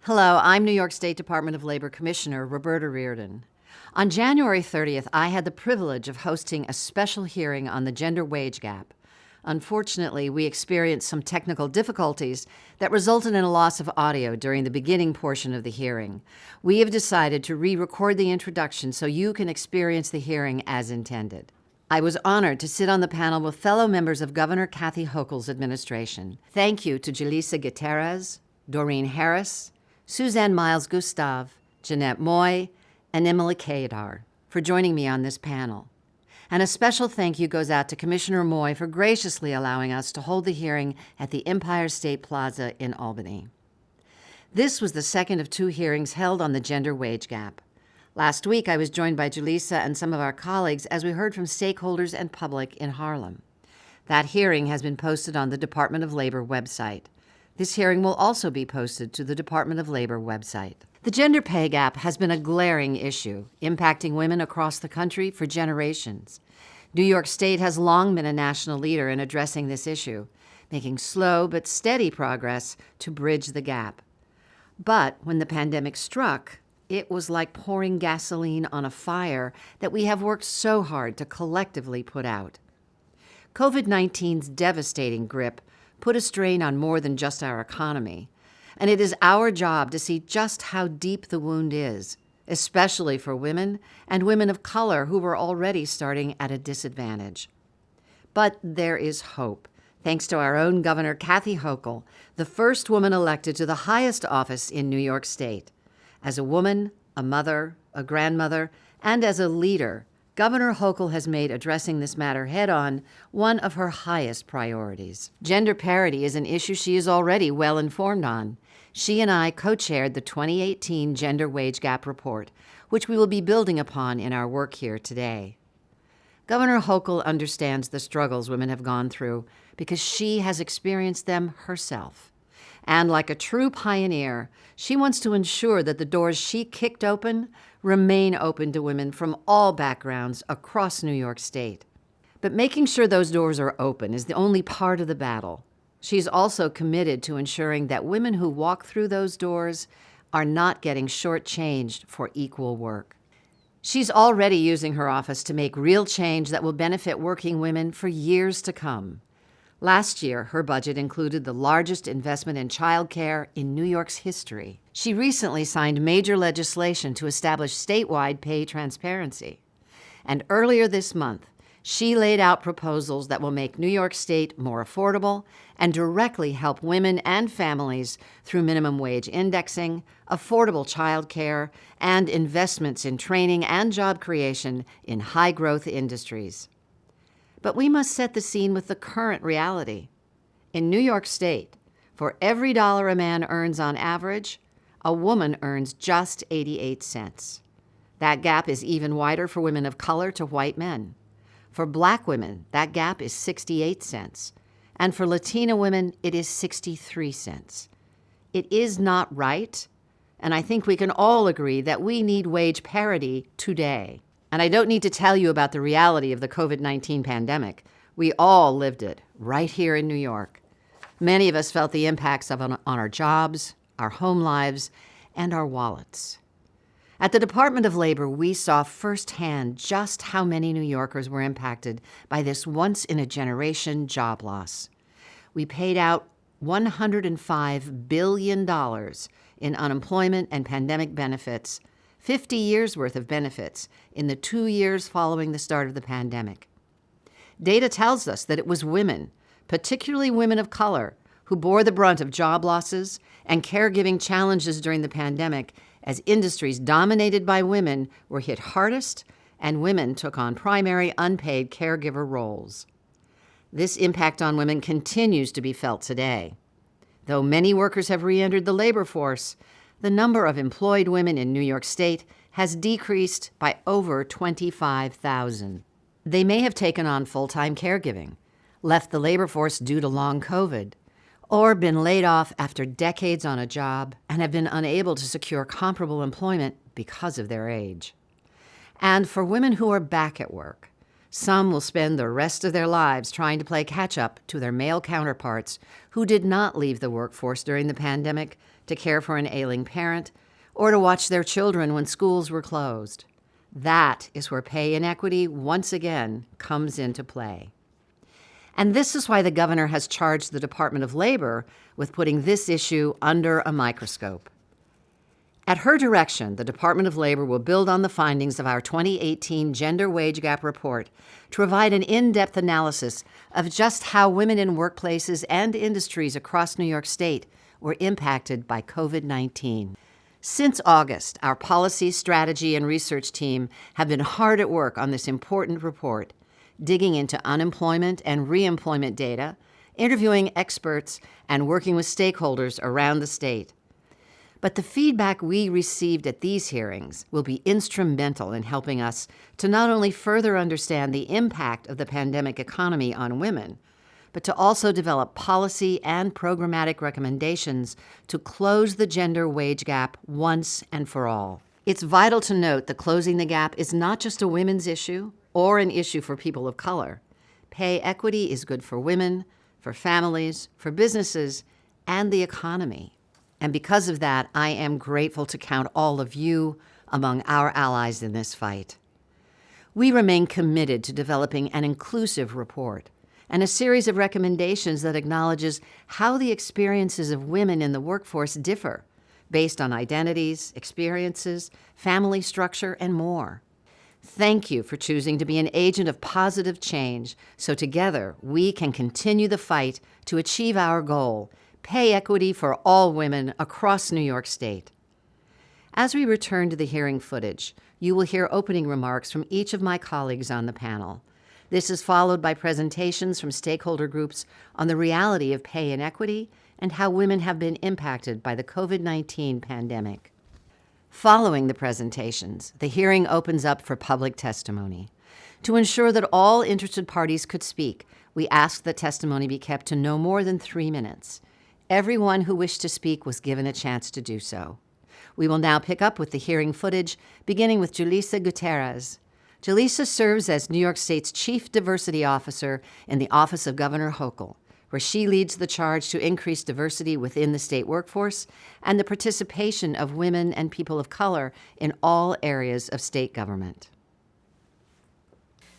Hello, I'm New York State Department of Labor Commissioner Roberta Reardon. On January 30th, I had the privilege of hosting a special hearing on the gender wage gap. Unfortunately, we experienced some technical difficulties that resulted in a loss of audio during the beginning portion of the hearing. We have decided to re-record the introduction so you can experience the hearing as intended. I was honored to sit on the panel with fellow members of Governor Kathy Hochul's administration. Thank you to Julissa Gutierrez, Doreen Harris, Suzanne Miles-Gustav, Jeanette Moy, and Emily Kadar for joining me on this panel. And a special thank you goes out to Commissioner Moy for graciously allowing us to hold the hearing at the Empire State Plaza in Albany. This was the second of two hearings held on the gender wage gap. Last week, I was joined by Julissa and some of our colleagues as we heard from stakeholders and public in Harlem. That hearing has been posted on the Department of Labor website. This hearing will also be posted to the Department of Labor website. The gender pay gap has been a glaring issue, impacting women across the country for generations. New York State has long been a national leader in addressing this issue, making slow but steady progress to bridge the gap. But when the pandemic struck, it was like pouring gasoline on a fire that we have worked so hard to collectively put out. COVID-19's devastating grip put a strain on more than just our economy, and it is our job to see just how deep the wound is, especially for women and women of color who were already starting at a disadvantage. But there is hope, thanks to our own Governor Kathy Hochul, the first woman elected to the highest office in New York State. As a woman, a mother, a grandmother, and as a leader, Governor Hochul has made addressing this matter head-on one of her highest priorities. Gender parity is an issue she is already well informed on. She and I co-chaired the 2018 Gender Wage Gap Report, which we will be building upon in our work here today. Governor Hochul understands the struggles women have gone through because she has experienced them herself. And like a true pioneer, she wants to ensure that the doors she kicked open remain open to women from all backgrounds across New York State. But making sure those doors are open is the only part of the battle. She's also committed to ensuring that women who walk through those doors are not getting shortchanged for equal work. She's already using her office to make real change that will benefit working women for years to come. Last year, her budget included the largest investment in childcare in New York's history. She recently signed major legislation to establish statewide pay transparency. And earlier this month, she laid out proposals that will make New York State more affordable and directly help women and families through minimum wage indexing, affordable childcare, and investments in training and job creation in high-growth industries. But we must set the scene with the current reality. In New York State, for every dollar a man earns on average, a woman earns just 88 cents. That gap is even wider for women of color to white men. For Black women, that gap is 68 cents. And for Latina women, it is 63 cents. It is not right, and I think we can all agree that we need wage parity today. And I don't need to tell you about the reality of the COVID-19 pandemic. We all lived it right here in New York. Many of us felt the impacts on our jobs, our home lives, and our wallets. At the Department of Labor, we saw firsthand just how many New Yorkers were impacted by this once-in-a-generation job loss. We paid out $105 billion in unemployment and pandemic benefits, 50 years' worth of benefits in the 2 years following the start of the pandemic. Data tells us that it was women, particularly women of color, who bore the brunt of job losses and caregiving challenges during the pandemic as industries dominated by women were hit hardest and women took on primary unpaid caregiver roles. This impact on women continues to be felt today. Though many workers have re-entered the labor force, the number of employed women in New York State has decreased by over 25,000. They may have taken on full-time caregiving, left the labor force due to long COVID, or been laid off after decades on a job and have been unable to secure comparable employment because of their age. And for women who are back at work, Some will spend the rest of their lives trying to play catch-up to their male counterparts who did not leave the workforce during the pandemic to care for an ailing parent, or to watch their children when schools were closed. That is where pay inequity once again comes into play. And this is why the governor has charged the Department of Labor with putting this issue under a microscope. At her direction, the Department of Labor will build on the findings of our 2018 Gender Wage Gap Report to provide an in-depth analysis of just how women in workplaces and industries across New York State were impacted by COVID-19. Since August, our policy, strategy, and research team have been hard at work on this important report, digging into unemployment and reemployment data, interviewing experts, and working with stakeholders around the state. But the feedback we received at these hearings will be instrumental in helping us to not only further understand the impact of the pandemic economy on women, but to also develop policy and programmatic recommendations to close the gender wage gap once and for all. It's vital to note that closing the gap is not just a women's issue or an issue for people of color. Pay equity is good for women, for families, for businesses, and the economy. And because of that, I am grateful to count all of you among our allies in this fight. We remain committed to developing an inclusive report and a series of recommendations that acknowledges how the experiences of women in the workforce differ based on identities, experiences, family structure, and more. Thank you for choosing to be an agent of positive change so together we can continue the fight to achieve our goal, pay equity for all women across New York State. As we return to the hearing footage, you will hear opening remarks from each of my colleagues on the panel. This is followed by presentations from stakeholder groups on the reality of pay inequity and how women have been impacted by the COVID-19 pandemic. Following the presentations, the hearing opens up for public testimony. To ensure that all interested parties could speak, we asked that testimony be kept to no more than 3 minutes. Everyone who wished to speak was given a chance to do so. We will now pick up with the hearing footage, beginning with Julissa Gutierrez. Julissa serves as New York State's Chief Diversity Officer in the Office of Governor Hochul, where she leads the charge to increase diversity within the state workforce and the participation of women and people of color in all areas of state government.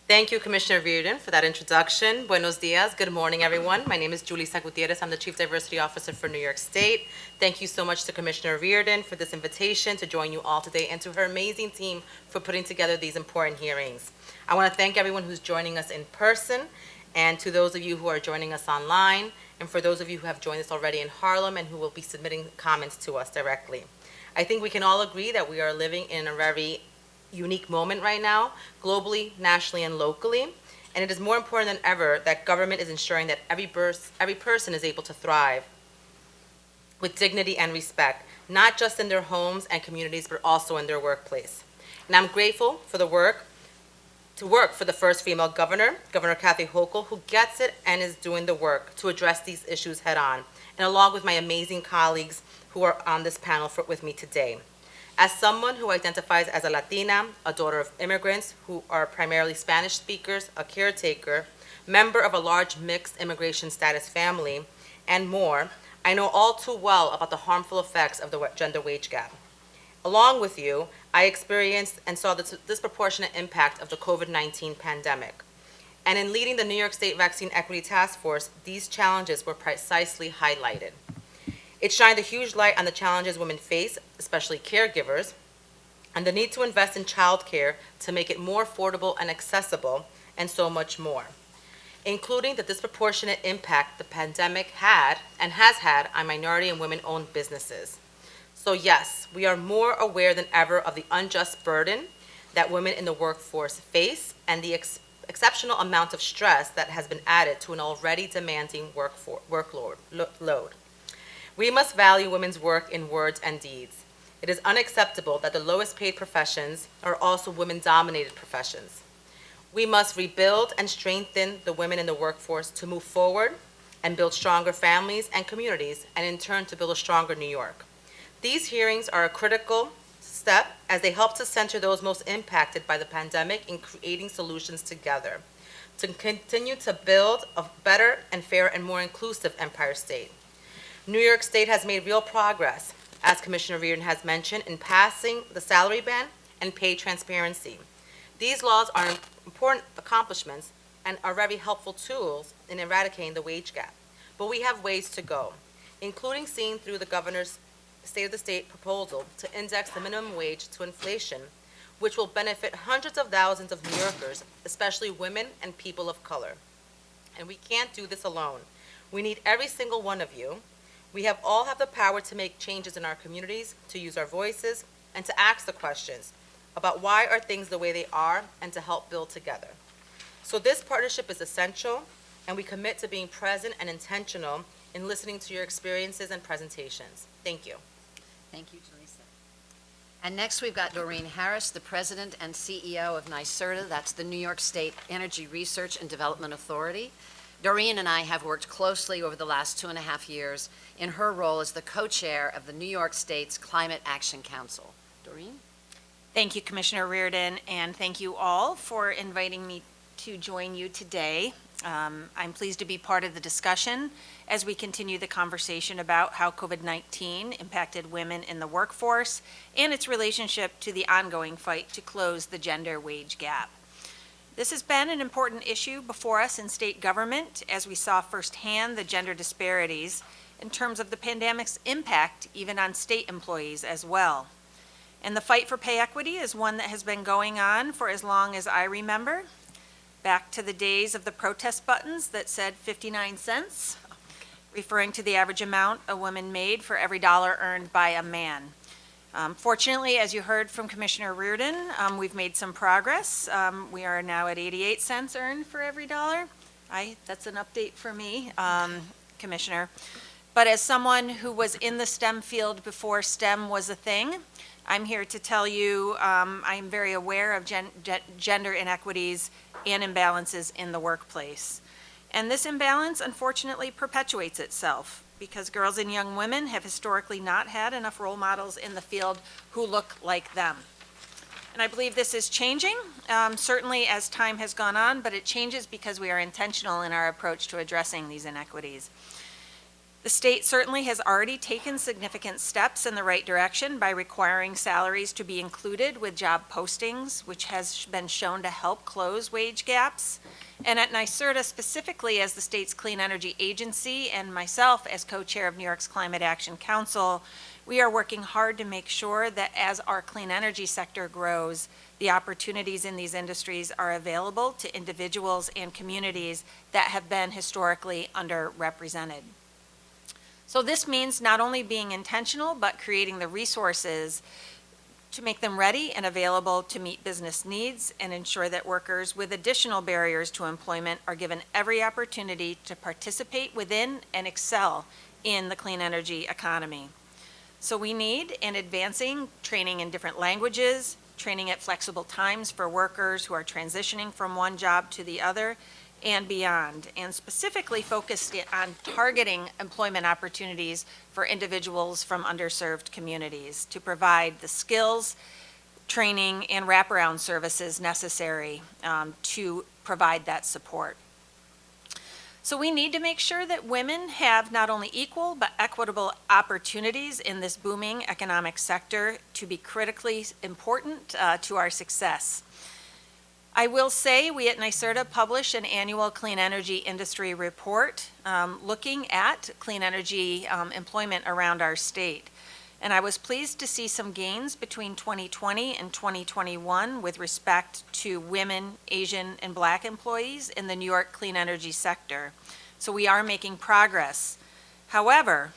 Thank you, Commissioner Reardon, for that introduction. Buenos dias. Good morning, everyone. My name is Julissa Gutierrez. I'm the Chief Diversity Officer for New York State. Thank you so much to Commissioner Reardon for this invitation to join you all today and to her amazing team for putting together these important hearings. I want to thank everyone who's joining us in person and to those of you who are joining us online, and for those of you who have joined us already in Harlem and who will be submitting comments to us directly. I think we can all agree that we are living in a very unique moment right now, globally, nationally, and locally. And it is more important than ever that government is ensuring that every person is able to thrive with dignity and respect, not just in their homes and communities, but also in their workplace. And I'm grateful for the work for the first female governor, Governor Kathy Hochul, who gets it and is doing the work to address these issues head on, and along with my amazing colleagues who are on this panel with me today. As someone who identifies as a Latina, a daughter of immigrants who are primarily Spanish speakers, a caretaker, member of a large mixed immigration status family, and more, I know all too well about the harmful effects of the gender wage gap. Along with you, I experienced and saw the disproportionate impact of the COVID-19 pandemic. And in leading the New York State Vaccine Equity Task Force, these challenges were precisely highlighted. It shined a huge light on the challenges women face, especially caregivers, and the need to invest in childcare to make it more affordable and accessible, and so much more, including the disproportionate impact the pandemic had and has had on minority and women-owned businesses. So yes, we are more aware than ever of the unjust burden that women in the workforce face and the exceptional amount of stress that has been added to an already demanding workload. We must value women's work in words and deeds. It is unacceptable that the lowest paid professions are also women-dominated professions. We must rebuild and strengthen the women in the workforce to move forward and build stronger families and communities, and in turn to build a stronger New York. These hearings are a critical step as they help to center those most impacted by the pandemic in creating solutions together to continue to build a better and fairer and more inclusive Empire State. New York State has made real progress as Commissioner Reardon has mentioned, in passing the salary ban and pay transparency. These laws are important accomplishments and are very helpful tools in eradicating the wage gap. But we have ways to go, including seeing through the governor's State of the State proposal to index the minimum wage to inflation, which will benefit hundreds of thousands of New Yorkers, especially women and people of color. And we can't do this alone. We need every single one of you. We all have the power to make changes in our communities, to use our voices, and to ask the questions about why are things the way they are, and to help build together. So this partnership is essential, and we commit to being present and intentional in listening to your experiences and presentations. Thank you. Thank you, Jaleesa. And next we've got Doreen Harris, the President and CEO of NYSERDA. That's the New York State Energy Research and Development Authority. Doreen and I have worked closely over the last 2.5 years in her role as the co-chair of the New York State's Climate Action Council. Doreen? Thank you, Commissioner Reardon, and thank you all for inviting me to join you today. I'm pleased to be part of the discussion as we continue the conversation about how COVID-19 impacted women in the workforce and its relationship to the ongoing fight to close the gender wage gap. This has been an important issue before us in state government as we saw firsthand the gender disparities in terms of the pandemic's impact even on state employees as well. And the fight for pay equity is one that has been going on for as long as I remember, back to the days of the protest buttons that said 59 cents, referring to the average amount a woman made for every dollar earned by a man. Fortunately, as you heard from Commissioner Reardon, we've made some progress. We are now at 88 cents earned for every dollar. That's an update for me, Commissioner. But as someone who was in the STEM field before STEM was a thing, I'm here to tell you I'm very aware of gender inequities and imbalances in the workplace. And this imbalance, unfortunately, perpetuates itself because girls and young women have historically not had enough role models in the field who look like them. And I believe this is changing, certainly as time has gone on, but it changes because we are intentional in our approach to addressing these inequities. The state certainly has already taken significant steps in the right direction by requiring salaries to be included with job postings, which has been shown to help close wage gaps. And at NYSERDA specifically as the state's clean energy agency and myself as co-chair of New York's Climate Action Council, we are working hard to make sure that as our clean energy sector grows, the opportunities in these industries are available to individuals and communities that have been historically underrepresented. So this means not only being intentional, but creating the resources to make them ready and available to meet business needs and ensure that workers with additional barriers to employment are given every opportunity to participate within and excel in the clean energy economy. So we need in advancing training in different languages, training at flexible times for workers who are transitioning from one job to the other, and beyond, and specifically focused on targeting employment opportunities for individuals from underserved communities to provide the skills, training, and wraparound services necessary to provide that support. So we need to make sure that women have not only equal but equitable opportunities in this booming economic sector to be critically important to our success. I will say we at NYSERDA publish an annual clean energy industry report looking at clean energy employment around our state. And I was pleased to see some gains between 2020 and 2021 with respect to women, Asian, and Black employees in the New York clean energy sector. So we are making progress. However,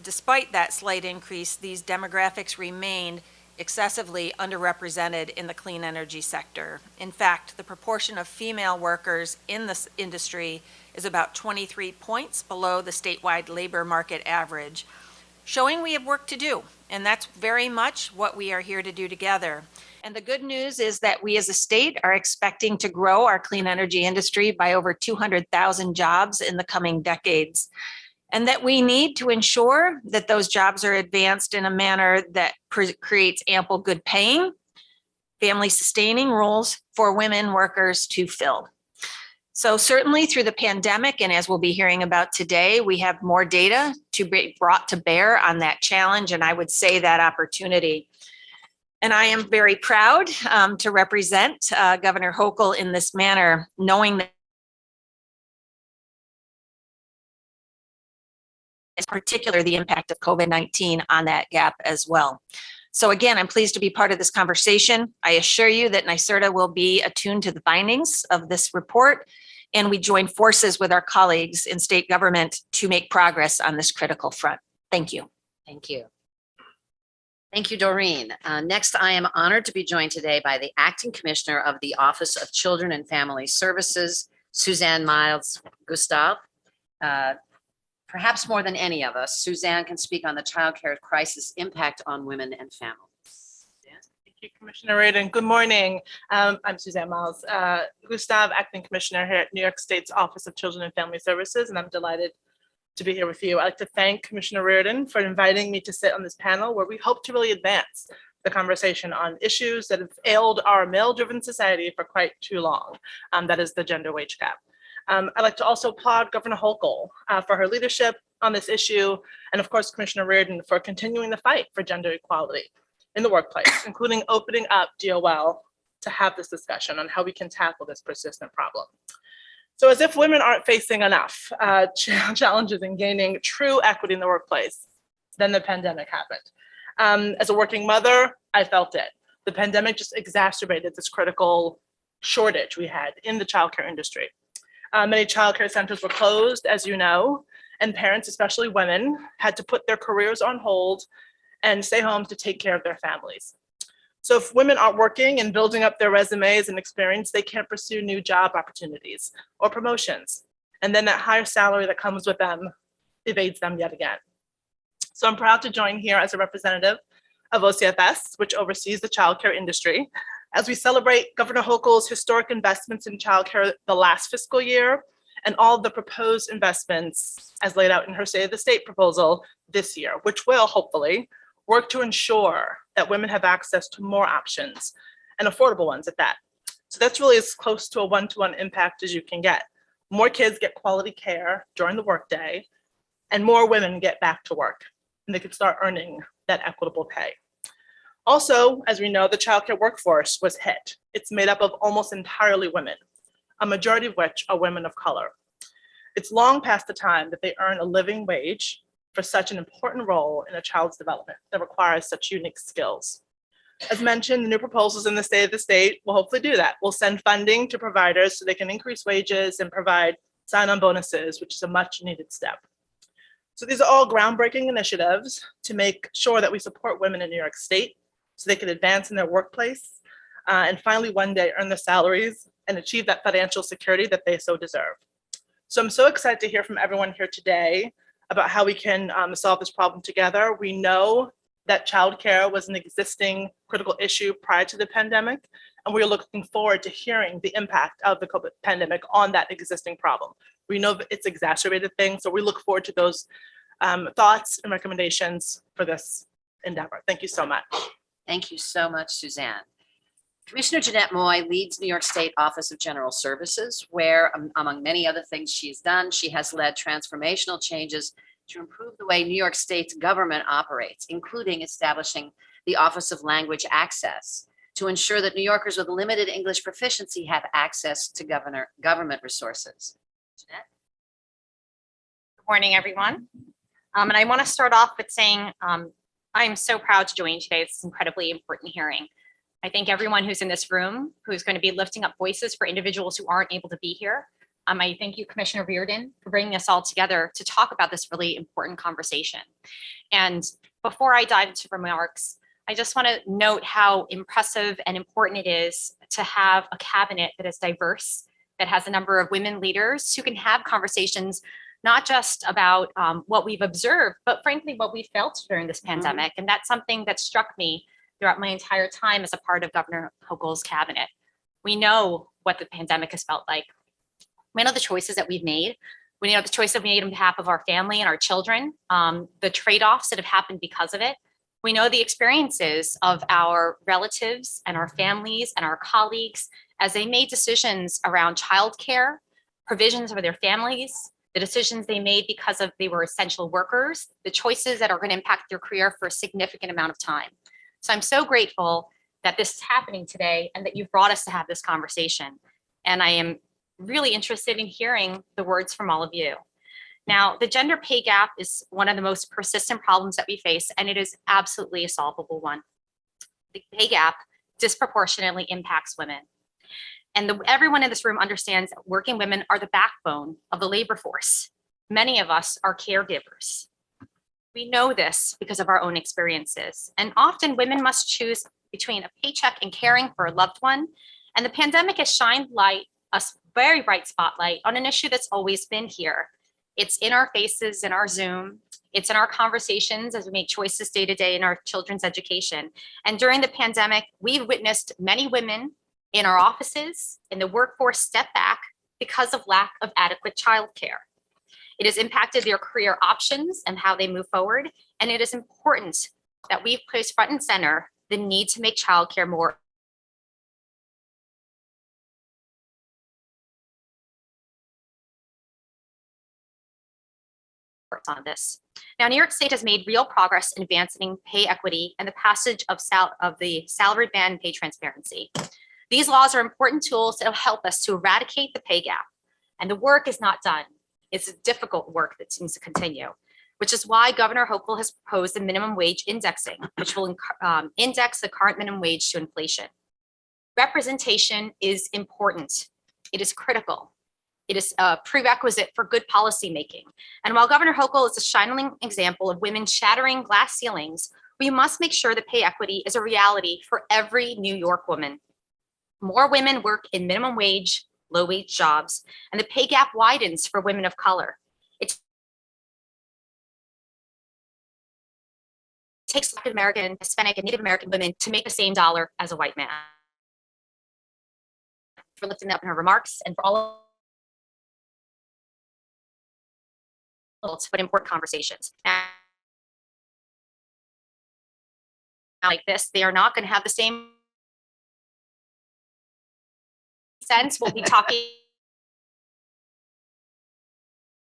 despite that slight increase, these demographics remain excessively underrepresented in the clean energy sector. In fact, the proportion of female workers in this industry is about 23 points below the statewide labor market average, showing we have work to do, and that's very much what we are here to do together. And the good news is that we as a state are expecting to grow our clean energy industry by over 200,000 jobs in the coming decades, and that we need to ensure that those jobs are advanced in a manner that creates ample good paying, family sustaining roles for women workers to fill. So certainly through the pandemic, and as we'll be hearing about today, we have more data to be brought to bear on that challenge, and I would say that opportunity. And I am very proud to represent Governor Hochul in this manner, knowing that in particular the impact of COVID-19 on that gap as well. So again, I'm pleased to be part of this conversation. I assure you that NYSERDA will be attuned to the findings of this report, and we join forces with our colleagues in state government to make progress on this critical front. Thank you. Thank you. Thank you, Doreen. Next, I am honored to be joined today by the Acting Commissioner of the Office of Children and Family Services, Suzanne Miles Gustav. Perhaps more than any of us, Suzanne can speak on the child care crisis impact on women and families. Thank you, Commissioner Reardon. Good morning. I'm Suzanne Miles Gustav, Acting Commissioner here at New York State's Office of Children and Family Services, and I'm delighted to be here with you. I'd like to thank Commissioner Reardon for inviting me to sit on this panel where we hope to really advance the conversation on issues that have ailed our male-driven society for quite too long. That is the gender wage gap. I'd like to also applaud Governor Hochul for her leadership on this issue, and of course, Commissioner Reardon for continuing the fight for gender equality in the workplace, including opening up DOL to have this discussion on how we can tackle this persistent problem. So as if women aren't facing enough challenges in gaining true equity in the workplace, then the pandemic happened. As a working mother, I felt it. The pandemic just exacerbated this critical shortage we had in the childcare industry. Many childcare centers were closed, as you know, and parents, especially women, had to put their careers on hold and stay home to take care of their families. So if women aren't working and building up their resumes and experience, they can't pursue new job opportunities or promotions. And then that higher salary that comes with them evades them yet again. So I'm proud to join here as a representative of OCFS, which oversees the childcare industry, as we celebrate Governor Hochul's historic investments in childcare the last fiscal year and all the proposed investments as laid out in her State of the State proposal this year, which will hopefully work to ensure that women have access to more options and affordable ones at that. So that's really as close to a one-to-one impact as you can get. More kids get quality care during the workday, and more women get back to work, and they can start earning that equitable pay. Also, as we know, the childcare workforce was hit. It's made up of almost entirely women, a majority of which are women of color. It's long past the time that they earn a living wage for such an important role in a child's development that requires such unique skills. As mentioned, the new proposals in the State of the State will hopefully do that. We'll send funding to providers so they can increase wages and provide sign-on bonuses, which is a much needed step. So these are all groundbreaking initiatives to make sure that we support women in New York State so they can advance in their workplace and finally one day earn the salaries and achieve that financial security that they so deserve. So I'm so excited to hear from everyone here today about how we can solve this problem together. We know that childcare was an existing critical issue prior to the pandemic, and we're looking forward to hearing the impact of the COVID pandemic on that existing problem. We know that it's exacerbated things, so we look forward to those thoughts and recommendations for this endeavor. Thank you so much. Thank you so much, Suzanne. Commissioner Jeanette Moy leads New York State Office of General Services, where, among many other things she's done, she has led transformational changes to improve the way New York State's government operates, including establishing the Office of Language Access to ensure that New Yorkers with limited English proficiency have access to government resources. Jeanette? Good morning, everyone. And I want to start off with saying I'm so proud to join today. It's an incredibly important hearing. I thank everyone who's in this room who's going to be lifting up voices for individuals who aren't able to be here. I thank you, Commissioner Reardon, for bringing us all together to talk about this really important conversation. And before I dive into remarks, I just want to note how impressive and important it is to have a cabinet that is diverse, that has a number of women leaders who can have conversations not just about what we've observed, but frankly, what we felt during this pandemic. And that's something that struck me throughout my entire time as a part of Governor Hochul's cabinet. We know what the pandemic has felt like. We know the choices that we've made. We know the choice that we made on behalf of our family and our children, the trade-offs that have happened because of it. We know the experiences of our relatives and our families and our colleagues as they made decisions around childcare, provisions for their families, the decisions they made because of they were essential workers, the choices that are going to impact their career for a significant amount of time. So I'm so grateful that this is happening today and that you've brought us to have this conversation. And I am really interested in hearing the words from all of you. Now, the gender pay gap is one of the most persistent problems that we face, and it is absolutely a solvable one. The pay gap disproportionately impacts women. And everyone in this room understands that working women are the backbone of the labor force. Many of us are caregivers. We know this because of our own experiences. And often women must choose between a paycheck and caring for a loved one. And the pandemic has shined a very bright spotlight on an issue that's always been here. It's in our faces, in our Zoom. It's in our conversations as we make choices day to day in our children's education. And during the pandemic, we've witnessed many women in our offices, in the workforce step back because of lack of adequate childcare. It has impacted their career options and how they move forward. And it is important that we place front and center the need to make childcare more on this. Now, New York State has made real progress in advancing pay equity and the passage of the salary band and pay transparency. These laws are important tools that will help us to eradicate the pay gap. And the work is not done. It's a difficult work that seems to continue, which is why Governor Hochul has proposed the minimum wage indexing, which will index the current minimum wage to inflation. Representation is important. It is critical. It is a prerequisite for good policymaking. And while Governor Hochul is a shining example of women shattering glass ceilings, we must make sure that pay equity is a reality for every New York woman. More women work in minimum wage, low wage jobs, and the pay gap widens for women of color. It takes African American, Hispanic, and Native American women to make the same dollar as a white man. For lifting that up in her remarks and for all but important conversations. And like this, they are not going to have the same sense. We'll be talking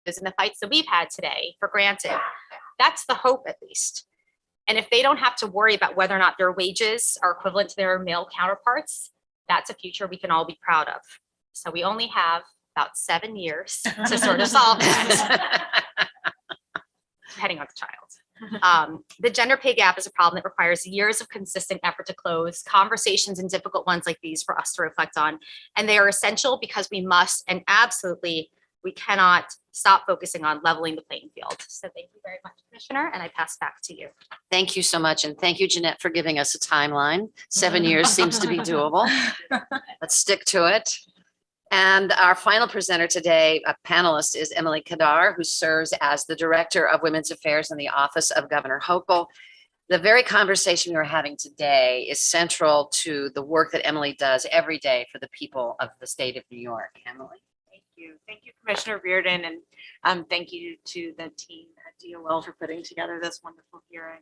in the fights that we've had today for granted. That's the hope, at least. And if they don't have to worry about whether or not their wages are equivalent to their male counterparts, that's a future we can all be proud of. So we only have about 7 years to sort of solve that. Depending on the child. The gender pay gap is a problem that requires years of consistent effort to close, conversations and difficult ones like these for us to reflect on. And they are essential because we must, and absolutely, we cannot stop focusing on leveling the playing field. So thank you very much, Commissioner, and I pass back to you. Thank you so much. And thank you, Jeanette, for giving us a timeline. 7 years seems to be doable. Let's stick to it. And our final presenter today, a panelist, is Emily Kadar, who serves as the Director of Women's Affairs in the Office of Governor Hochul. The very conversation we're having today is central to the work that Emily does every day for the people of the state of New York. Emily. Thank you. Thank you, Commissioner Reardon, and thank you to the team at DOL for putting together this wonderful hearing.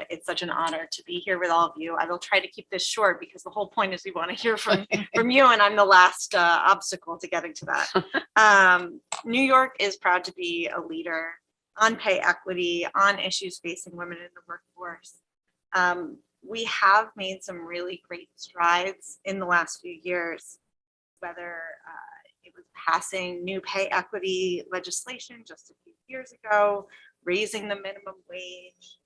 It's such an honor to be here with all of you. I will try to keep this short because the whole point is we want to hear from you, and I'm the last obstacle to getting to that. New York is proud to be a leader on pay equity, on issues facing women in the workforce. We have made some really great strides in the last few years, whether it was passing new pay equity legislation just a few years ago, raising the minimum wage,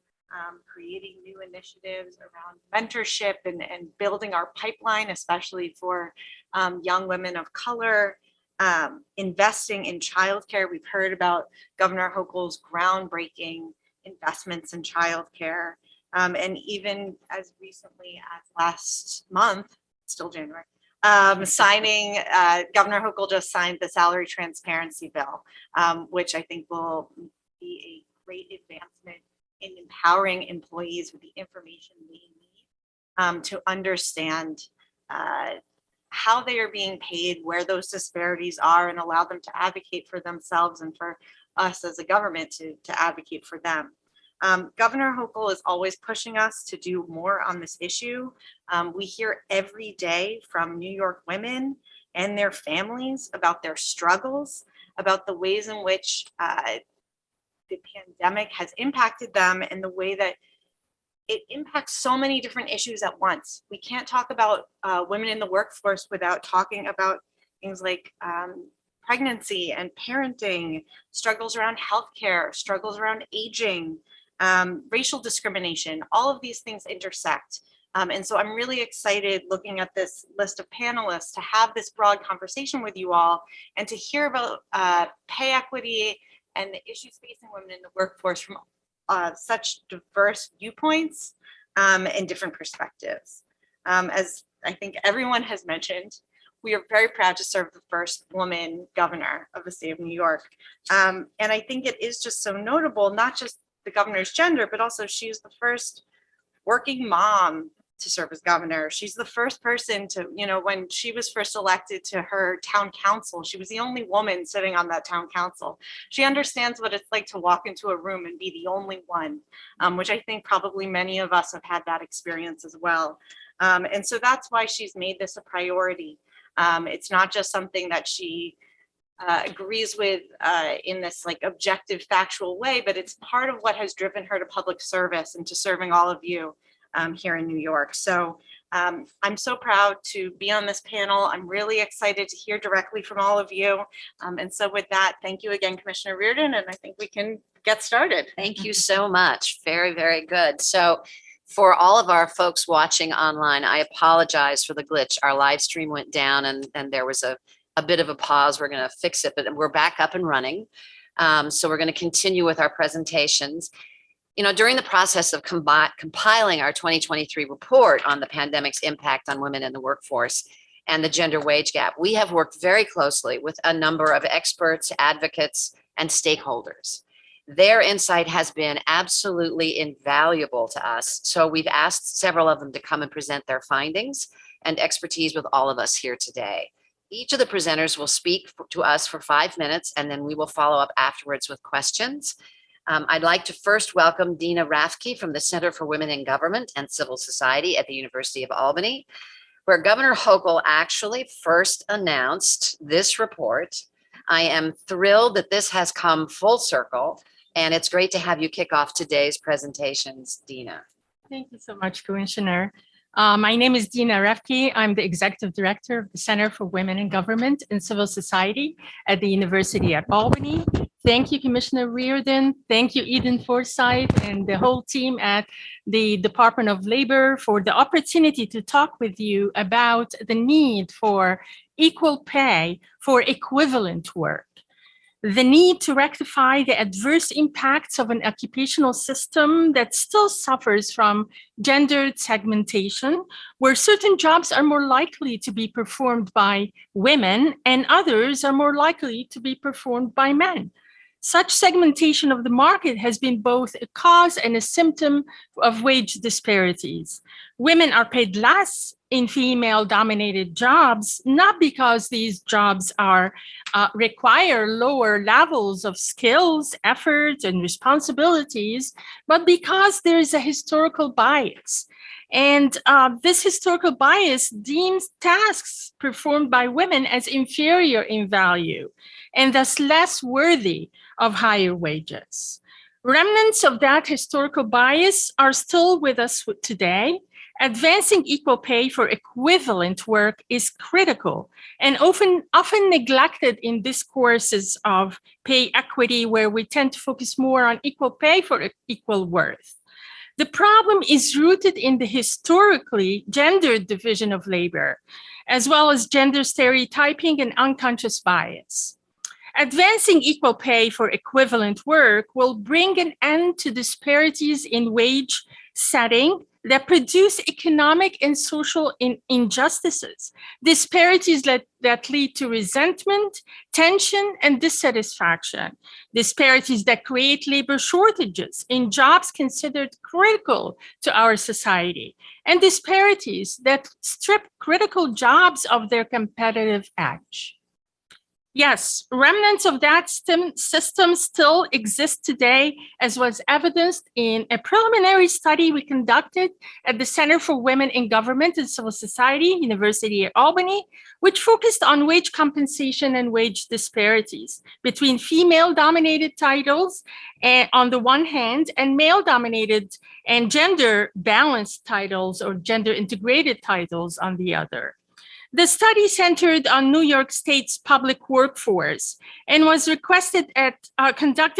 creating new initiatives around mentorship and building our pipeline, especially for young women of color, investing in childcare. We've heard about Governor Hochul's groundbreaking investments in childcare. And even as recently as last month, still January, signing, Governor Hochul just signed the salary transparency bill, which I think will be a great advancement in empowering employees with the information they need to understand how they are being paid, where those disparities are, and allow them to advocate for themselves and for us as a government to advocate for them. Governor Hochul is always pushing us to do more on this issue. We hear every day from New York women and their families, about their struggles, about the ways in which the pandemic has impacted them and the way that it impacts so many different issues at once. We can't talk about women in the workforce without talking about things like pregnancy and parenting, struggles around healthcare, struggles around aging, racial discrimination. All of these things intersect. And so I'm really excited looking at this list of panelists to have this broad conversation with you all and to hear about pay equity and the issues facing women in the workforce from such diverse viewpoints and different perspectives. As I think everyone has mentioned, we are very proud to serve the first woman governor of the state of New York. And I think it is just so notable, not just the governor's gender, but also she's the first working mom to serve as governor. She's the first person to, when she was first elected to her town council, she was the only woman sitting on that town council. She understands what it's like to walk into a room and be the only one, which I think probably many of us have had that experience as well. And so that's why she's made this a priority. It's not just something that she agrees with in this like objective, factual way, but it's part of what has driven her to public service and to serving all of you here in New York. So I'm so proud to be on this panel. I'm really excited to hear directly from all of you. And so with that, thank you again, Commissioner Reardon, and I think we can get started. Thank you so much. Very, very good. So for all of our folks watching online, I apologize for the glitch. Our live stream went down and there was a bit of a pause. We're going to fix it, but we're back up and running. So we're going to continue with our presentations. During the process of compiling our 2023 report on the pandemic's impact on women in the workforce and the gender wage gap, we have worked very closely with a number of experts, advocates, and stakeholders. Their insight has been absolutely invaluable to us. So we've asked several of them to come and present their findings and expertise with all of us here today. Each of the presenters will speak to us for 5 minutes, and then we will follow up afterwards with questions. I'd like to first welcome Dina Rafke from the Center for Women in Government and Civil Society at the University of Albany, where Governor Hochul actually first announced this report. I am thrilled that this has come full circle, and it's great to have you kick off today's presentations, Dina. Thank you so much, Commissioner. My name is Dina Rafke. I'm the Executive Director of the Center for Women in Government and Civil Society at the University at Albany. Thank you, Commissioner Reardon. Thank you, Eden Forsyth, and the whole team at the Department of Labor for the opportunity to talk with you about the need for equal pay for equivalent work. The need to rectify the adverse impacts of an occupational system that still suffers from gendered segmentation, where certain jobs are more likely to be performed by women and others are more likely to be performed by men. Such segmentation of the market has been both a cause and a symptom of wage disparities. Women are paid less in female-dominated jobs, not because these jobs require lower levels of skills, effort, and responsibilities, but because there is a historical bias. And this historical bias deems tasks performed by women as inferior in value and thus less worthy of higher wages. Remnants of that historical bias are still with us today. Advancing equal pay for equivalent work is critical and often neglected in discourses of pay equity, where we tend to focus more on equal pay for equal worth. The problem is rooted in the historically gendered division of labor, as well as gender stereotyping and unconscious bias. Advancing equal pay for equivalent work will bring an end to disparities in wage setting that produce economic and social injustices, disparities that lead to resentment, tension, and dissatisfaction, disparities that create labor shortages in jobs considered critical to our society, and disparities that strip critical jobs of their competitive edge. Yes, remnants of that system still exist today, as was evidenced in a preliminary study we conducted at the Center for Women in Government and Civil Society, University at Albany, which focused on wage compensation and wage disparities between female-dominated titles on the one hand, and male-dominated and gender-balanced titles or gender-integrated titles on the other. The study centered on New York State's public workforce and was conducted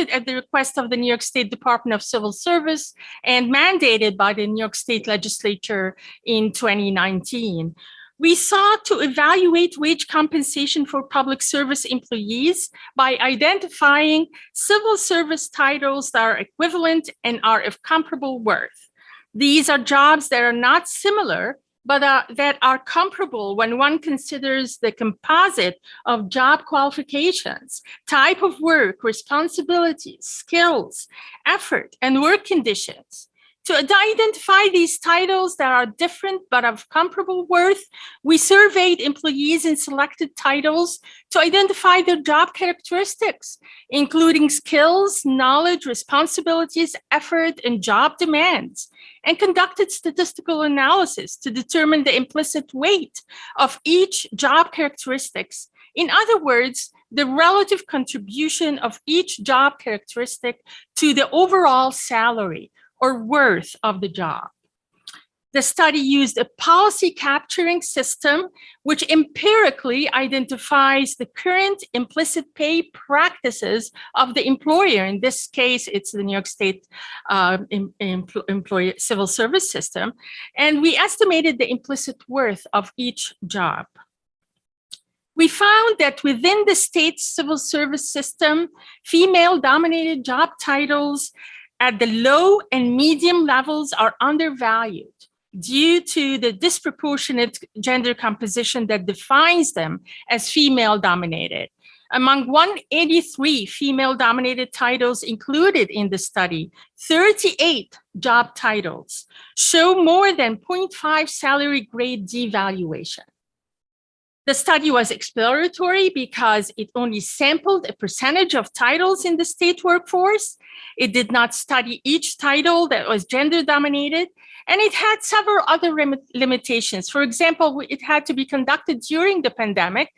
at the request of the New York State Department of Civil Service and mandated by the New York State Legislature in 2019. We sought to evaluate wage compensation for public service employees by identifying civil service titles that are equivalent and are of comparable worth. These are jobs that are not similar, but that are comparable when one considers the composite of job qualifications, type of work, responsibilities, skills, effort, and work conditions. To identify these titles that are different but of comparable worth, we surveyed employees in selected titles to identify their job characteristics, including skills, knowledge, responsibilities, effort, and job demands, and conducted statistical analysis to determine the implicit weight of each job characteristics. In other words, the relative contribution of each job characteristic to the overall salary or worth of the job. The study used a policy capturing system which empirically identifies the current implicit pay practices of the employer. In this case, it's the New York State employee civil service system. And we estimated the implicit worth of each job. We found that within the state's civil service system, female-dominated job titles at the low and medium levels are undervalued due to the disproportionate gender composition that defines them as female-dominated. Among 183 female-dominated titles included in the study, 38 job titles show more than 0.5 salary grade devaluation. The study was exploratory because it only sampled a percentage of titles in the state workforce. It did not study each title that was gender dominated, and it had several other limitations. For example, it had to be conducted during the pandemic,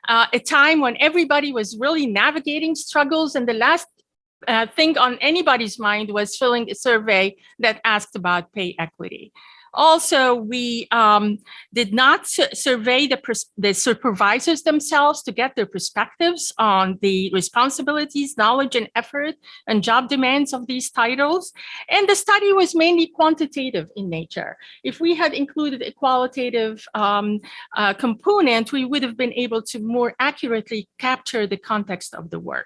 a time when everybody was really navigating struggles, and the last thing on anybody's mind was filling a survey that asked about pay equity. Also, we did not survey the supervisors themselves to get their perspectives on the responsibilities, knowledge, and effort and job demands of these titles. And the study was mainly quantitative in nature. If we had included a qualitative component, we would have been able to more accurately capture the context of the work.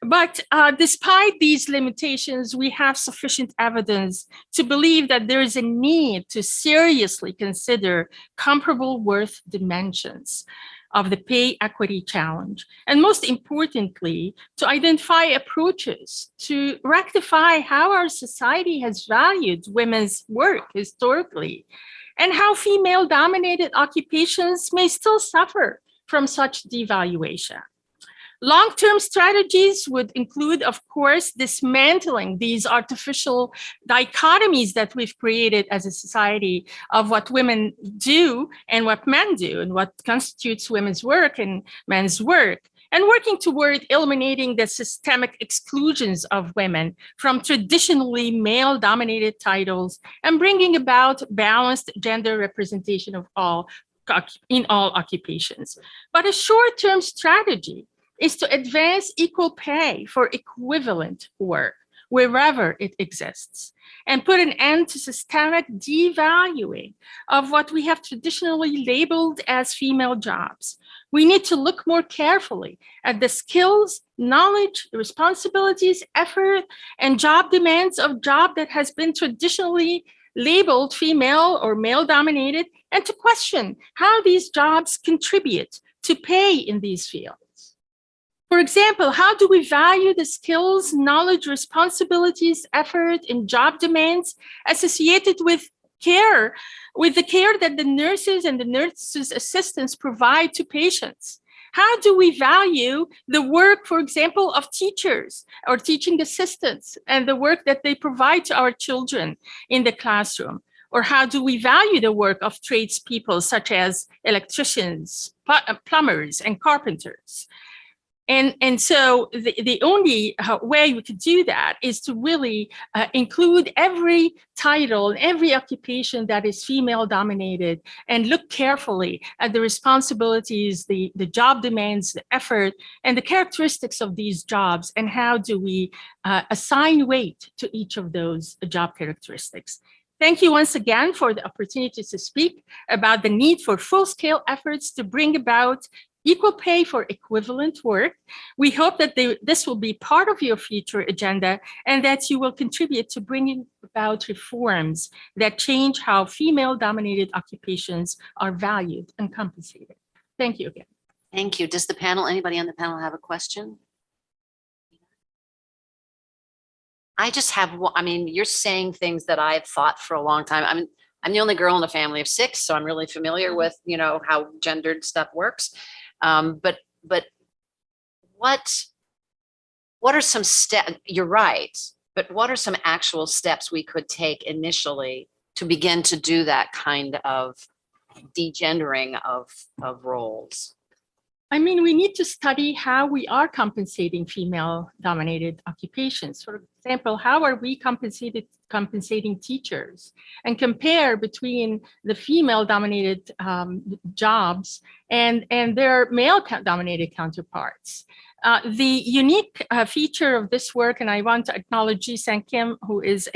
But despite these limitations, we have sufficient evidence to believe that there is a need to seriously consider comparable worth dimensions of the pay equity challenge. And most importantly, to identify approaches to rectify how our society has valued women's work historically, and how female-dominated occupations may still suffer from such devaluation. Long-term strategies would include, of course, dismantling these artificial dichotomies that we've created as a society of what women do and what men do, and what constitutes women's work and men's work, and working toward eliminating the systemic exclusions of women from traditionally male-dominated titles and bringing about balanced gender representation of in all occupations. But a short-term strategy is to advance equal pay for equivalent work wherever it exists, and put an end to systemic devaluing of what we have traditionally labeled as female jobs. We need to look more carefully at the skills, knowledge, responsibilities, effort, and job demands of job that has been traditionally labeled female or male-dominated, and to question how these jobs contribute to pay in these fields. For example, how do we value the skills, knowledge, responsibilities, effort, and job demands associated with the care that the nurses and the nurses' assistants provide to patients? How do we value the work, for example, of teachers or teaching assistants and the work that they provide to our children in the classroom? Or how do we value the work of tradespeople such as electricians, plumbers, and carpenters? And so the only way we could do that is to really include every title, every occupation that is female dominated, and look carefully at the responsibilities, the job demands, the effort, and the characteristics of these jobs, and how do we assign weight to each of those job characteristics. Thank you once again for the opportunity to speak about the need for full-scale efforts to bring about equal pay for equivalent work. We hope that this will be part of your future agenda and that you will contribute to bringing about reforms that change how female-dominated occupations are valued and compensated. Thank you again. Thank you. Does the panel, anybody on the panel have a question? I just have, I mean, you're saying things that I've thought for a long time. I'm the only girl in a family of 6, so I'm really familiar with, you know, how gendered stuff works. But what are some steps? You're right, but what are some actual steps we could take initially to begin to do that kind of degendering of roles? I mean, we need to study how we are compensating female-dominated occupations. For example, how are we compensating teachers, and compare between the female-dominated jobs and their male-dominated counterparts. The unique feature of this work, and I want to acknowledge Ji-Sang Kim, who is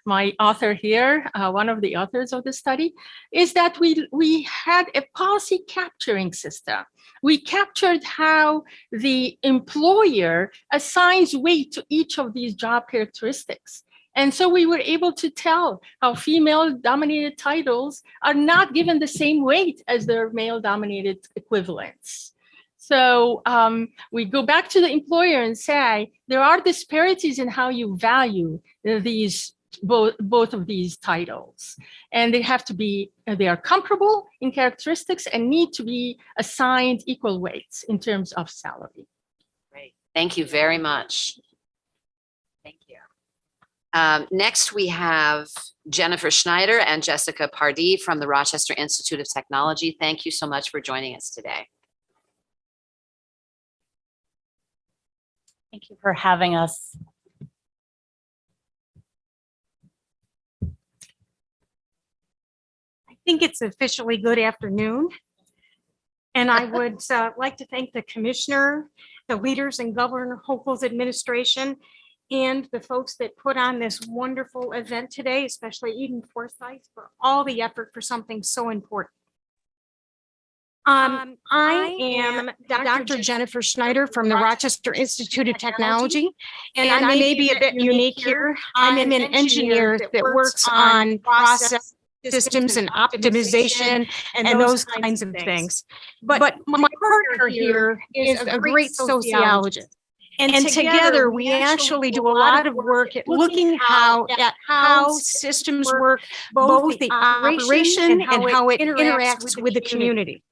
my author here, one of the authors of the study, is that we had a policy capturing system. We captured how the employer assigns weight to each of these job characteristics. And so we were able to tell how female-dominated titles are not given the same weight as their male-dominated equivalents. So we go back to the employer and say, there are disparities in how you value these both of these titles. And they have to be, they are comparable in characteristics and need to be assigned equal weights in terms of salary. Great. Thank you very much. Thank you. Next, we have Jennifer Schneider and Jessica Pardee from the Rochester Institute of Technology. Thank you so much for joining us today. Thank you for having us. I think it's officially good afternoon. And I would like to thank the commissioner, the leaders in Governor Hochul's administration, and the folks that put on this wonderful event today, especially Eden Forsyth, for all the effort for something so important. I am Dr. Jennifer Schneider from the Rochester Institute of Technology, and I may be a bit unique here. I'm an engineer that works on process systems and optimization and those kinds of things. But my partner here is a great sociologist. And together we actually do a lot of work at looking at how systems work, both the operation and how it interacts with the community.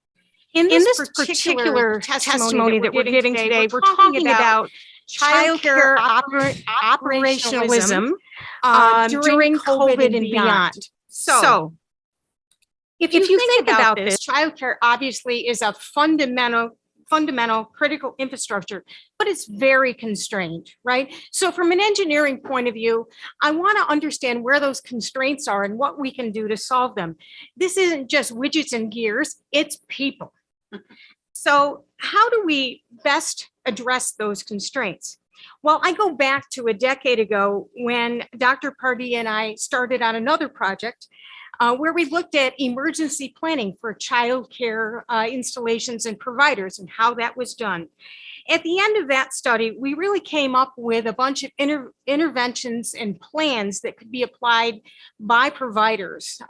In this particular testimony that we're giving today, we're talking about childcare operationalism during COVID and beyond. So if you think about this, childcare obviously is a fundamental critical infrastructure, but it's very constrained, right? So from an engineering point of view, I want to understand where those constraints are and what we can do to solve them. This isn't just widgets and gears, it's people. So how do we best address those constraints? Well, I go back to a decade ago when Dr. Pardee and I started on another project where we looked at emergency planning for childcare installations and providers and how that was done. At the end of that study, we really came up with a bunch of interventions and plans that could be applied by providers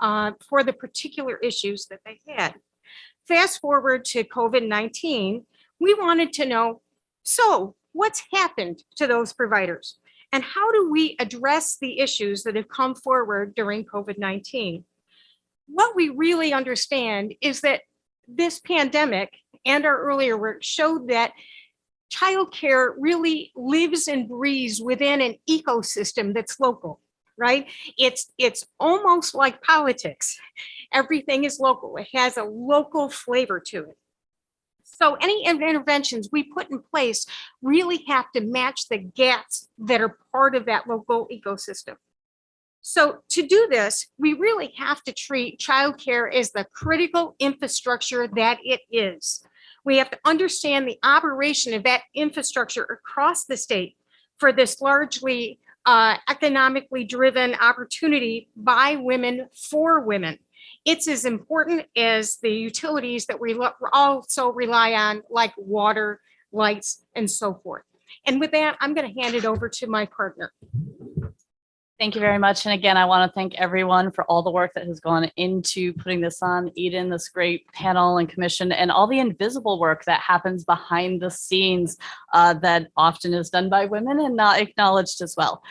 for the particular issues that they had. Fast forward to COVID-19, we wanted to know, so what's happened to those providers? And how do we address the issues that have come forward during COVID-19? What we really understand is that this pandemic and our earlier work showed that childcare really lives and breathes within an ecosystem that's local, right? It's almost like politics. Everything is local. It has a local flavor to it. So any interventions we put in place really have to match the gaps that are part of that local ecosystem. So to do this, we really have to treat childcare as the critical infrastructure that it is. We have to understand the operation of that infrastructure across the state for this largely economically driven opportunity by women for women. It's as important as the utilities that we also rely on, like water, lights, and so forth. And with that, I'm going to hand it over to my partner. Thank you very much. And again, I want to thank everyone for all the work that has gone into putting this on, Eden, this great panel and commission, and all the invisible work that happens behind the scenes that often is done by women and not acknowledged as well.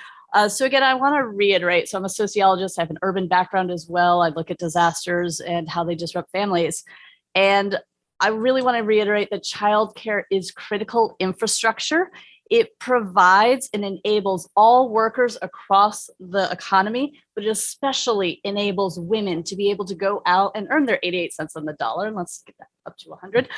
So again, I want to reiterate, so I'm a sociologist, I have an urban background as well. I look at disasters and how they disrupt families. And I really want to reiterate that childcare is critical infrastructure. It provides and enables all workers across the economy, but it especially enables women to be able to go out and earn their 88 cents on the dollar. And let's get that up to 100.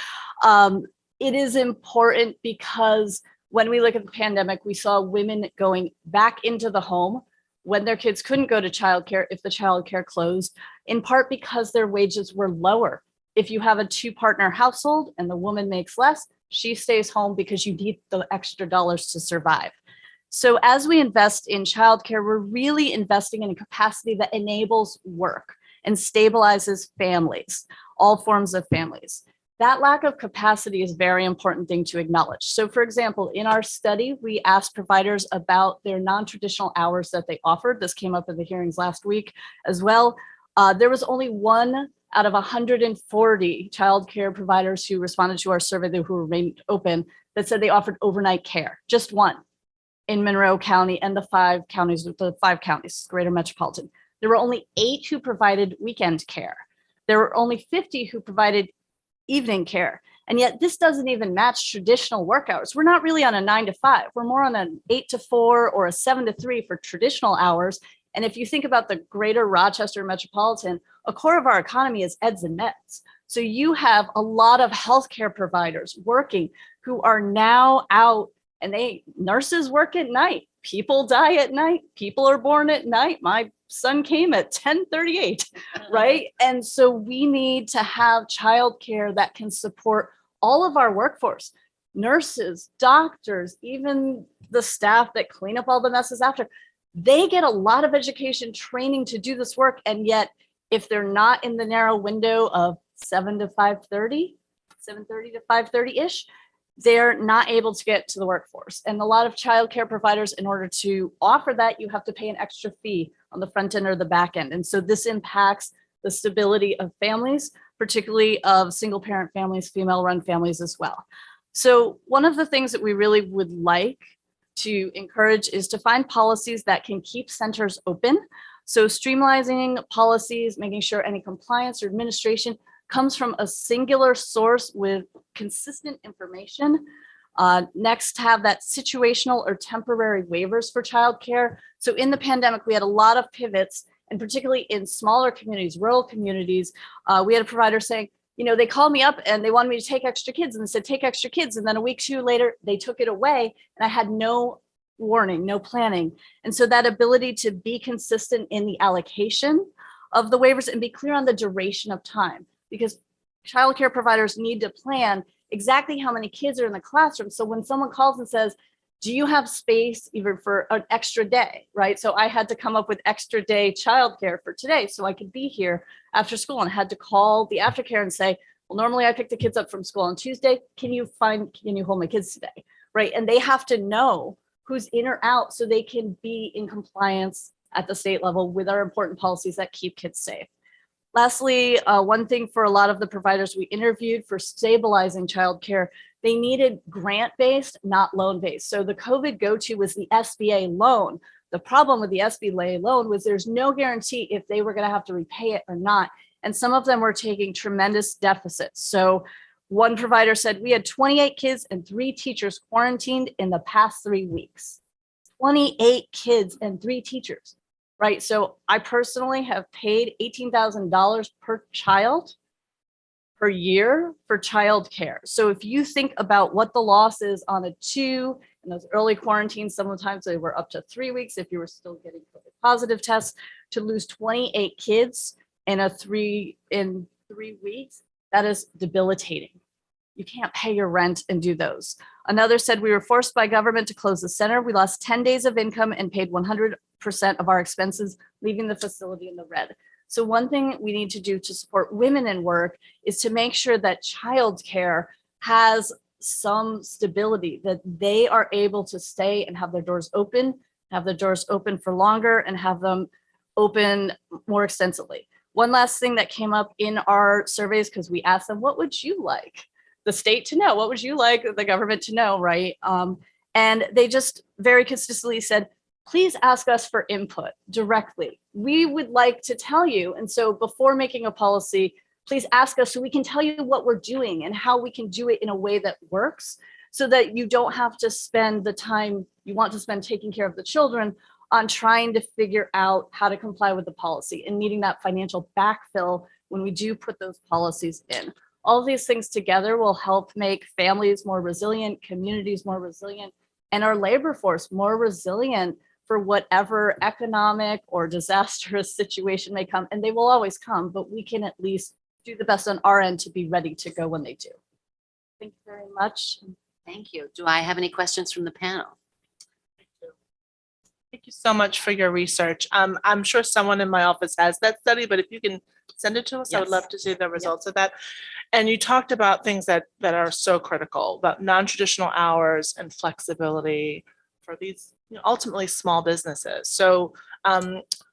It is important because when we look at the pandemic, we saw women going back into the home when their kids couldn't go to childcare if the childcare closed, in part because their wages were lower. If you have a two-partner household and the woman makes less, she stays home because you need the extra dollars to survive. So as we invest in childcare, we're really investing in a capacity that enables work and stabilizes families, all forms of families. That lack of capacity is a very important thing to acknowledge. So for example, in our study, we asked providers about their non-traditional hours that they offered. This came up in the hearings last week as well. There was only one out of 140 childcare providers who responded to our survey who remained open that said they offered overnight care, just one in Monroe County and the five counties, greater metropolitan. There were only 8 who provided weekend care. There were only 50 who provided evening care. And yet this doesn't even match traditional work hours. We're not really on a 9 to 5. We're more on an 8 to 4 or a 7 to 3 for traditional hours. And if you think about the greater Rochester metropolitan, a core of our economy is eds and meds. So you have a lot of healthcare providers working who are now out, and nurses work at night. People die at night. People are born at night. My son came at 10:38, right? And so we need to have childcare that can support all of our workforce, nurses, doctors, even the staff that clean up all the messes after. They get a lot of education training to do this work. And yet, if they're not in the narrow window of 7 to 5:30, 7:30 to 5:30-ish, they're not able to get to the workforce. And a lot of childcare providers, in order to offer that, you have to pay an extra fee on the front end or the back end. And so this impacts the stability of families, particularly of single parent families, female run families as well. So one of the things that we really would like to encourage is to find policies that can keep centers open. So streamlining policies, making sure any compliance or administration comes from a singular source with consistent information. Next, have that situational or temporary waivers for childcare. So in the pandemic, we had a lot of pivots, and particularly in smaller communities, rural communities, we had a provider saying, you know, they called me up and they wanted me to take extra kids, and they said, take extra kids. And then a week, 2 later, they took it away, and I had no warning, no planning. And so that ability to be consistent in the allocation of the waivers and be clear on the duration of time, because childcare providers need to plan exactly how many kids are in the classroom. So when someone calls and says, do you have space even for an extra day, right? So I had to come up with extra day childcare for today so I could be here after school, and had to call the aftercare and say, well, normally I pick the kids up from school on Tuesday. Can you hold my kids today, right? And they have to know who's in or out so they can be in compliance at the state level with our important policies that keep kids safe. Lastly, one thing for a lot of the providers we interviewed for stabilizing childcare, they needed grant-based, not loan-based. So the COVID go-to was the SBA loan. The problem with the SBA loan was there's no guarantee if they were going to have to repay it or not. And some of them were taking tremendous deficits. So One provider said, we had 28 kids and 3 teachers quarantined in the past 3 weeks. 28 kids and 3 teachers, right? So I personally have paid $18,000 per child per year for childcare. So if you think about what the loss is on a 2, and those early quarantines, sometimes they were up to 3 weeks if you were still getting COVID positive tests, to lose 28 kids in 3 weeks, that is debilitating. You can't pay your rent and do those. Another said, we were forced by government to close the center. We lost 10 days of income and paid 100% of our expenses, leaving the facility in the red. So one thing we need to do to support women in work is to make sure that childcare has some stability, that they are able to stay and have their doors open, for longer, and have them open more extensively. One last thing that came up in our surveys, because we asked them, what would you like the state to know? What would you like the government to know, right? And they just very consistently said, please ask us for input directly. We would like to tell you. And so before making a policy, please ask us so we can tell you what we're doing and how we can do it in a way that works, so that you don't have to spend the time you want to spend taking care of the children on trying to figure out how to comply with the policy and needing that financial backfill when we do put those policies in. All of these things together will help make families more resilient, communities more resilient, and our labor force more resilient for whatever economic or disastrous situation may come. And they will always come, but we can at least do the best on our end to be ready to go when they do. Thank you very much. Thank you. Do I have any questions from the panel? Thank you so much for your research. I'm sure someone in my office has that study, but if you can send it to us, I would Yes. love to see the results of that. And you talked about things that are so critical, about non-traditional hours and flexibility for these ultimately small businesses. So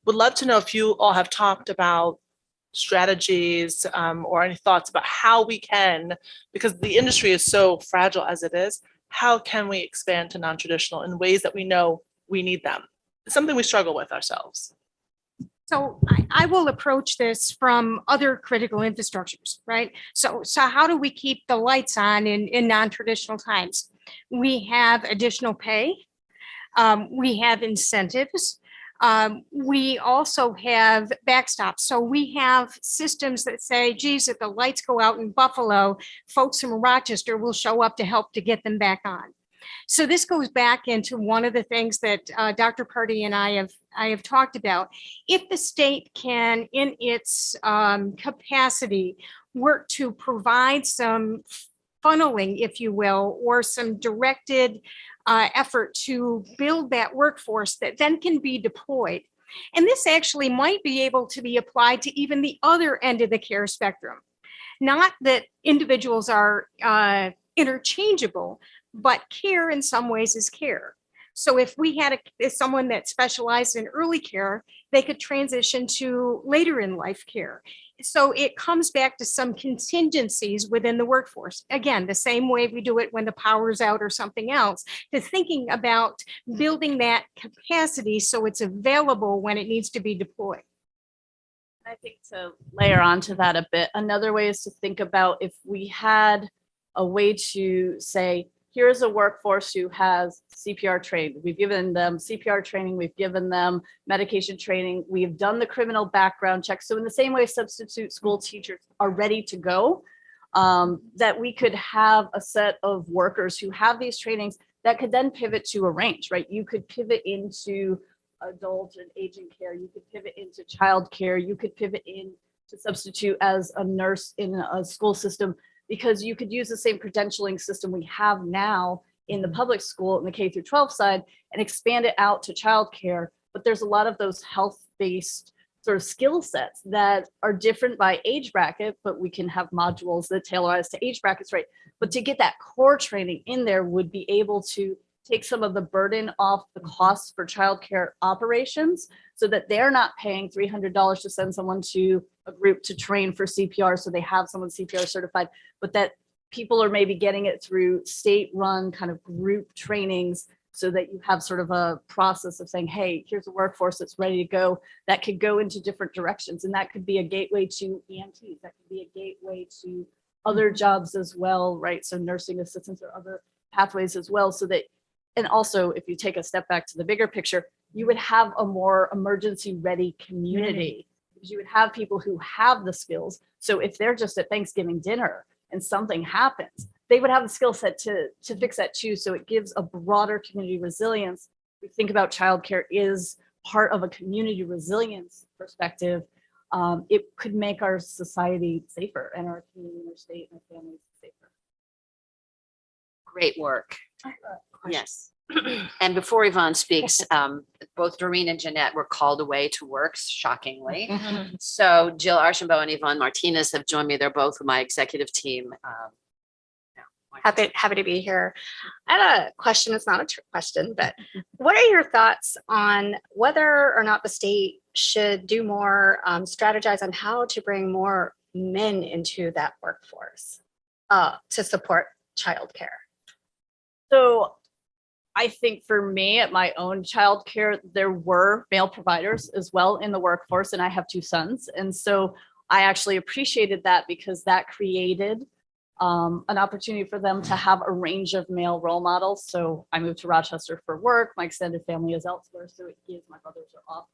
would love to know if you all have talked about strategies or any thoughts about how we can, because the industry is so fragile as it is, how can we expand to non-traditional in ways that we know we need them? It's something we struggle with ourselves. So I will approach this from other critical infrastructures, right? So how do we keep the lights on in non-traditional times? We have additional pay. We have incentives. We also have backstops. So we have systems that say, geez, if the lights go out in Buffalo, folks from Rochester will show up to help to get them back on. So this goes back into one of the things that Dr. Purdy and I have talked about. If the state can, in its capacity, work to provide some funneling, if you will, or some directed effort to build that workforce that then can be deployed. And this actually might be able to be applied to even the other end of the care spectrum. Not that individuals are interchangeable, but care in some ways is care. So if we had someone that specialized in early care, they could transition to later in life care. So it comes back to some contingencies within the workforce. Again, the same way we do it when the power's out or something else, to thinking about building that capacity so it's available when it needs to be deployed. I think to layer onto that a bit, another way is to think about if we had a way to say, here's a workforce who has CPR trained. We've given them CPR training. We've given them medication training. We've done the criminal background check. So in the same way substitute school teachers are ready to go, that we could have a set of workers who have these trainings that could then pivot to a range, right? You could pivot into adult and aging care. You could pivot into child care. You could pivot in to substitute as a nurse in a school system, because you could use the same credentialing system we have now in the public school in the K through 12 side and expand it out to childcare. But there's a lot of those health-based sort of skill sets that are different by age bracket, but we can have modules that tailorize to age brackets, right? But to get that core training in there would be able to take some of the burden off the costs for childcare operations so that they're not paying $300 to send someone to a group to train for CPR so they have someone CPR certified, but that people are maybe getting it through state-run kind of group trainings so that you have sort of a process of saying, hey, here's a workforce that's ready to go that could go into different directions. And that could be a gateway to EMTs. That could be a gateway to other jobs as well, right? So nursing assistants or other pathways as well, so that, and also if you take a step back to the bigger picture, you would have a more emergency ready community because you would have people who have the skills. So if they're just at Thanksgiving dinner and something happens, they would have the skill set to fix that too. So it gives a broader community resilience. We think about childcare is part of a community resilience perspective. It could make our society safer and our community, our state, and our families safer. Great work. Yes. And before Yvonne speaks, both Doreen and Jeanette were called away to work, shockingly. So Jill Archambault and Yvonne Martinez have joined me. They're both with my executive team. Happy to be here. I had a question. It's not a trick question, but what are your thoughts on whether or not the state should do more, strategize on how to bring more men into that workforce to support childcare? So I think for me at my own childcare, there were male providers as well in the workforce, and I have 2 sons. And so I actually appreciated that because that created an opportunity for them to have a range of male role models. So I moved to Rochester for work. My extended family is elsewhere. So it gives, my brothers are off,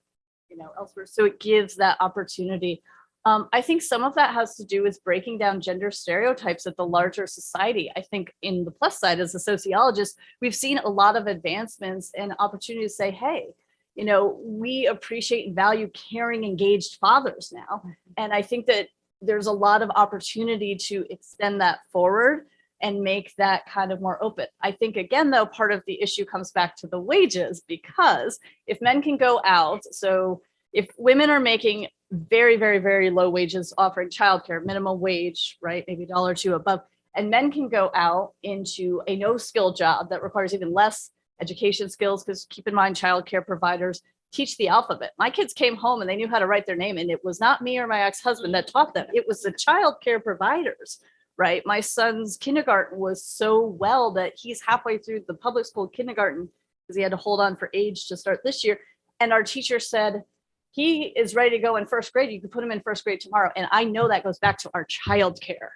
elsewhere. So it gives that opportunity. I think some of that has to do with breaking down gender stereotypes at the larger society. I think in the plus side, as a sociologist, we've seen a lot of advancements and opportunities to say, hey, we appreciate and value caring, engaged fathers now. And I think that there's a lot of opportunity to extend that forward and make that kind of more open. I think, again, though, part of the issue comes back to the wages, because if men can go out, so if women are making very, very, very low wages offering childcare, minimum wage, right, maybe $1 or $2 above, and men can go out into a no-skill job that requires even less education skills, because keep in mind, childcare providers teach the alphabet. My kids came home and they knew how to write their name, and it was not me or my ex-husband that taught them. It was the childcare providers, right? My son's kindergarten was so well that he's halfway through the public school kindergarten because he had to hold on for age to start this year. And our teacher said, he is ready to go in first grade. You can put him in first grade tomorrow. And I know that goes back to our childcare,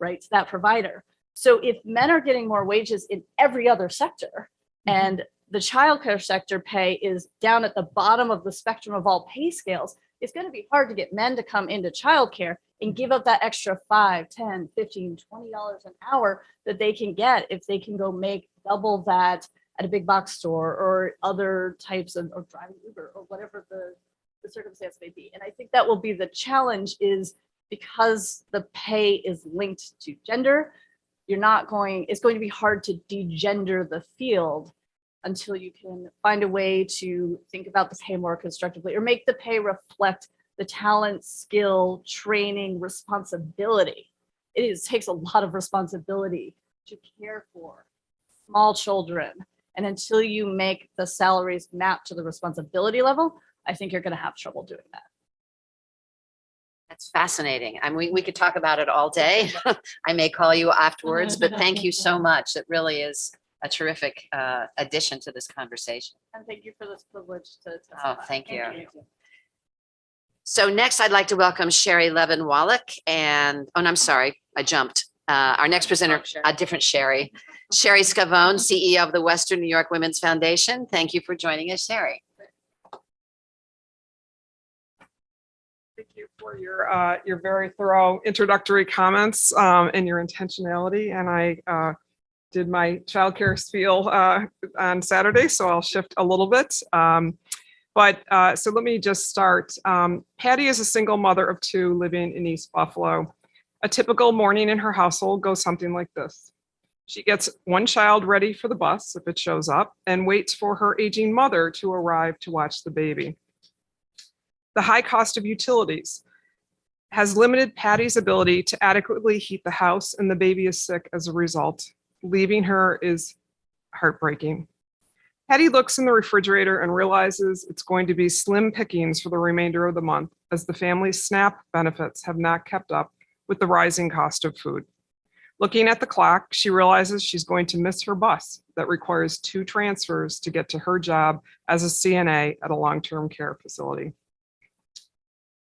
right? To that provider. So if men are getting more wages in every other sector, and the childcare sector pay is down at the bottom of the spectrum of all pay scales, it's going to be hard to get men to come into childcare and give up that extra $5, $10, $15, $20 an hour that they can get if they can go make double that at a big box store or other types of, or driving Uber or whatever the circumstance may be. And I think that will be the challenge, is because the pay is linked to gender, it's going to be hard to degender the field until you can find a way to think about the pay more constructively, or make the pay reflect the talent, skill, training, responsibility. It takes a lot of responsibility to care for small children. And until you make the salaries map to the responsibility level, I think you're going to have trouble doing that. That's fascinating. I mean, we could talk about it all day. I may call you afterwards, but thank you so much. It really is a terrific addition to this conversation. And thank you for this privilege to testify. Oh, thank you. So next, I'd like to welcome Sherry Levin-Wallach and, oh, no, I'm sorry, I jumped. Our next presenter, a different Sherry. Sherry Scavone, CEO of the Western New York Women's Foundation. Thank you for joining us, Sherry. Thank you for your very thorough introductory comments and your intentionality. And I did my childcare spiel on Saturday, so I'll shift a little bit. So let me just start. Patty is a single mother of 2 living in East Buffalo. A typical morning in her household goes something like this. She gets one child ready for the bus if it shows up and waits for her aging mother to arrive to watch the baby. The high cost of utilities has limited Patty's ability to adequately heat the house, and the baby is sick as a result. Leaving her is heartbreaking. Patty looks in the refrigerator and realizes it's going to be slim pickings for the remainder of the month, as the family's SNAP benefits have not kept up with the rising cost of food. Looking at the clock, she realizes she's going to miss her bus that requires 2 transfers to get to her job as a CNA at a long-term care facility.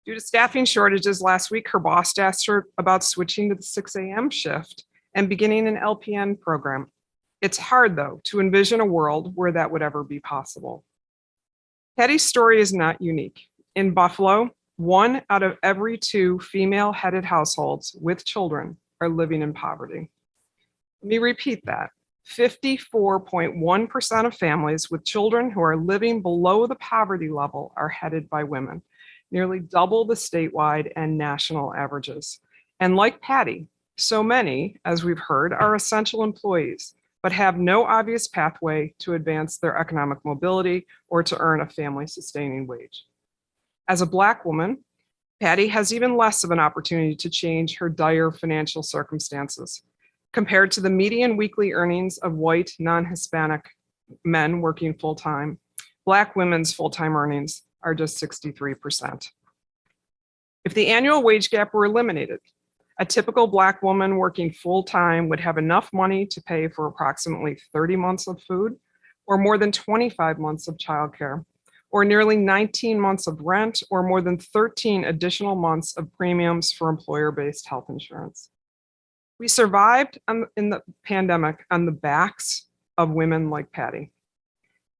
Due to staffing shortages last week, her boss asked her about switching to the 6 a.m. shift and beginning an LPN program. It's hard, though, to envision a world where that would ever be possible. Patty's story is not unique. In Buffalo, 1 out of every 2 female-headed households with children are living in poverty. Let me repeat that. 54.1% of families with children who are living below the poverty level are headed by women, nearly double the statewide and national averages. And like Patty, so many, as we've heard, are essential employees, but have no obvious pathway to advance their economic mobility or to earn a family-sustaining wage. As a Black woman, Patty has even less of an opportunity to change her dire financial circumstances. Compared to the median weekly earnings of white, non-Hispanic men working full-time, Black women's full-time earnings are just 63%. If the annual wage gap were eliminated, a typical Black woman working full-time would have enough money to pay for approximately 30 months of food, or more than 25 months of childcare, or nearly 19 months of rent, or more than 13 additional months of premiums for employer-based health insurance. We survived in the pandemic on the backs of women like Patty,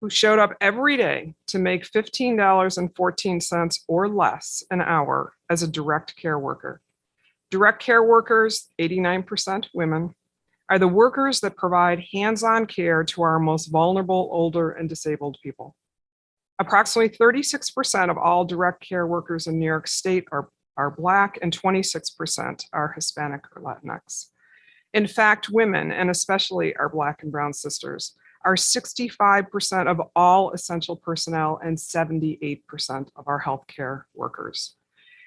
who showed up every day to make $15.14 or less an hour as a direct care worker. Direct care workers, 89% women, are the workers that provide hands-on care to our most vulnerable, older, and disabled people. Approximately 36% of all direct care workers in New York State are Black, and 26% are Hispanic or Latinx. In fact, women, and especially our Black and Brown sisters, are 65% of all essential personnel and 78% of our healthcare workers.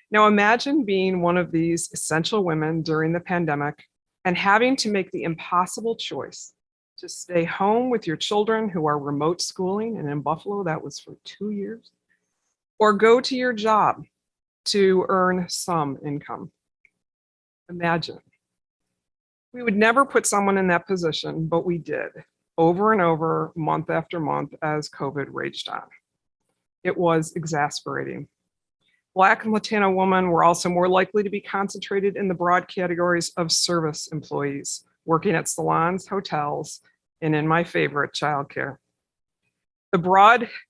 Now imagine being one of these essential women during the pandemic and having to make the impossible choice to stay home with your children who are remote schooling, and in Buffalo that was for 2 years, or go to your job to earn some income. Imagine. We would never put someone in that position, but we did, over and over, month after month, as COVID raged on. It was exasperating. Black and Latino women were also more likely to be concentrated in the broad categories of service employees, working at salons, hotels, and in my favorite, childcare.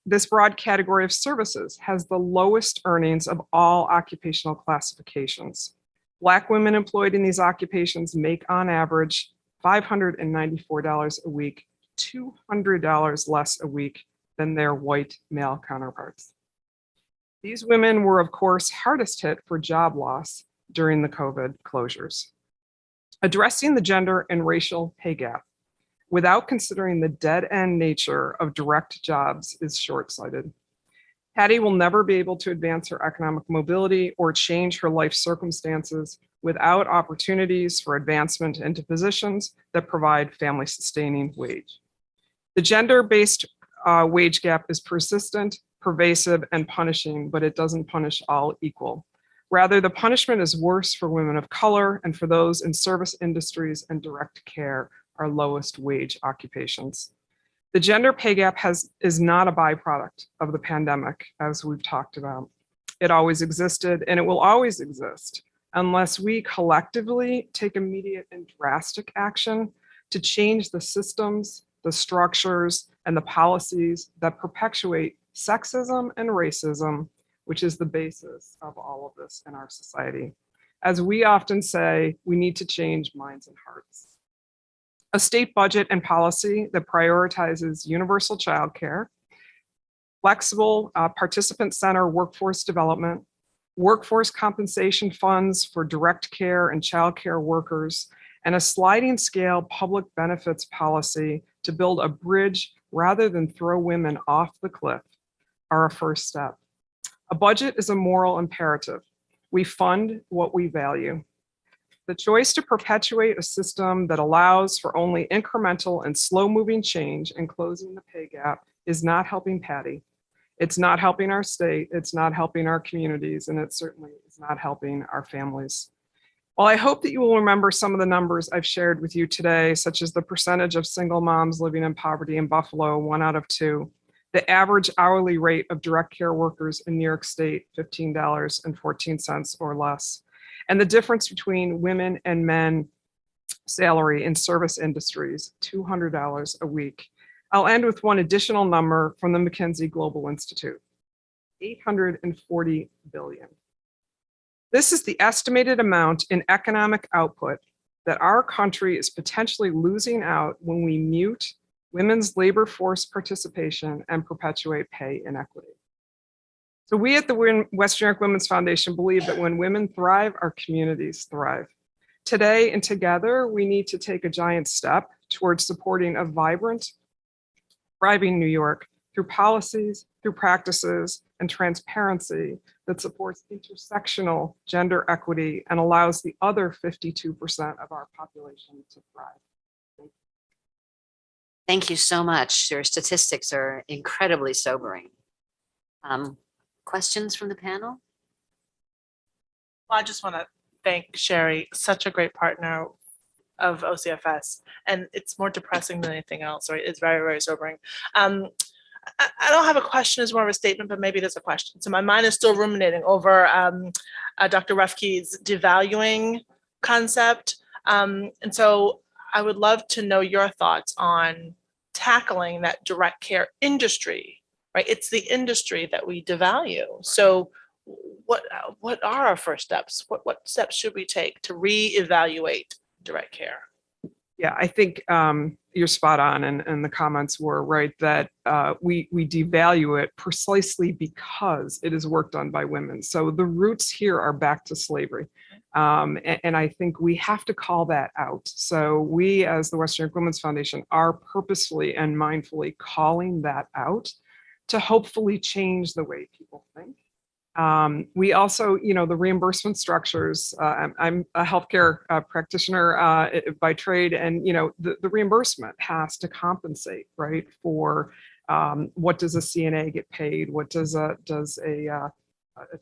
This broad category of services has the lowest earnings of all occupational classifications. Black women employed in these occupations make on average $594 a week, $200 less a week than their white male counterparts. These women were, of course, hardest hit for job loss during the COVID closures. Addressing the gender and racial pay gap without considering the dead-end nature of direct jobs is short-sighted. Patty will never be able to advance her economic mobility or change her life circumstances without opportunities for advancement into positions that provide family-sustaining wage. The gender-based wage gap is persistent, pervasive, and punishing, but it doesn't punish all equal. Rather, the punishment is worse for women of color and for those in service industries and direct care, our lowest wage occupations. The gender pay gap is not a byproduct of the pandemic, as we've talked about. It always existed, and it will always exist unless we collectively take immediate and drastic action to change the systems, the structures, and the policies that perpetuate sexism and racism, which is the basis of all of this in our society. As we often say, we need to change minds and hearts. A state budget and policy that prioritizes universal childcare, flexible participant center workforce development, workforce compensation funds for direct care and childcare workers, and a sliding scale public benefits policy to build a bridge rather than throw women off the cliff are a first step. A budget is a moral imperative. We fund what we value. The choice to perpetuate a system that allows for only incremental and slow-moving change and closing the pay gap is not helping Patty. It's not helping our state, it's not helping our communities, and it certainly is not helping our families. While I hope that you will remember some of the numbers I've shared with you today, such as the percentage of single moms living in poverty in Buffalo, 1 out of 2, The average hourly rate of direct care workers in New York State, $15.14 or less. And the difference between women and men salary in service industries, $200 a week. I'll end with one additional number from the McKinsey Global Institute, 840 billion. This is the estimated amount in economic output that our country is potentially losing out when we mute women's labor force participation and perpetuate pay inequity. So we at the West New York Women's Foundation believe that when women thrive, our communities thrive. Today and together, we need to take a giant step towards supporting a vibrant, thriving New York through policies, through practices, and transparency that supports intersectional gender equity and allows the other 52% of our population to thrive. Thank you so much. Your statistics are incredibly sobering. Questions from the panel? Well, I just want to thank Sherry, such a great partner of OCFS, and it's more depressing than anything else, right? It's very, very sobering. I don't have a question as more of a statement, but maybe there's a question. So my mind is still ruminating over Dr. Refke's devaluing concept. And so I would love to know your thoughts on tackling that direct care industry, right? It's the industry that we devalue. So what are our first steps? What steps should we take to reevaluate direct care? Yeah, I think you're spot on, and the comments were right that we devalue it precisely because it is work done by women. So the roots here are back to slavery. And I think we have to call that out. So we, as the West New York Women's Foundation, are purposefully and mindfully calling that out to hopefully change the way people think. We also, the reimbursement structures, I'm a healthcare practitioner by trade, and, the reimbursement has to compensate, right, for what does a CNA get paid? What does a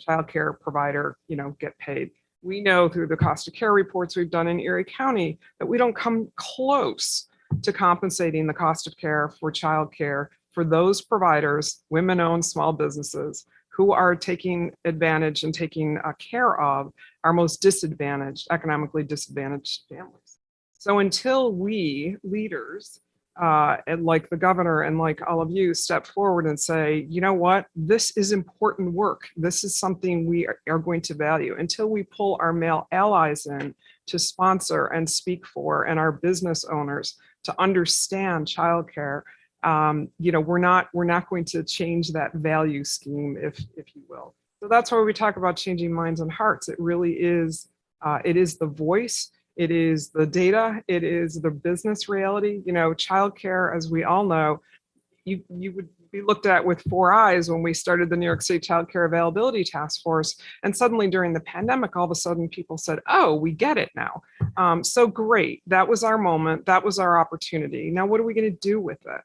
childcare provider, get paid? We know through the cost of care reports we've done in Erie County that we don't come close to compensating the cost of care for childcare for those providers, women-owned small businesses, who are taking advantage and taking care of our most disadvantaged, economically disadvantaged families. So until we leaders, and like the governor and like all of you, step forward and say, you know what, this is important work. This is something we are going to value. Until we pull our male allies in to sponsor and speak for, and our business owners to understand childcare, we're not going to change that value scheme, if you will. So that's why we talk about changing minds and hearts. It really is, it is the voice, it is the data, it is the business reality. Childcare, as we all know, you would be looked at with 4 eyes when we started the New York State Child Care Availability Task Force. And suddenly during the pandemic, all of a sudden people said, oh, we get it now. So great, that was our moment, that was our opportunity. Now, what are we going to do with it?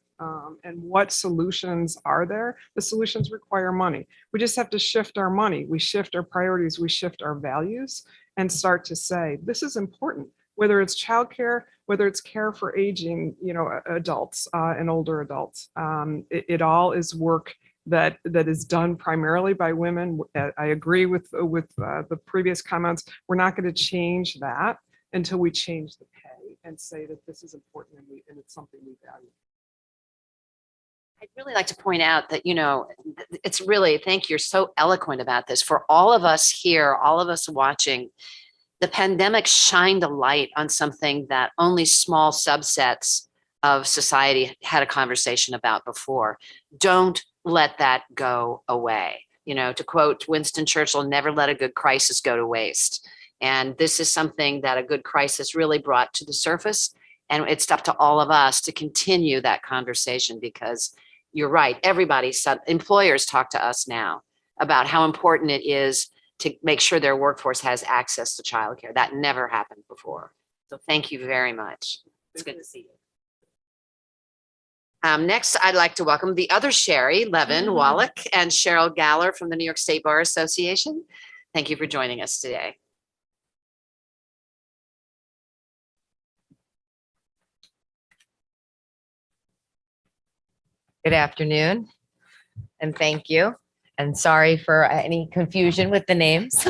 And what solutions are there? The solutions require money. We just have to shift our money. We shift our priorities. We shift our values and start to say, this is important, whether it's childcare, whether it's care for aging, adults and older adults. It all is work that is done primarily by women. I agree with the previous comments. We're not going to change that until we change the pay and say that this is important and it's something we value. I'd really like to point out that, it's really, thank you, you're so eloquent about this. For all of us here, all of us watching, the pandemic shined a light on something that only small subsets of society had a conversation about before. Don't let that go away. To quote Winston Churchill, never let a good crisis go to waste. And this is something that a good crisis really brought to the surface. And it's up to all of us to continue that conversation, because you're right. Employers talk to us now about how important it is to make sure their workforce has access to childcare. That never happened before. So thank you very much. It's good to see you. Next, I'd like to welcome the other Sherry, Levin Wallach, and Cheryl Galler from the New York State Bar Association. Thank you for joining us today. Good afternoon. and thank you. And sorry for any confusion with the names.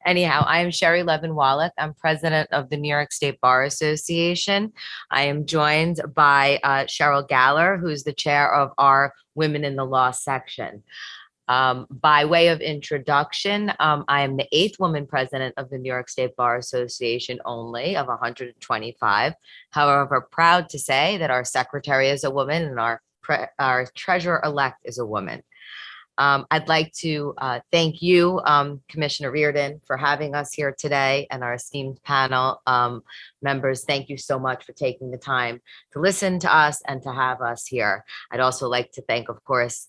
Anyhow, I am Sherry Levin Wallach. I'm president of the New York State Bar Association. I am joined by Cheryl Galler, who's the chair of our Women in the Law section. By way of introduction, I am the 8th woman president of the New York State Bar Association only of 125. However, proud to say that our secretary is a woman and our treasurer-elect is a woman. I'd like to thank you, Commissioner Reardon, for having us here today, and our esteemed panel members. Thank you so much for taking the time to listen to us and to have us here. I'd also like to thank, of course,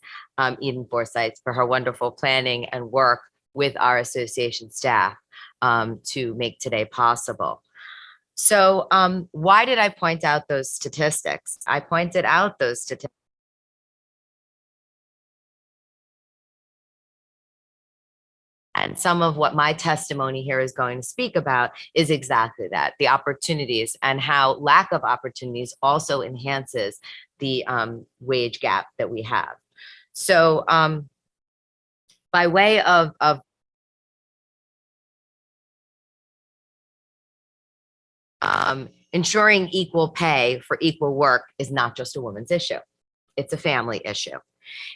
Eden Forsythe for her wonderful planning and work with our association staff to make today possible. So why did I point out those statistics? I pointed out those statistics and some of what my testimony here is going to speak about is exactly that, the opportunities and how lack of opportunities also enhances the wage gap that we have. So by way of ensuring equal pay for equal work is not just a woman's issue. It's a family issue.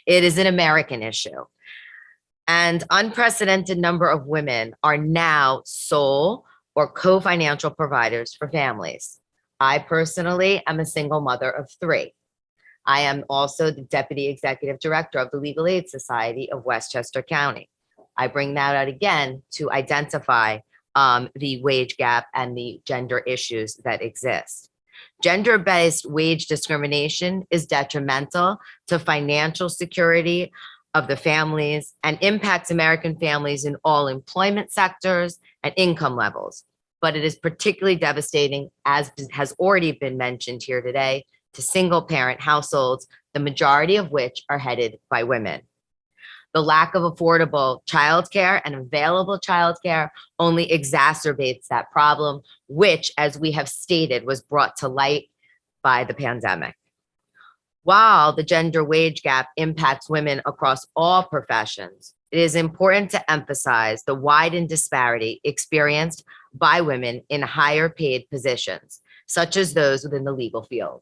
It is an American issue. And unprecedented number of women are now sole or co-financial providers for families. I personally am a single mother of 3. I am also the Deputy Executive Director of the Legal Aid Society of Westchester County. I bring that out again to identify the wage gap and the gender issues that exist. Gender-based wage discrimination is detrimental to financial security of the families and impacts American families in all employment sectors and income levels. But it is particularly devastating, as has already been mentioned here today, to single parent households, the majority of which are headed by women. The lack of affordable childcare and available childcare only exacerbates that problem, which, as we have stated, was brought to light by the pandemic. While the gender wage gap impacts women across all professions, it is important to emphasize the widened disparity experienced by women in higher paid positions, such as those within the legal field.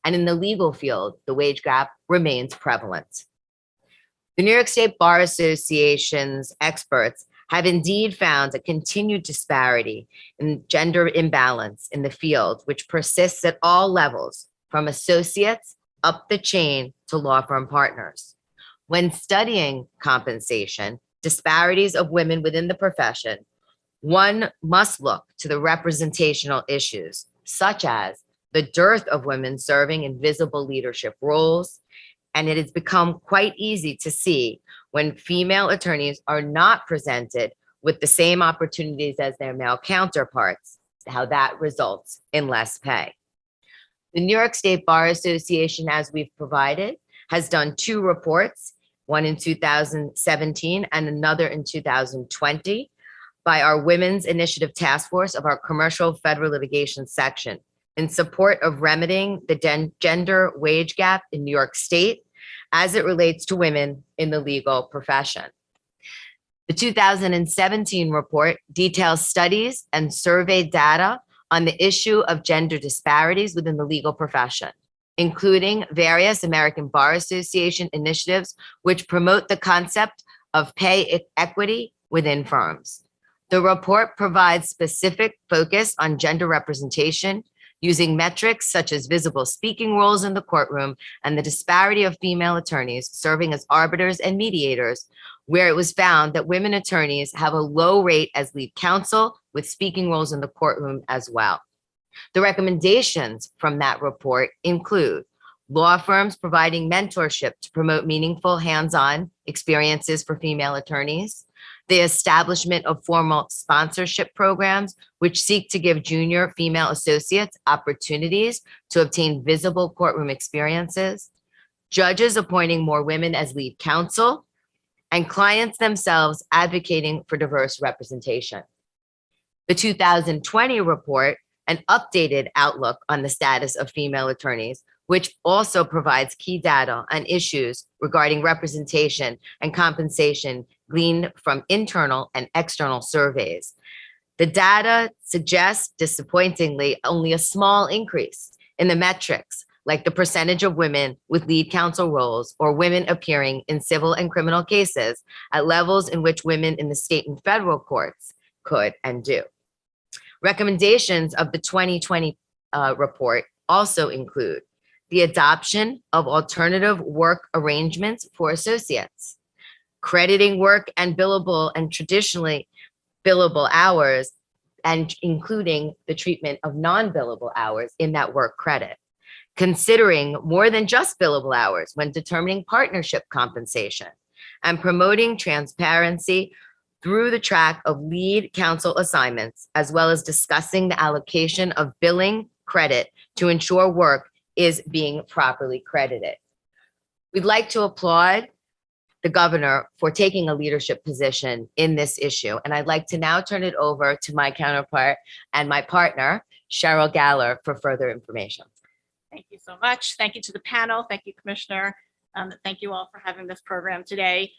And in the legal field, the wage gap remains prevalent. The New York State Bar Association's experts have indeed found a continued disparity in gender imbalance in the field, which persists at all levels, from associates up the chain to law firm partners. When studying compensation, disparities of women within the profession, one must look to the representational issues, such as the dearth of women serving in visible leadership roles. And it has become quite easy to see when female attorneys are not presented with the same opportunities as their male counterparts, how that results in less pay. The New York State Bar Association, as we've provided, has done 2 reports, one in 2017 and another in 2020, by our Women's Initiative Task Force of our Commercial Federal Litigation Section in support of remedying the gender wage gap in New York State as it relates to women in the legal profession. The 2017 report details studies and survey data on the issue of gender disparities within the legal profession, including various American Bar Association initiatives which promote the concept of pay equity within firms. The report provides specific focus on gender representation using metrics such as visible speaking roles in the courtroom and the disparity of female attorneys serving as arbiters and mediators, where it was found that women attorneys have a low rate as lead counsel with speaking roles in the courtroom as well. The recommendations from that report include law firms providing mentorship to promote meaningful hands-on experiences for female attorneys, the establishment of formal sponsorship programs which seek to give junior female associates opportunities to obtain visible courtroom experiences, judges appointing more women as lead counsel, and clients themselves advocating for diverse representation. The 2020 report, an updated outlook on the status of female attorneys, which also provides key data on issues regarding representation and compensation gleaned from internal and external surveys. The data suggests, disappointingly, only a small increase in the metrics, like the percentage of women with lead counsel roles or women appearing in civil and criminal cases at levels in which women in the state and federal courts could and do. Recommendations of the 2020 report also include the adoption of alternative work arrangements for associates, crediting work and billable and traditionally billable hours, and including the treatment of non-billable hours in that work credit, considering more than just billable hours when determining partnership compensation, and promoting transparency through the track of lead counsel assignments, as well as discussing the allocation of billing credit to ensure work is being properly credited. We'd like to applaud the governor for taking a leadership position in this issue. And I'd like to now turn it over to my counterpart and my partner, Cheryl Galler, for further information. Thank you so much. Thank you to the panel. Thank you, Commissioner. Thank you all for having this program today.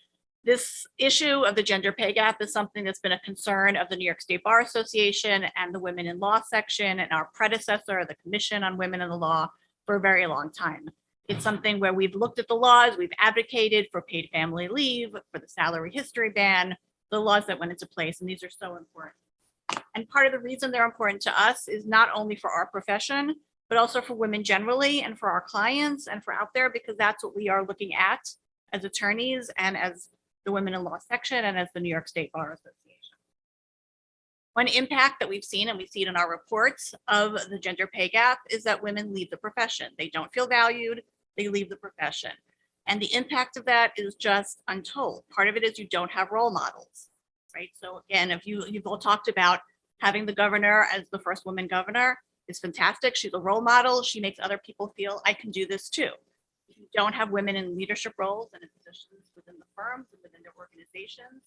This issue of the gender pay gap is something that's been a concern of the New York State Bar Association and the Women in Law section and our predecessor, the Commission on Women in the Law, for a very long time. It's something where we've looked at the laws, we've advocated for paid family leave, for the salary history ban, the laws that went into place, and these are so important. And part of the reason they're important to us is not only for our profession, but also for women generally and for our clients and for out there, because that's what we are looking at as attorneys and as the Women in Law section and as the New York State Bar Association. One impact that we've seen, and we see it in our reports of the gender pay gap, is that women leave the profession. They don't feel valued, they leave the profession. And the impact of that is just untold. Part of it is you don't have role models, right? So again, if you've all talked about having the governor as the first woman governor is fantastic. She's a role model. She makes other people feel I can do this too. If you don't have women in leadership roles and in positions within the firms and within their organizations,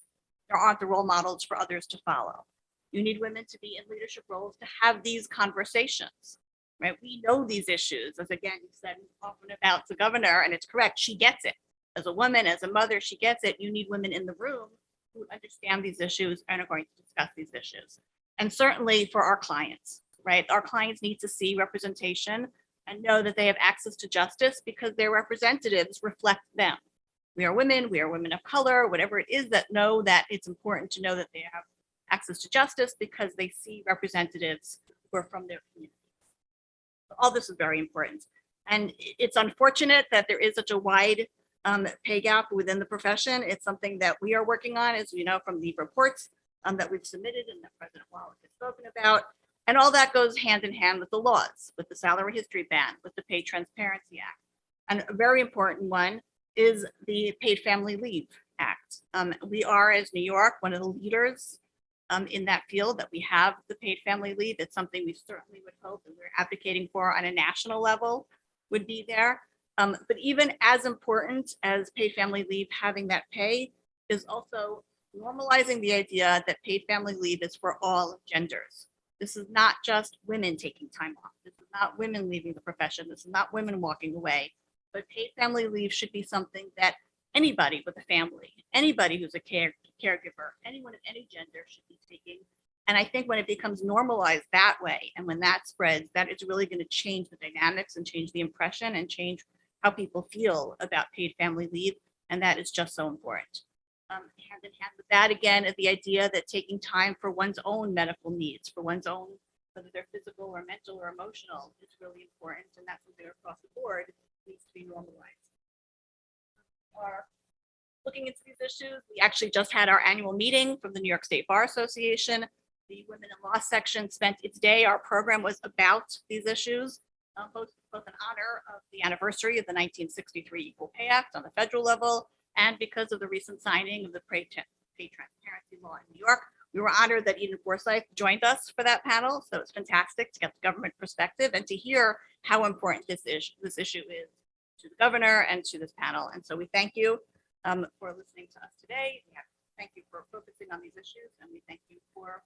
there aren't the role models for others to follow. You need women to be in leadership roles to have these conversations, right? We know these issues, as again, you said often about the governor, and it's correct, she gets it. As a woman, as a mother, she gets it. You need women in the room who understand these issues and are going to discuss these issues. And certainly for our clients, right? Our clients need to see representation and know that they have access to justice because their representatives reflect them. We are women of color, whatever it is, that know that it's important to know that they have access to justice because they see representatives who are from their community. All this is very important. And it's unfortunate that there is such a wide pay gap within the profession. It's something that we are working on, as you know, from the reports that we've submitted and that President Wallace has spoken about. And all that goes hand in hand with the laws, with the salary history ban, with the Pay Transparency Act. And a very important one is the Paid Family Leave Act. We are, as New York, one of the leaders in that field, that we have the paid family leave. It's something we certainly would hope and we're advocating for on a national level would be there. But even as important as paid family leave, having that pay, is also normalizing the idea that paid family leave is for all genders. This is not just women taking time off. This is not women leaving the profession. This is not women walking away. But paid family leave should be something that anybody with a family, anybody who's a caregiver, anyone of any gender should be taking. And I think when it becomes normalized that way, and when that spreads, that is really going to change the dynamics and change the impression and change how people feel about paid family leave. And that is just so important. Hand in hand with that, again, is the idea that taking time for one's own medical needs, for one's own, whether they're physical or mental or emotional, is really important. And that's something across the board needs to be normalized. Looking into these issues, we actually just had our annual meeting from the New York State Bar Association. The Women in Law section spent its day. Our program was about these issues, both in honor of the anniversary of the 1963 Equal Pay Act on the federal level, and because of the recent signing of the Pay Transparency Law in New York. We were honored that Eden Forsyth joined us for that panel. So it's fantastic to get the government perspective and to hear how important this issue is to the governor and to this panel. And so we thank you for listening to us today. Thank you for focusing on these issues, and we thank you for.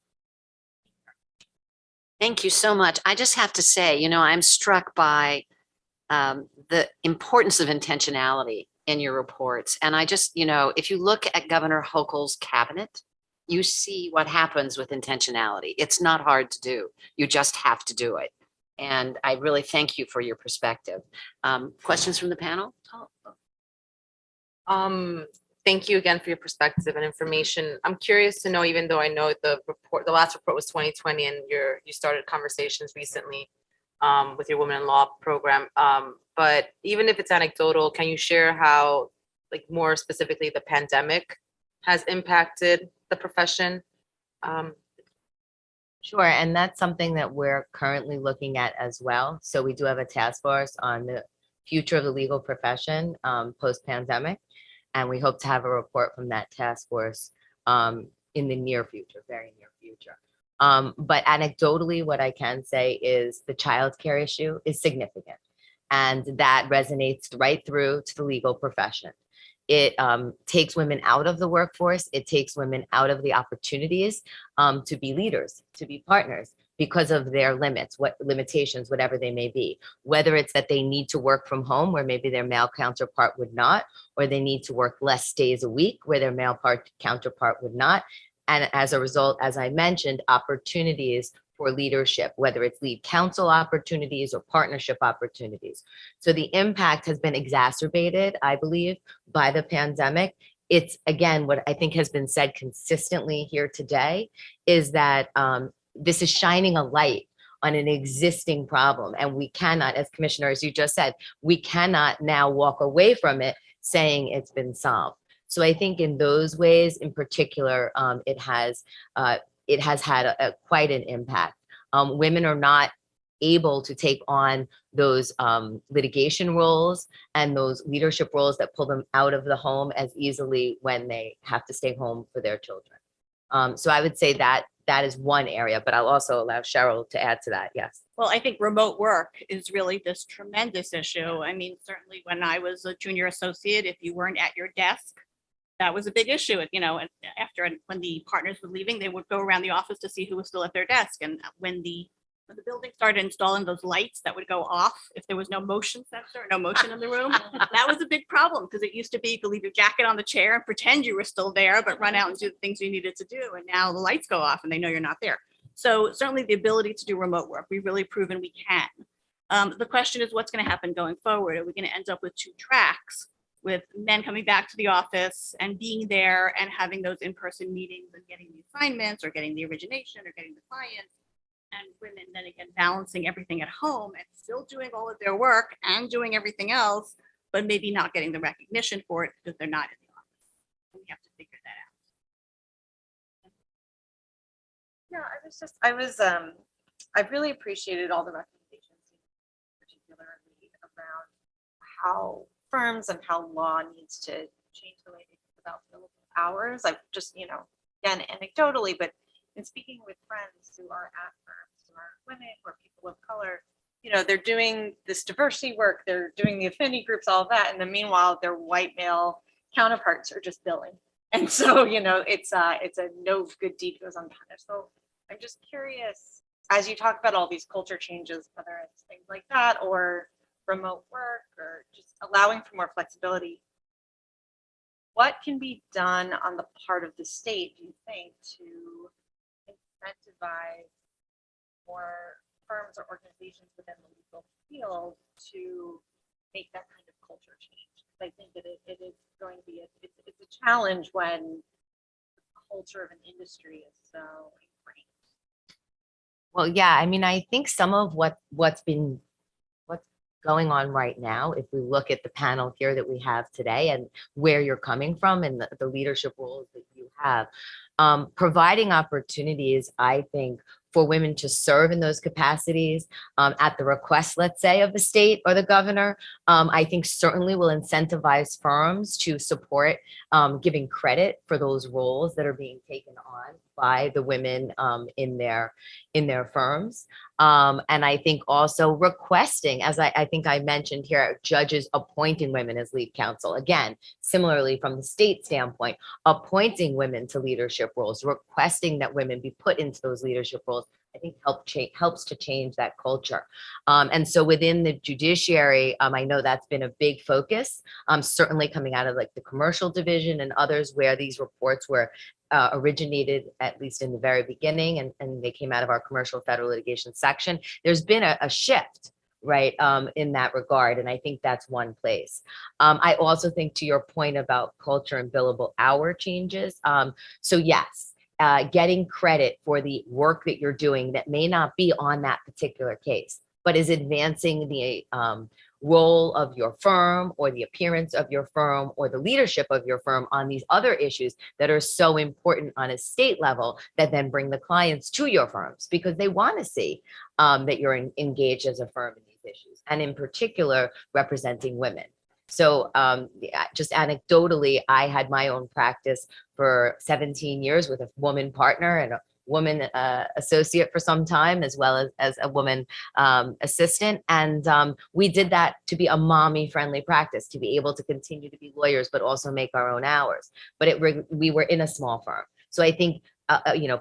Thank you so much. I just have to say, I'm struck by the importance of intentionality in your reports. And I just, if you look at Governor Hochul's cabinet, you see what happens with intentionality. It's not hard to do. You just have to do it. And I really thank you for your perspective. Questions from the panel? Thank you again for your perspective and information. I'm curious to know, even though I know the last report was 2020 and you started conversations recently with your Women in Law program. But even if it's anecdotal, can you share how, like more specifically, the pandemic has impacted the profession? Sure, and that's something that we're currently looking at as well. So we do have a task force on the future of the legal profession post-pandemic, and we hope to have a report from that task force in the near future, very near future. But anecdotally, what I can say is the childcare issue is significant, and that resonates right through to the legal profession. It takes women out of the workforce. It takes women out of the opportunities to be leaders, to be partners, because of their limitations, whatever they may be. Whether it's that they need to work from home where maybe their male counterpart would not, or they need to work less days a week where their male counterpart would not. And as a result, as I mentioned, opportunities for leadership, whether it's lead counsel opportunities or partnership opportunities. So the impact has been exacerbated, I believe, by the pandemic. It's, again, what I think has been said consistently here today is that this is shining a light on an existing problem. And we cannot, as Commissioner, as you just said, we cannot now walk away from it saying it's been solved. So I think in those ways in particular, it has had quite an impact. Women are not able to take on those litigation roles and those leadership roles that pull them out of the home as easily when they have to stay home for their children. So I would say that is one area, but I'll also allow Cheryl to add to that. Yes. Well, I think remote work is really this tremendous issue. I mean, certainly when I was a junior associate, if you weren't at your desk, that was a big issue. And when the partners were leaving, they would go around the office to see who was still at their desk. And when the building started installing those lights that would go off if there was no motion sensor, no motion in the room, that was a big problem, because it used to be you could leave your jacket on the chair and pretend you were still there, but run out and do the things you needed to do. And now the lights go off and they know you're not there. So certainly the ability to do remote work, we've really proven we can. The question is, what's going to happen going forward? Are we going to end up with two tracks, with men coming back to the office and being there and having those in-person meetings and getting the assignments or getting the origination or getting the clients, and women then again balancing everything at home and still doing all of their work and doing everything else, but maybe not getting the recognition for it because they're not in the office? We have to figure that out. Yeah, I really appreciated all the recommendations, particularly around how firms and how law needs to change the way they think about billable hours. I've just, again, anecdotally, but in speaking with friends who are at firms, who are women, who are people of color, they're doing this diversity work, they're doing the affinity groups, all of that. And then meanwhile, their white male counterparts are just billing. And so, it's a no good deed goes unpunished. So I'm just curious, as you talk about all these culture changes, whether it's things like that or remote work or just allowing for more flexibility, what can be done on the part of the state, do you think, to incentivize more firms or organizations within the legal field to make that kind of culture change? I think that it is going to be it's a challenge when the culture of an industry is so ingrained. Well, yeah, I mean, I think some of what's going on right now, if we look at the panel here that we have today and where you're coming from and the leadership roles that you have, providing opportunities, I think, for women to serve in those capacities at the request, let's say, of the state or the governor, I think certainly will incentivize firms to support giving credit for those roles that are being taken on by the women in their firms. And I think also requesting, as I think I mentioned here, judges appointing women as lead counsel. Again, similarly from the state standpoint, appointing women to leadership roles, requesting that women be put into those leadership roles roles, I think helps to change that culture. And so within the judiciary, I know that's been a big focus, certainly coming out of like the commercial division and others where these reports were originated, at least in the very beginning, and they came out of our commercial federal litigation section. There's been a shift, right, in that regard. And I think that's one place. I also think to your point about culture and billable hour changes. So yes, getting credit for the work that you're doing that may not be on that particular case, but is advancing the role of your firm or the appearance of your firm or the leadership of your firm on these other issues that are so important on a state level that then bring the clients to your firms because they want to see that you're engaged as a firm in these issues, and in particular, representing women. So just anecdotally, I had my own practice for 17 years with a woman partner and a woman associate for some time, as well as a woman assistant. And we did that to be a mommy friendly practice, to be able to continue to be lawyers, but also make our own hours. But we were in a small firm. So I think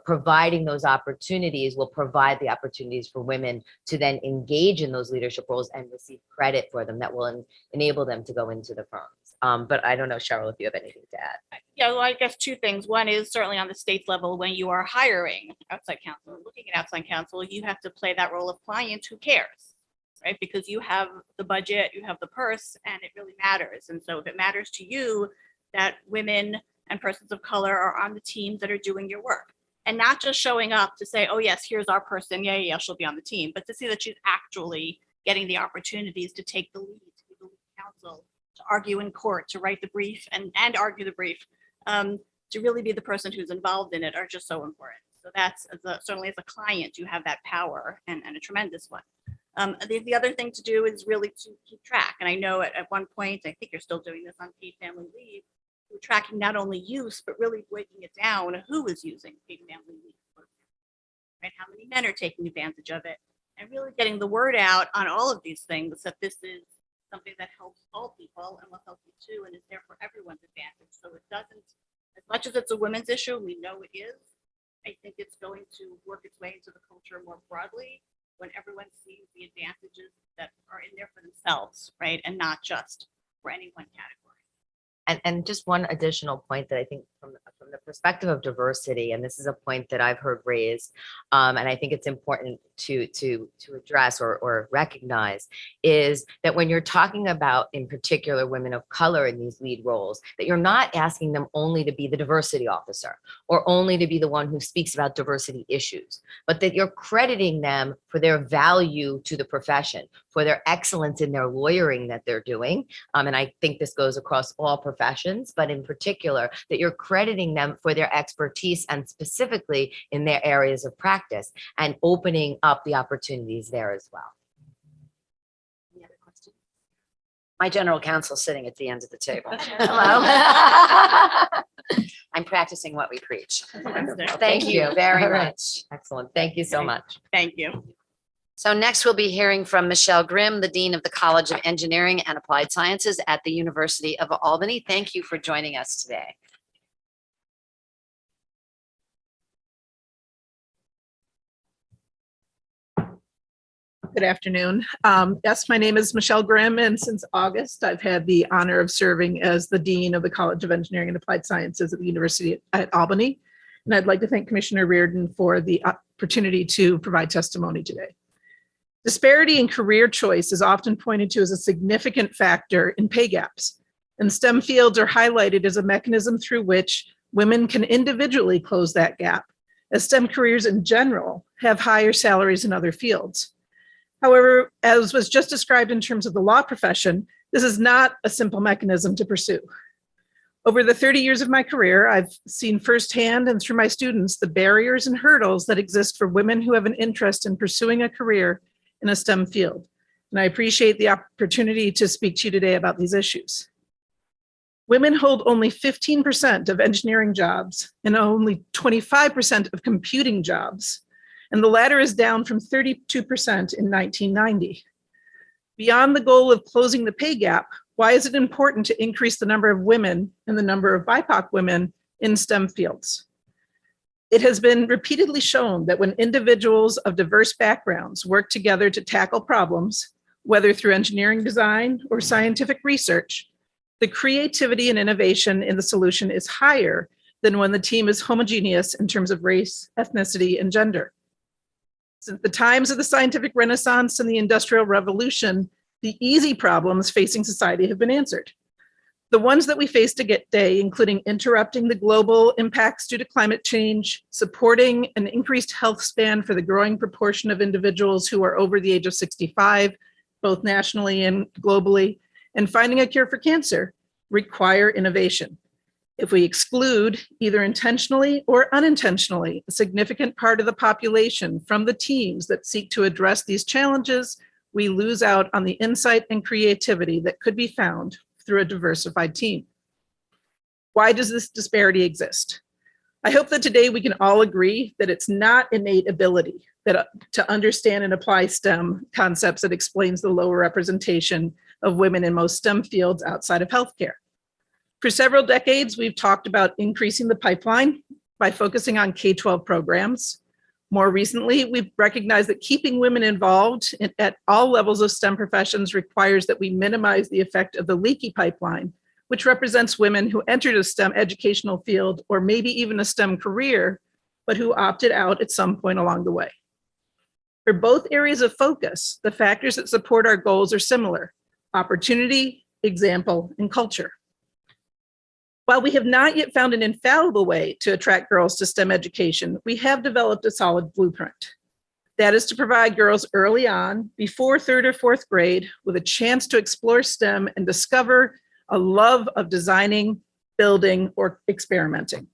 providing those opportunities will provide the opportunities for women to then engage in those leadership roles and receive credit for them that will enable them to go into the firms. But I don't know, Cheryl, if you have anything to add. Yeah, well, I guess two things. One is certainly on the state level, when you are hiring outside counsel, looking at outside counsel, you have to play that role of client who cares, right? Because you have the budget, you have the purse, and it really matters. And so if it matters to you that women and persons of color are on the teams that are doing your work, and not just showing up to say, oh yes, here's our person, yeah, she'll be on the team, but to see that she's actually getting the opportunities to take the lead, to be the lead counsel, to argue in court, to write the brief and argue the brief, to really be the person who's involved in it are just so important. So that's certainly as a client, you have that power and a tremendous one. The other thing to do is really to keep track. And I know at one point, I think you're still doing this on paid family leave, we're tracking not only use, but really breaking it down who is using paid family leave, right? How many men are taking advantage of it, and really getting the word out on all of these things that this is something that helps all people and will help you too, and is there for everyone's advantage. So it doesn't, as much as it's a women's issue, we know it is, I think it's going to work its way into the culture more broadly when everyone sees the advantages that are in there for themselves, right? And not just for any one category. And just one additional point that I think from the perspective of diversity, and this is a point that I've heard raised, and I think it's important to address or recognize, is that when you're talking about, in particular, women of color in these lead roles, that you're not asking them only to be the diversity officer or only to be the one who speaks about diversity issues, but that you're crediting them for their value to the profession, for their excellence in their lawyering that they're doing. And I think this goes across all professions, but in particular, that you're crediting them for their expertise and specifically in their areas of practice and opening up the opportunities there as well. Any other questions? My general counsel sitting at the end of the table. Hello. I'm practicing what we preach. Thank you very All right. much. Excellent. Thank you so much. Thank you. So next we'll be hearing from Michelle Grimm, the Dean of the College of Engineering and Applied Sciences at the University of Albany. Thank you for joining us today. Good afternoon. Yes, my name is Michelle Grimm, and since August, I've had the honor of serving as the Dean of the College of Engineering and Applied Sciences at the University at Albany. And I'd like to thank Commissioner Reardon for the opportunity to provide testimony today. Disparity in career choice is often pointed to as a significant factor in pay gaps, and STEM fields are highlighted as a mechanism through which women can individually close that gap, as STEM careers in general have higher salaries in other fields. However, as was just described in terms of the law profession, this is not a simple mechanism to pursue. Over the 30 years of my career, I've seen firsthand and through my students the barriers and hurdles that exist for women who have an interest in pursuing a career in a STEM field. And I appreciate the opportunity to speak to you today about these issues. Women hold only 15% of engineering jobs and only 25% of computing jobs. And the latter is down from 32% in 1990. Beyond the goal of closing the pay gap, why is it important to increase the number of women and the number of BIPOC women in STEM fields? It has been repeatedly shown that when individuals of diverse backgrounds work together to tackle problems, whether through engineering design or scientific research, the creativity and innovation in the solution is higher than when the team is homogeneous in terms of race, ethnicity, and gender. Since the times of the scientific renaissance and the Industrial Revolution, the easy problems facing society have been answered. The ones that we face today, including interrupting the global impacts due to climate change, supporting an increased health span for the growing proportion of individuals who are over the age of 65, both nationally and globally, and finding a cure for cancer, require innovation. If we exclude, either intentionally or unintentionally, a significant part of the population from the teams that seek to address these challenges, we lose out on the insight and creativity that could be found through a diversified team. Why does this disparity exist? I hope that today we can all agree that it's not innate ability to understand and apply STEM concepts that explains the lower representation of women in most STEM fields outside of healthcare. For several decades, we've talked about increasing the pipeline by focusing on K-12 programs. More recently, we've recognized that keeping women involved at all levels of STEM professions requires that we minimize the effect of the leaky pipeline, which represents women who entered a STEM educational field or maybe even a STEM career, but who opted out at some point along the way. For both areas of focus, the factors that support our goals are similar: opportunity, example, and culture. While we have not yet found an infallible way to attract girls to STEM education, we have developed a solid blueprint. That is to provide girls early on, before 3rd or 4th grade, with a chance to explore STEM and discover a love of designing, building, or experimenting.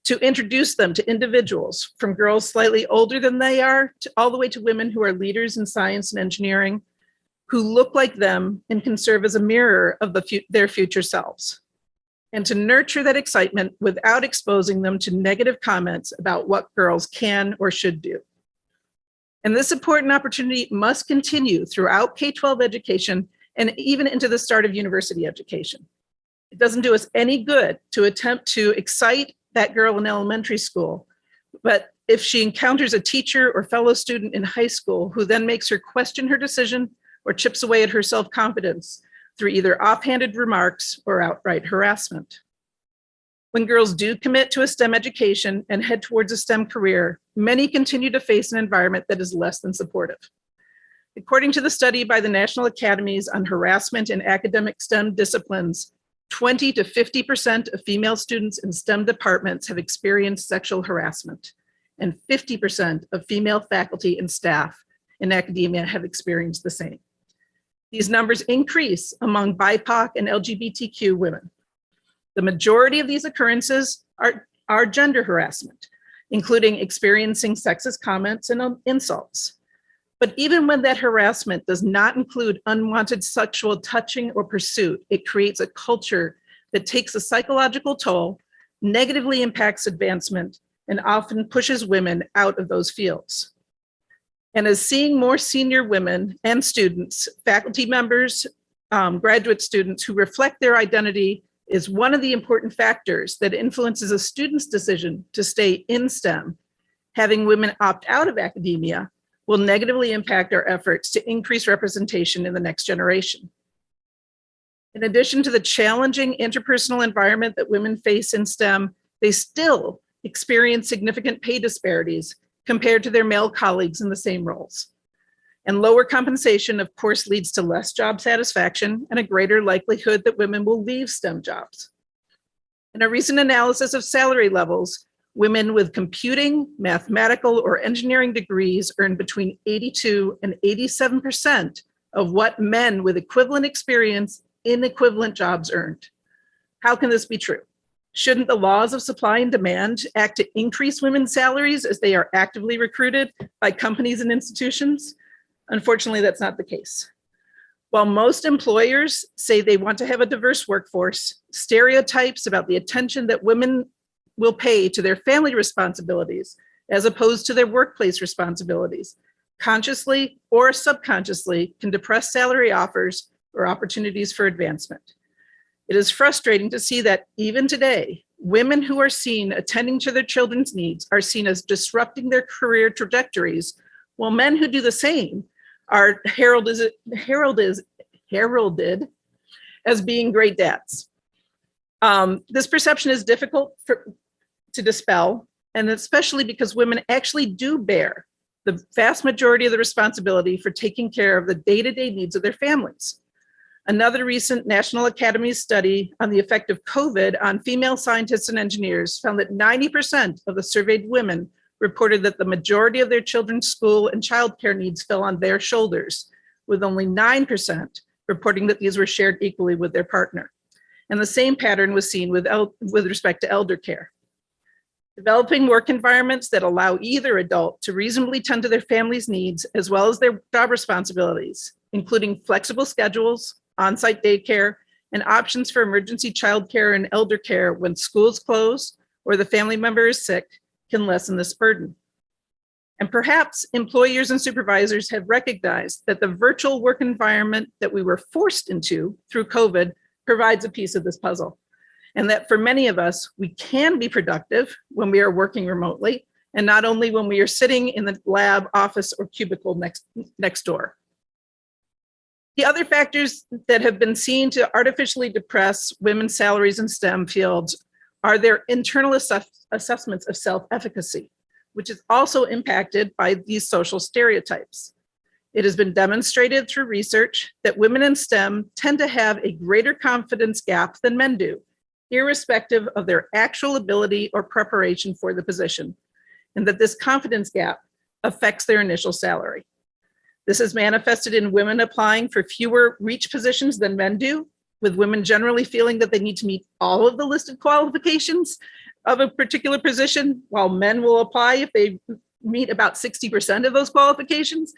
To introduce them to individuals, from girls slightly older than they are, all the way to women who are leaders in science and engineering, who look like them and can serve as a mirror of their future selves. And to nurture that excitement without exposing them to negative comments about what girls can or should do. And this important opportunity must continue throughout K-12 education and even into the start of university education. It doesn't do us any good to attempt to excite that girl in elementary school, but if she encounters a teacher or fellow student in high school who then makes her question her decision or chips away at her self-confidence through either offhanded remarks or outright harassment. When girls do commit to a STEM education and head towards a STEM career, many continue to face an environment that is less than supportive. According to the study by the National Academies on Harassment in Academic STEM Disciplines, 20 to 50% of female students in STEM departments have experienced sexual harassment, and 50% of female faculty and staff in academia have experienced the same. These numbers increase among BIPOC and LGBTQ women. The majority of these occurrences are gender harassment, including experiencing sexist comments and insults. But even when that harassment does not include unwanted sexual touching or pursuit, it creates a culture that takes a psychological toll, negatively impacts advancement, and often pushes women out of those fields. And as seeing more senior women and students, faculty members, graduate students who reflect their identity is one of the important factors that influences a student's decision to stay in STEM, having women opt out of academia will negatively impact our efforts to increase representation in the next generation. In addition to the challenging interpersonal environment that women face in STEM, they still experience significant pay disparities compared to their male colleagues in the same roles. And lower compensation, of course, leads to less job satisfaction and a greater likelihood that women will leave STEM jobs. In a recent analysis of salary levels, women with computing, mathematical, or engineering degrees earn between 82 and 87% of what men with equivalent experience in equivalent jobs earned. How can this be true? Shouldn't the laws of supply and demand act to increase women's salaries as they are actively recruited by companies and institutions? Unfortunately, that's not the case. While most employers say they want to have a diverse workforce, stereotypes about the attention that women will pay to their family responsibilities as opposed to their workplace responsibilities, consciously or subconsciously can depress salary offers or opportunities for advancement. It is frustrating to see that even today, women who are seen attending to their children's needs are seen as disrupting their career trajectories, while men who do the same are heralded as being great dads. This perception is difficult to dispel, and especially because women actually do bear the vast majority of the responsibility for taking care of the day-to-day needs of their families. Another recent National Academy study on the effect of COVID on female scientists and engineers found that 90% of the surveyed women reported that the majority of their children's school and childcare needs fell on their shoulders, with only 9% reporting that these were shared equally with their partner. And the same pattern was seen with respect to elder care. Developing work environments that allow either adult to reasonably tend to their family's needs as well as their job responsibilities, including flexible schedules, on-site daycare, and options for emergency childcare and elder care when schools close or the family member is sick, can lessen this burden. And perhaps employers and supervisors have recognized that the virtual work environment that we were forced into through COVID provides a piece of this puzzle. And that for many of us, we can be productive when we are working remotely, and not only when we are sitting in the lab, office, or cubicle next door. The other factors that have been seen to artificially depress women's salaries in STEM fields are their internal assessments of self-efficacy, which is also impacted by these social stereotypes. It has been demonstrated through research that women in STEM tend to have a greater confidence gap than men do, irrespective of their actual ability or preparation for the position, and that this confidence gap affects their initial salary. This is manifested in women applying for fewer reach positions than men do, with women generally feeling that they need to meet all of the listed qualifications of a particular position, while men will apply if they meet about 60% of those qualifications.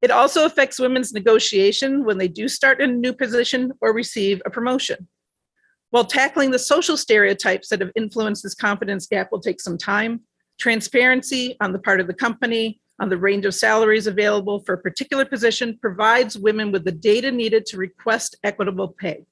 It also affects women's negotiation when they do start in a new position or receive a promotion. While tackling the social stereotypes that have influenced this confidence gap will take some time, transparency on the part of the company on the range of salaries available for a particular position provides women with the data needed to request equitable pay.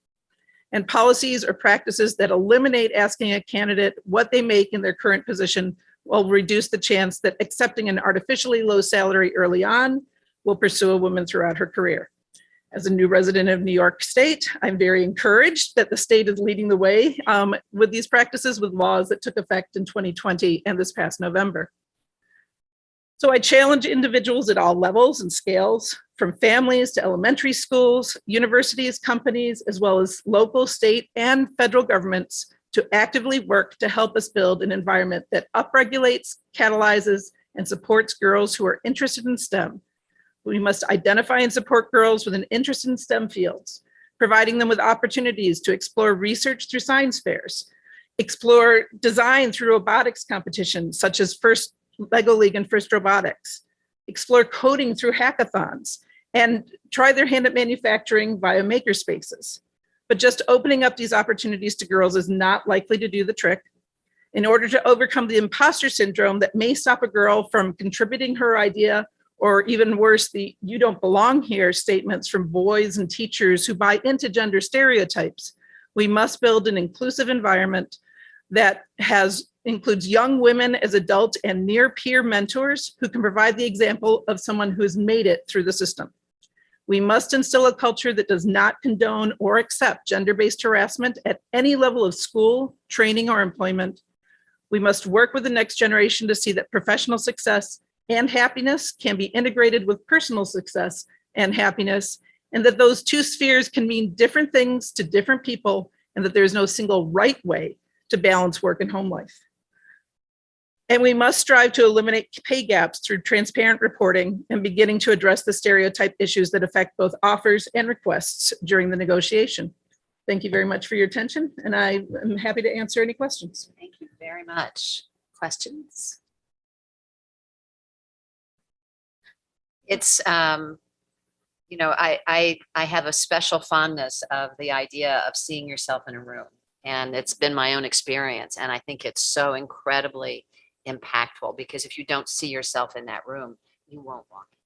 And policies or practices that eliminate asking a candidate what they make in their current position will reduce the chance that accepting an artificially low salary early on will pursue a woman throughout her career. As a new resident of New York State, I'm very encouraged that the state is leading the way with these practices with laws that took effect in 2020 and this past November. So I challenge individuals at all levels and scales, from families to elementary schools, universities, companies, as well as local, state, and federal governments to actively work to help us build an environment that upregulates, catalyzes, and supports girls who are interested in STEM. We must identify and support girls with an interest in STEM fields, providing them with opportunities to explore research through science fairs, explore design through robotics competitions, such as First Lego League and First Robotics, explore coding through hackathons, and try their hand at manufacturing via makerspaces. But just opening up these opportunities to girls is not likely to do the trick. In order to overcome the imposter syndrome that may stop a girl from contributing her idea, or even worse, the "you don't belong here" statements from boys and teachers who buy into gender stereotypes, we must build an inclusive environment that includes young women as adult and near peer mentors who can provide the example of someone who has made it through the system. We must instill a culture that does not condone or accept gender-based harassment at any level of school, training, or employment. We must work with the next generation to see that professional success and happiness can be integrated with personal success and happiness, and that those two spheres can mean different things to different people, and that there's no single right way to balance work and home life. And we must strive to eliminate pay gaps through transparent reporting and beginning to address the stereotype issues that affect both offers and requests during the negotiation. Thank you very much for your attention, and I am happy to answer any questions. Thank you very much. Questions? It's, you know, I have a special fondness of the idea of seeing yourself in a room. And it's been my own experience. And I think it's so incredibly impactful, because if you don't see yourself in that room, you won't walk in.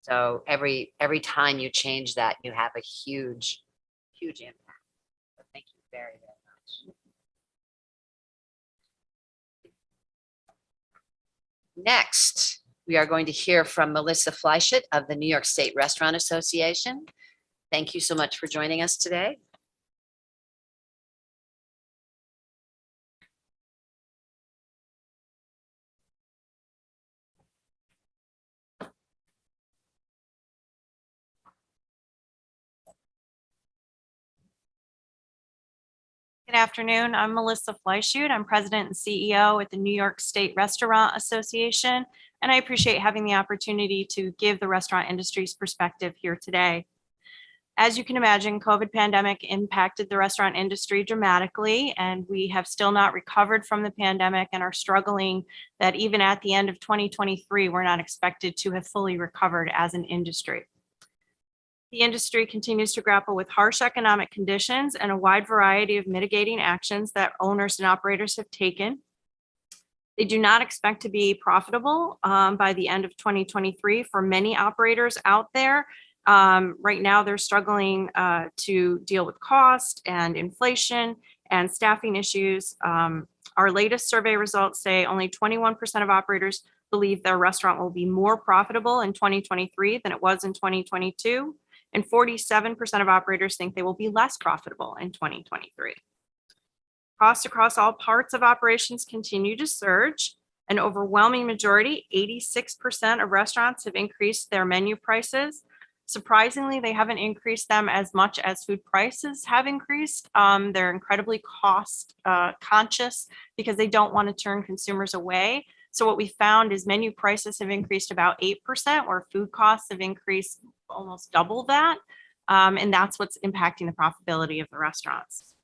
So every time you change that, you have a huge impact. So thank you very, very much. Next, we are going to hear from Melissa Fleischert of the New York State Restaurant Association. Thank you so much for joining us today. Good afternoon. I'm Melissa Fleischut. I'm President and CEO at the New York State Restaurant Association, and I appreciate having the opportunity to give the restaurant industry's perspective here today. As you can imagine, COVID pandemic impacted the restaurant industry dramatically, and we have still not recovered from the pandemic and are struggling that even at the end of 2023, we're not expected to have fully recovered as an industry. The industry continues to grapple with harsh economic conditions and a wide variety of mitigating actions that owners and operators have taken. They do not expect to be profitable by the end of 2023 for many operators out there. Right now, they're struggling to deal with cost and inflation and staffing issues. Our latest survey results say only 21% of operators believe their restaurant will be more profitable in 2023 than it was in 2022. And 47% of operators think they will be less profitable in 2023. Costs across all parts of operations continue to surge. An overwhelming majority, 86% of restaurants have increased their menu prices. Surprisingly, they haven't increased them as much as food prices have increased. They're incredibly cost conscious because they don't want to turn consumers away. So what we found is menu prices have increased about 8%, where food costs have increased almost double that. And that's what's impacting the profitability of the restaurants.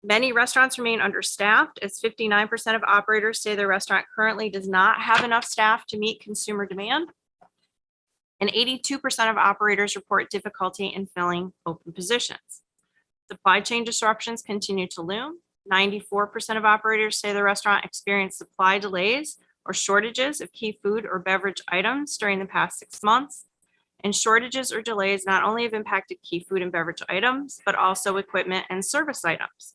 Many restaurants remain understaffed, as 59% of operators say their restaurant currently does not have enough staff to meet consumer demand. And 82% of operators report difficulty in filling open positions. Supply chain disruptions continue to loom. 94% of operators say the restaurant experienced supply delays or shortages of key food or beverage items during the past 6 months. And shortages or delays not only have impacted key food and beverage items, but also equipment and service items.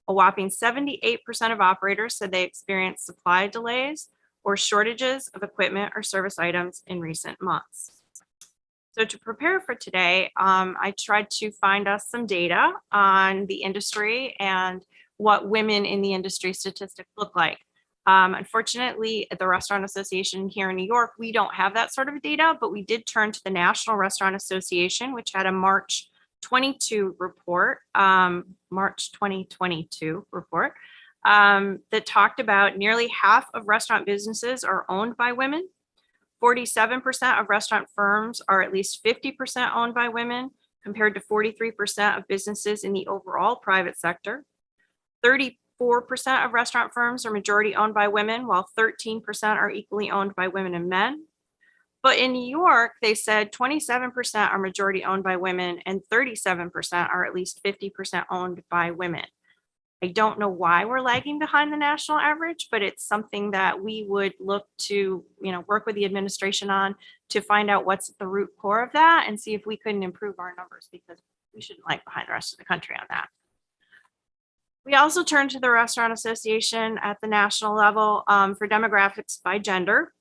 A whopping 78% of operators said they experienced supply delays or shortages of equipment or service items in recent months. So to prepare for today, I tried to find us some data on the industry and what women in the industry statistics look like. Unfortunately, at the Restaurant Association here in New York, we don't have that sort of data, but we did turn to the National Restaurant Association, which had a March 2022 report that talked about nearly half of restaurant businesses are owned by women. 47% of restaurant firms are at least 50% owned by women, compared to 43% of businesses in the overall private sector. 34% of restaurant firms are majority owned by women, while 13% are equally owned by women and men. But in New York, they said 27% are majority owned by women and 37% are at least 50% owned by women. I don't know why we're lagging behind the national average, but it's something that we would look to, work with the administration on to find out what's at the root core of that and see if we couldn't improve our numbers, because we shouldn't lag behind the rest of the country on that. We also turned to the Restaurant Association at the national level for demographics by gender.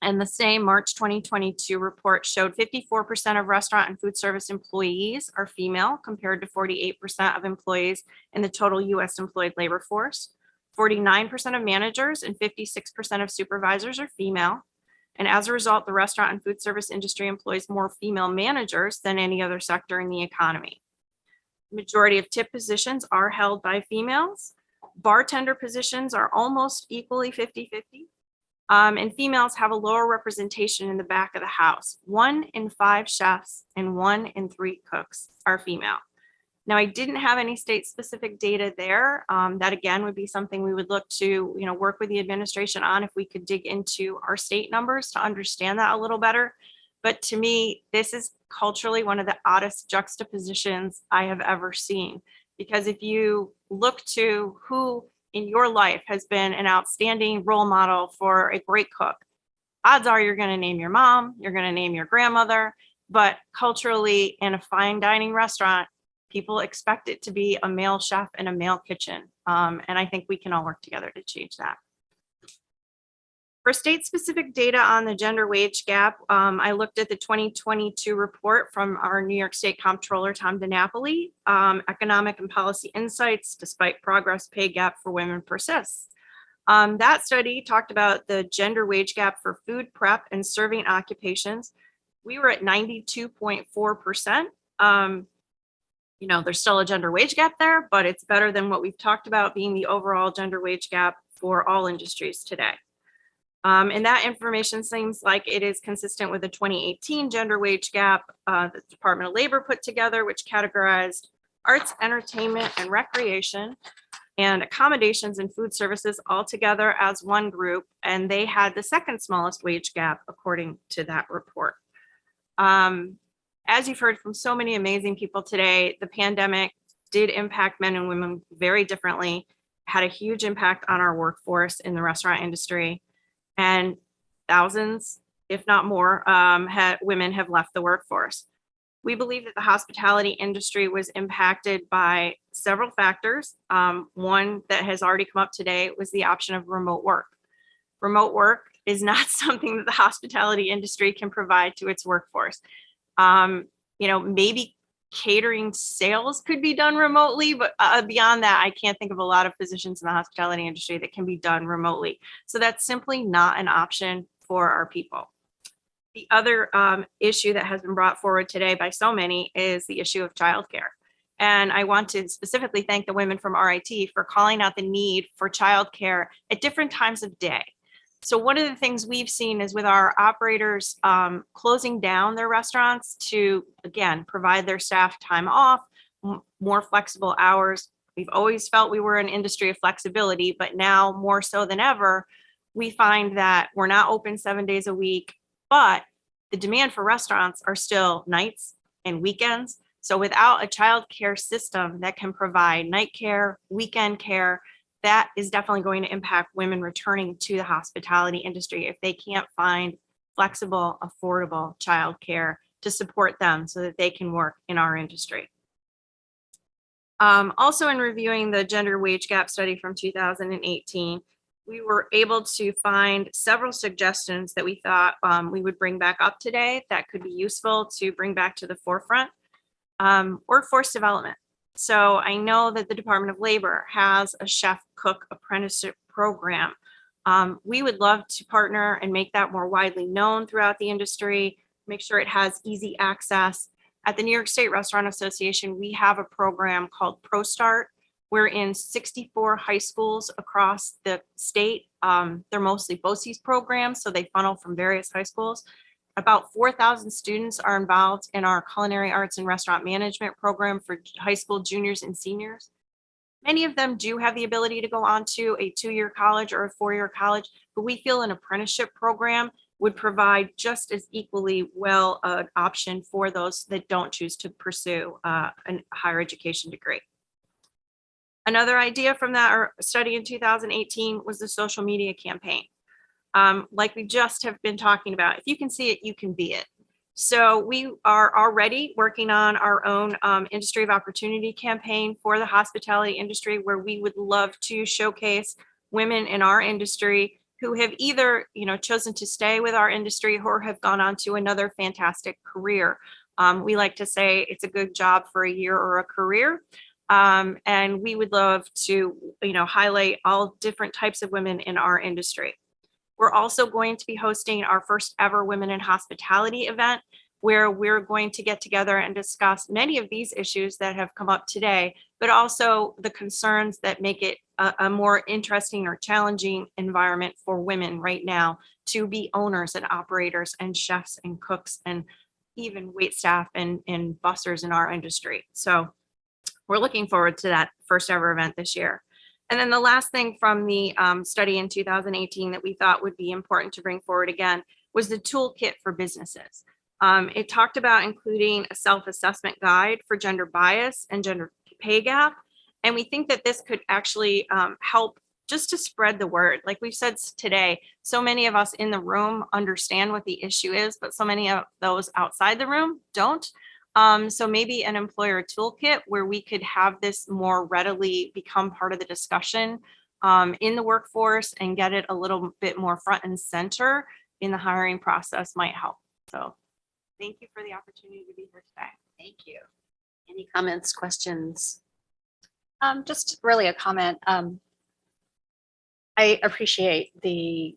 And the same March 2022 report showed 54% of restaurant and food service employees are female, compared to 48% of employees in the total US employed labor force. 49% of managers and 56% of supervisors are female. And as a result, the restaurant and food service industry employs more female managers than any other sector in the economy. The majority of tip positions are held by females. Bartender positions are almost equally 50-50. And females have a lower representation in the back of the house. 1 in 5 chefs and 1 in 3 cooks are female. Now, I didn't have any state-specific data there. That again would be something we would look to, work with the administration on if we could dig into our state numbers to understand that a little better. But to me, this is culturally one of the oddest juxtapositions I have ever seen. Because if you look to who in your life has been an outstanding role model for a great cook, odds are you're going to name your mom, you're going to name your grandmother, but culturally in a fine dining restaurant, people expect it to be a male chef in a male kitchen. And I think we can all work together to change that. For state-specific data on the gender wage gap, I looked at the 2022 report from our New York State Comptroller, Tom DiNapoli, Economic and Policy Insights, Despite Progress, Pay Gap for Women Persists. That study talked about the gender wage gap for food prep and serving occupations. We were at 92.4%. There's still a gender wage gap there, but it's better than what we've talked about being the overall gender wage gap for all industries today. And that information seems like it is consistent with the 2018 gender wage gap the Department of Labor put together, which categorized arts, entertainment, and recreation and accommodations and food services all together as one group. And they had the second smallest wage gap according to that report. As you've heard from so many amazing people today, the pandemic did impact men and women very differently, had a huge impact on our workforce in the restaurant industry. And thousands, if not more, women have left the workforce. We believe that the hospitality industry was impacted by several factors. One that has already come up today was the option of remote work. Remote work is not something that the hospitality industry can provide to its workforce. Maybe catering sales could be done remotely, but beyond that, I can't think of a lot of positions in the hospitality industry that can be done remotely. So that's simply not an option for our people. The other issue that has been brought forward today by so many is the issue of childcare. And I want to specifically thank the women from RIT for calling out the need for childcare at different times of day. So one of the things we've seen is with our operators closing down their restaurants to, again, provide their staff time off, more flexible hours. We've always felt we were an industry of flexibility, but now more so than ever, we find that we're not open 7 days a week, but the demand for restaurants are still nights and weekends. So without a child care system that can provide night care, weekend care, that is definitely going to impact women returning to the hospitality industry if they can't find flexible, affordable childcare to support them so that they can work in our industry. Also, in reviewing the gender wage gap study from 2018, we were able to find several suggestions that we thought we would bring back up today that could be useful to bring back to the forefront. Workforce development. So I know that the Department of Labor has a chef cook apprenticeship program. We would love to partner and make that more widely known throughout the industry, make sure it has easy access. At the New York State Restaurant Association, we have a program called ProStart. We're in 64 high schools across the state. They're mostly BOCES programs, so they funnel from various high schools. About 4,000 students are involved in our culinary arts and restaurant management program for high school juniors and seniors. Many of them do have the ability to go on to a 2-year college or a 4-year college, but we feel an apprenticeship program would provide just as equally well an option for those that don't choose to pursue a higher education degree. Another idea from that study in 2018 was the social media campaign. Like we just have been talking about, if you can see it, you can be it. So we are already working on our own Industry of Opportunity campaign for the hospitality industry, where we would love to showcase women in our industry who have either, chosen to stay with our industry or have gone on to another fantastic career. We like to say it's a good job for a year or a career. And we would love to, highlight all different types of women in our industry. We're also going to be hosting our first ever Women in Hospitality event, where we're going to get together and discuss many of these issues that have come up today, but also the concerns that make it a more interesting or challenging environment for women right now to be owners and operators and chefs and cooks and even wait staff and bussers in our industry. So we're looking forward to that first ever event this year. And then the last thing from the study in 2018 that we thought would be important to bring forward again was the toolkit for businesses. It talked about including a self-assessment guide for gender bias and gender pay gap. And we think that this could actually help just to spread the word. Like we've said today, so many of us in the room understand what the issue is, but so many of those outside the room don't. So maybe an employer toolkit where we could have this more readily become part of the discussion in the workforce and get it a little bit more front and center in the hiring process might help. So thank you for the opportunity to be here today. Thank you. Any comments, questions? Just really a comment. I appreciate the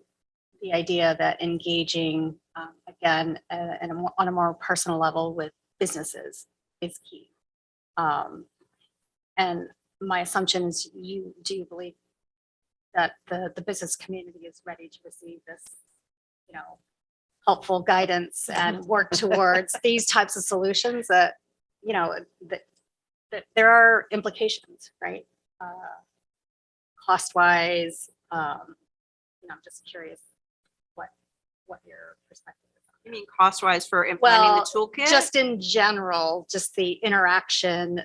idea that engaging, again, on a more personal level with businesses is key. And my assumption is do you believe that the business community is ready to receive this, helpful guidance and work towards these types of solutions that, that there are implications, right? Cost-wise, I'm just curious what your perspective is. You mean cost-wise for implementing the toolkit? Just in general, just the interaction,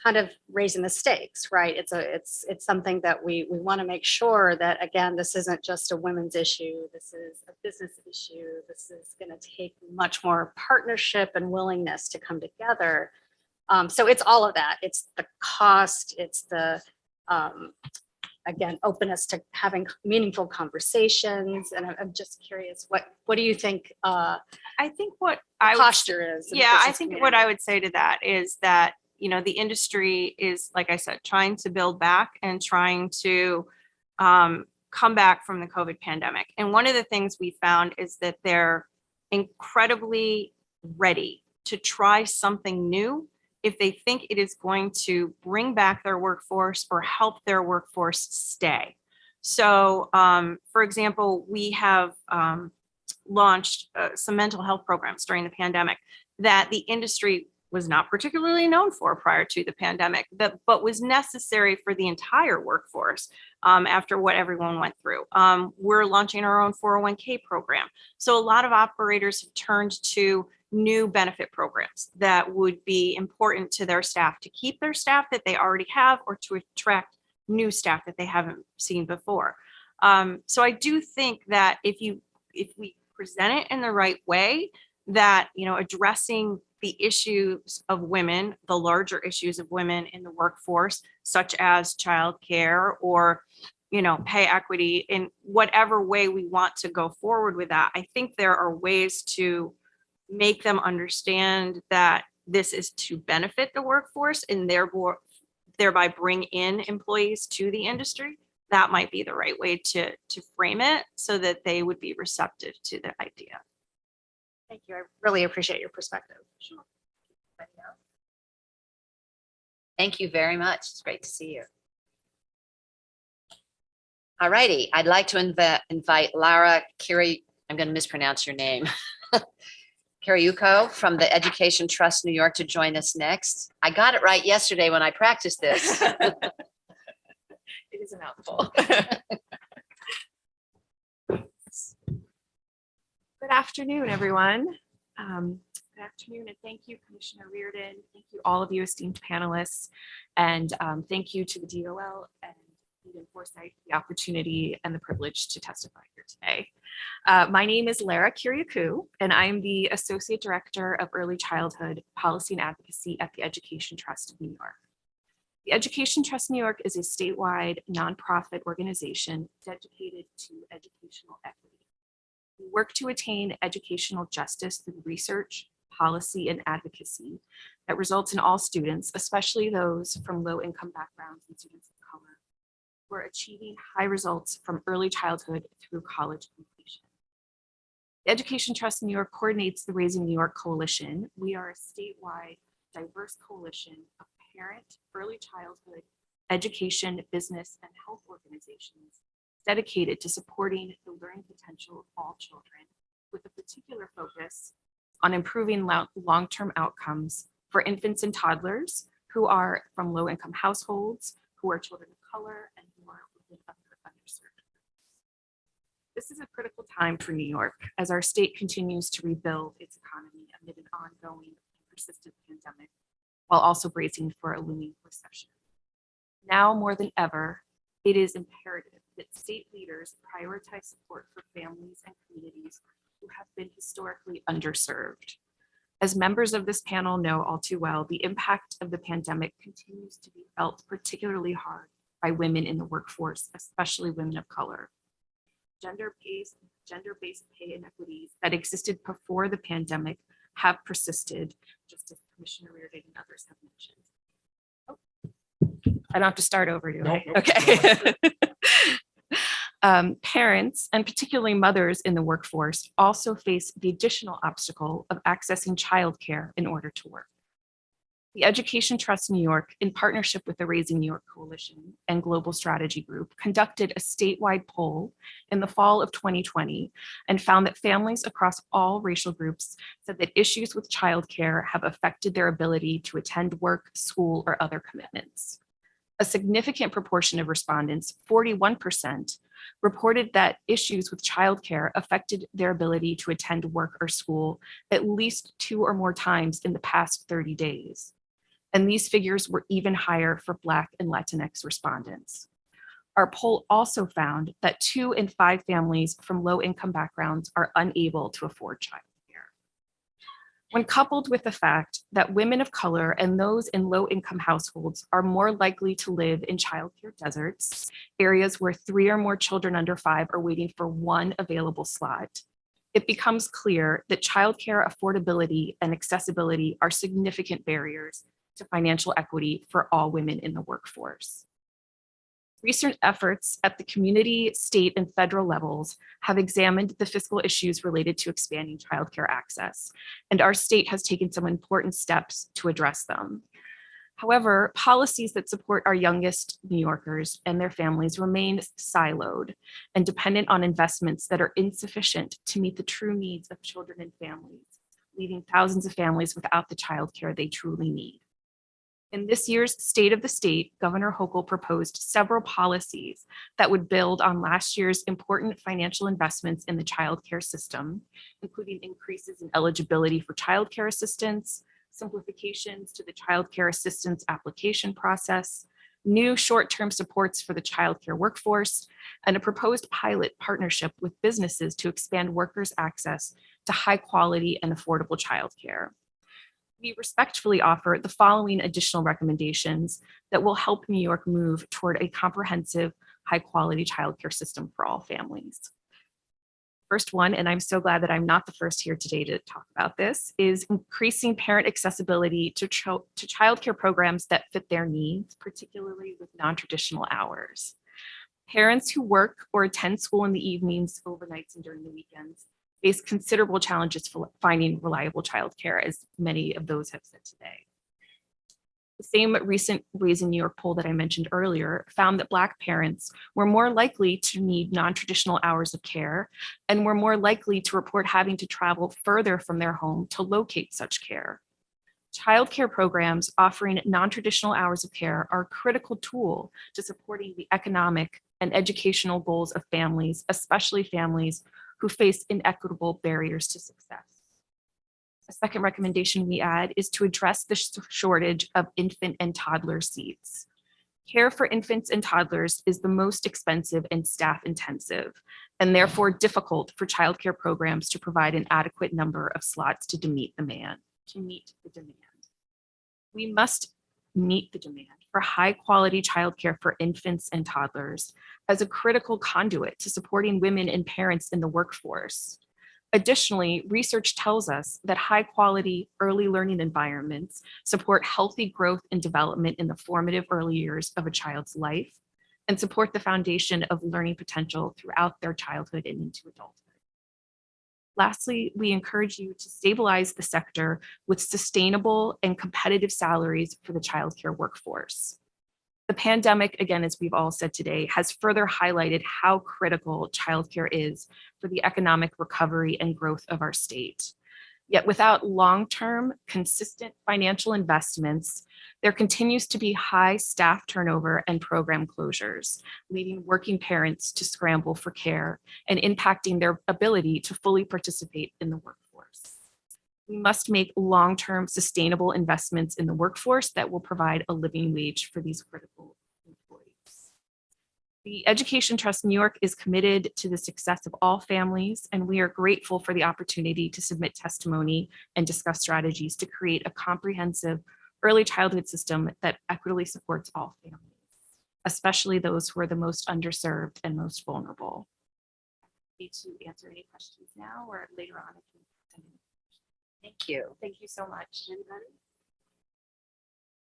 kind of raising the stakes, right? It's something that we want to make sure that, again, this isn't just a women's issue. This is a business issue. This is going to take much more partnership and willingness to come together. So it's all of that. It's the cost. It's the, again, openness to having meaningful conversations. And I'm just curious, what do you think I think what posture is? Yeah, I think what I would say to that is that, the industry is, like I said, trying to build back and trying to come back from the COVID pandemic. And one of the things we found is that they're incredibly ready to try something new if they think it is going to bring back their workforce or help their workforce stay. So, for example, we have launched some mental health programs during the pandemic that the industry was not particularly known for prior to the pandemic, but was necessary for the entire workforce after what everyone went through. We're launching our own 401k program. So a lot of operators have turned to new benefit programs that would be important to their staff, to keep their staff that they already have or to attract new staff that they haven't seen before. So I do think that if we present it in the right way, that, addressing the issues of women, the larger issues of women in the workforce, such as childcare or, pay equity, in whatever way we want to go forward with that, I think there are ways to make them understand that this is to benefit the workforce and thereby bring in employees to the industry. That might be the right way to frame it so that they would be receptive to the idea. Thank you. I really appreciate your perspective. Sure. Thank you very much. It's great to see you. All righty. I'd like to invite Lara Kiri, I'm going to mispronounce your name, Kiriuko from the Education Trust New York to join us next. I got it right yesterday when I practiced this. It is a mouthful. Good afternoon, everyone. Good afternoon, and thank you, Commissioner Reardon. Thank you, all of you esteemed panelists, and thank you to the DOL and Eden Foresight for the opportunity and the privilege to testify here today. My name is Lara Kiriakou, and I'm the Associate Director of Early Childhood Policy and Advocacy at the Education Trust of New York. The Education Trust New York is a statewide nonprofit organization dedicated to educational equity. We work to attain educational justice through research, policy, and advocacy that results in all students, especially those from low-income backgrounds and students of color, who are achieving high results from early childhood through college completion. The Education Trust New York coordinates the Raising New York Coalition. We are a statewide diverse coalition of parent, early childhood, education, business, and health organizations dedicated to supporting the learning potential of all children, with a particular focus on improving long-term outcomes for infants and toddlers who are from low-income households, who are children of color, and who are within underserved groups. This is a critical time for New York as our state continues to rebuild its economy amid an ongoing and persistent pandemic, while also bracing for a looming recession. Now more than ever, it is imperative that state leaders prioritize support for families and communities who have been historically underserved. As members of this panel know all too well, the impact of the pandemic continues to be felt particularly hard by women in the workforce, especially women of color. Gender-based pay inequities that existed before the pandemic have persisted, just as Commissioner Reardon and others have mentioned. I don't have to start over, do I? Okay. Parents, and particularly mothers in the workforce, also face the additional obstacle of accessing childcare in order to work. The Education Trust New York, in partnership with the Raising New York Coalition and Global Strategy Group, conducted a statewide poll in the fall of 2020 and found that families across all racial groups said that issues with childcare have affected their ability to attend work, school, or other commitments. A significant proportion of respondents, 41%, reported that issues with childcare affected their ability to attend work or school at least 2 or more times in the past 30 days. And these figures were even higher for Black and Latinx respondents. Our poll also found that 2 in 5 families from low-income backgrounds are unable to afford childcare. When coupled with the fact that women of color and those in low-income households are more likely to live in childcare deserts, areas where 3 or more children under 5 are waiting for 1 available slot, it becomes clear that childcare affordability and accessibility are significant barriers to financial equity for all women in the workforce. Recent efforts at the community, state, and federal levels have examined the fiscal issues related to expanding childcare access, and our state has taken some important steps to address them. However, policies that support our youngest New Yorkers and their families remain siloed and dependent on investments that are insufficient to meet the true needs of children and families, leaving thousands of families without the childcare they truly need. In this year's State of the State, Governor Hochul proposed several policies that would build on last year's important financial investments in the childcare system, including increases in eligibility for childcare assistance, simplifications to the childcare assistance application process, new short-term supports for the childcare workforce, and a proposed pilot partnership with businesses to expand workers' access to high-quality and affordable childcare. We respectfully offer the following additional recommendations that will help New York move toward a comprehensive, high-quality childcare system for all families. First one, and I'm so glad that I'm not the first here today to talk about this, is increasing parent accessibility to childcare programs that fit their needs, particularly with non-traditional hours. Parents who work or attend school in the evenings, overnights, and during the weekends face considerable challenges for finding reliable childcare, as many of those have said today. The same recent Raising New York poll that I mentioned earlier found that Black parents were more likely to need non-traditional hours of care and were more likely to report having to travel further from their home to locate such care. Childcare programs offering non-traditional hours of care are a critical tool to supporting the economic and educational goals of families, especially families who face inequitable barriers to success. A second recommendation we add is to address the shortage of infant and toddler seats. Care for infants and toddlers is the most expensive and staff intensive, and therefore difficult for childcare programs to provide an adequate number of slots to meet the demand. We must meet the demand for high quality childcare for infants and toddlers as a critical conduit to supporting women and parents in the workforce. Additionally, research tells us that high quality early learning environments support healthy growth and development in the formative early years of a child's life and support the foundation of learning potential throughout their childhood and into adulthood. Lastly, we encourage you to stabilize the sector with sustainable and competitive salaries for the childcare workforce. The pandemic, again, as we've all said today, has further highlighted how critical childcare is for the economic recovery and growth of our state. Yet without long-term, consistent financial investments, there continues to be high staff turnover and program closures, leading working parents to scramble for care and impacting their ability to fully participate in the workforce. We must make long-term sustainable investments in the workforce that will provide a living wage for these critical employees. The Education Trust New York is committed to the success of all families, and we are grateful for the opportunity to submit testimony and discuss strategies to create a comprehensive early childhood system that equitably supports all families. especially those who are the most underserved and most vulnerable. Need to answer any questions now or later on. Thank you. Thank you so much.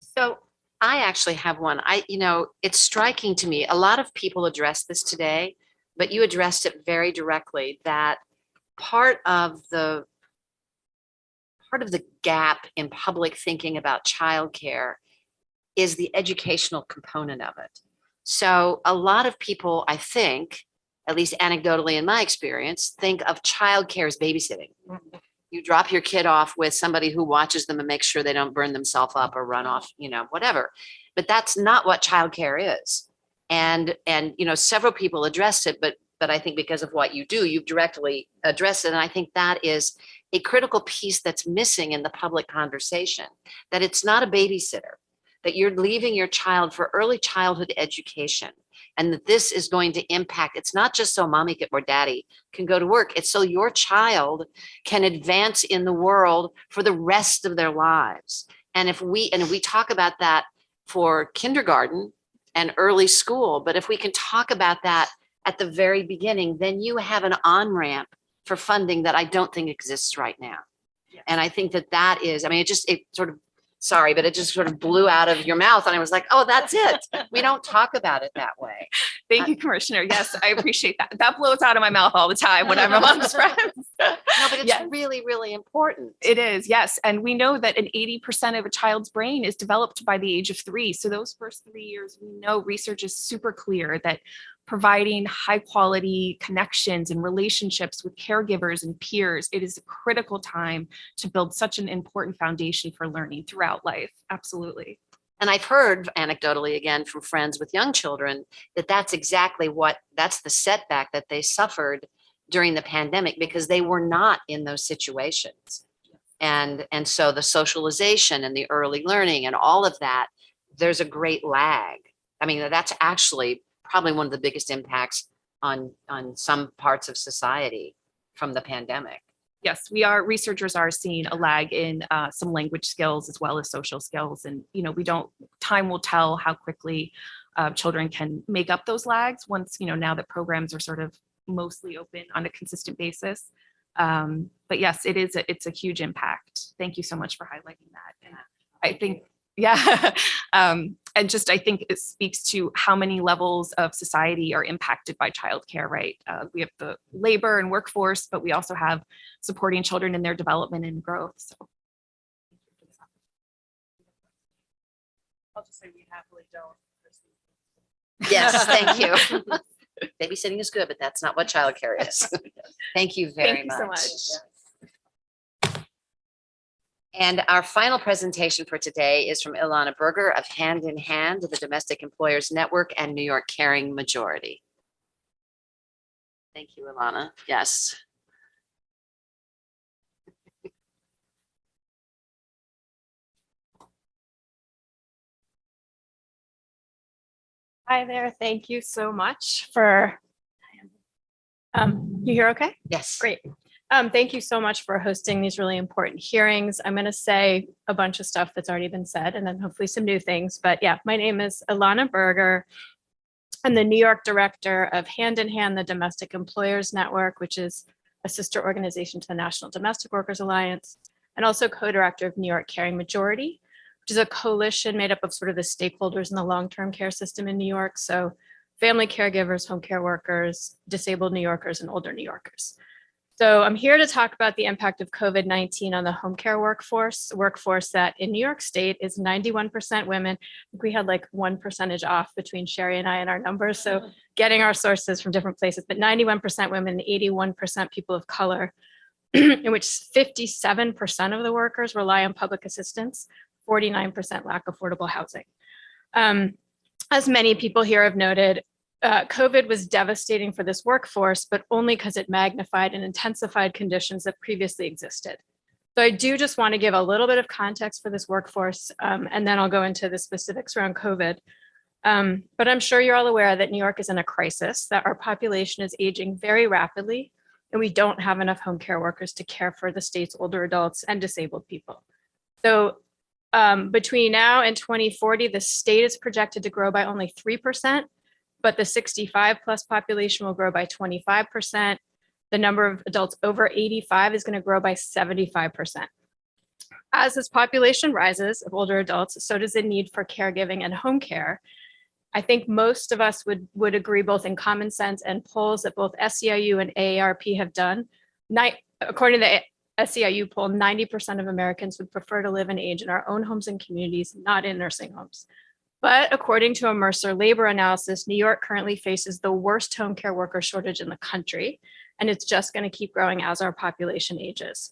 So I actually have one. It's striking to me. A lot of people addressed this today, but you addressed it very directly, that part of the gap in public thinking about childcare is the educational component of it. So a lot of people, I think, at least anecdotally in my experience, think of childcare as babysitting. You drop your kid off with somebody who watches them and makes sure they don't burn themselves up or run off, whatever. But that's not what childcare is. And several people addressed it, but I think because of what you do, you've directly addressed it. And I think that is a critical piece that's missing in the public conversation, that it's not a babysitter, that you're leaving your child for early childhood education, and that this is going to impact, it's not just so mommy or daddy can go to work, it's so your child can advance in the world for the rest of their lives. And if we talk about that for kindergarten and early school, but if we can talk about that at the very beginning, then you have an on-ramp for funding that I don't think exists right now. Yes. And I think that is, it sort of, sorry, but it just sort of blew out of your mouth. And I was like, oh, that's it. We don't talk about it that way. Thank you, Commissioner. Yes, I appreciate that. That blows out of my mouth all the time when I'm amongst friends. No, but it's really, really important. It is, yes. And we know that 80% of a child's brain is developed by the age of 3. So those first 3 years, we know research is super clear that providing high quality connections and relationships with caregivers and peers, it is a critical time to build such an important foundation for learning throughout life. Absolutely. And I've heard anecdotally again from friends with young children that that's the setback that they suffered during the pandemic, because they were not in those situations. And so the socialization and the early learning and all of that, there's a great lag. That's actually probably one of the biggest impacts on some parts of society from the pandemic. Yes, researchers are seeing a lag in some language skills as well as social skills. And, time will tell how quickly children can make up those lags once, now that programs are sort of mostly open on a consistent basis. But yes, it's a huge impact. Thank you so much for highlighting that. And I think, and just, I think it speaks to how many levels of society are impacted by childcare, right? We have the labor and workforce, but we also have supporting children in their development and growth. So. I'll just say we happily don't. Yes, thank you. Babysitting is good, but that's not what childcare is. Thank you very much. Thank you so much. And our final presentation for today is from Ilana Berger of Hand in Hand, the Domestic Employers Network and New York Caring Majority. Thank you, Ilana. Yes. Hi there. Thank you so much for, you hear okay? Yes. Great. Thank you so much for hosting these really important hearings. I'm going to say a bunch of stuff that's already been said and then hopefully some new things. But yeah, my name is Ilana Berger. I'm the New York director of Hand in Hand, the Domestic Employers Network, which is a sister organization to the National Domestic Workers Alliance, and also co-director of New York Caring Majority, which is a coalition made up of sort of the stakeholders in the long-term care system in New York. So family caregivers, home care workers, disabled New Yorkers, and older New Yorkers. So I'm here to talk about the impact of COVID-19 on the home care workforce that in New York State is 91% women. We had like 1% off between Sherry and I and our numbers. So getting our sources from different places, but 91% women and 81% people of color, in which 57% of the workers rely on public assistance, 49% lack affordable housing. As many people here have noted, COVID was devastating for this workforce, but only because it magnified and intensified conditions that previously existed. So I do just want to give a little bit of context for this workforce, and then I'll go into the specifics around COVID. But I'm sure you're all aware that New York is in a crisis, that our population is aging very rapidly, and we don't have enough home care workers to care for the state's older adults and disabled people. So Between now and 2040, the state is projected to grow by only 3%, but the 65 plus population will grow by 25%. The number of adults over 85 is going to grow by 75%. As this population rises of older adults, so does the need for caregiving and home care. I think most of us would agree, both in common sense and polls that both SEIU and AARP have done. According to the SEIU poll, 90% of Americans would prefer to live and age in our own homes and communities, not in nursing homes. But according to a Mercer labor analysis, New York currently faces the worst home care worker shortage in the country, and it's just going to keep growing as our population ages.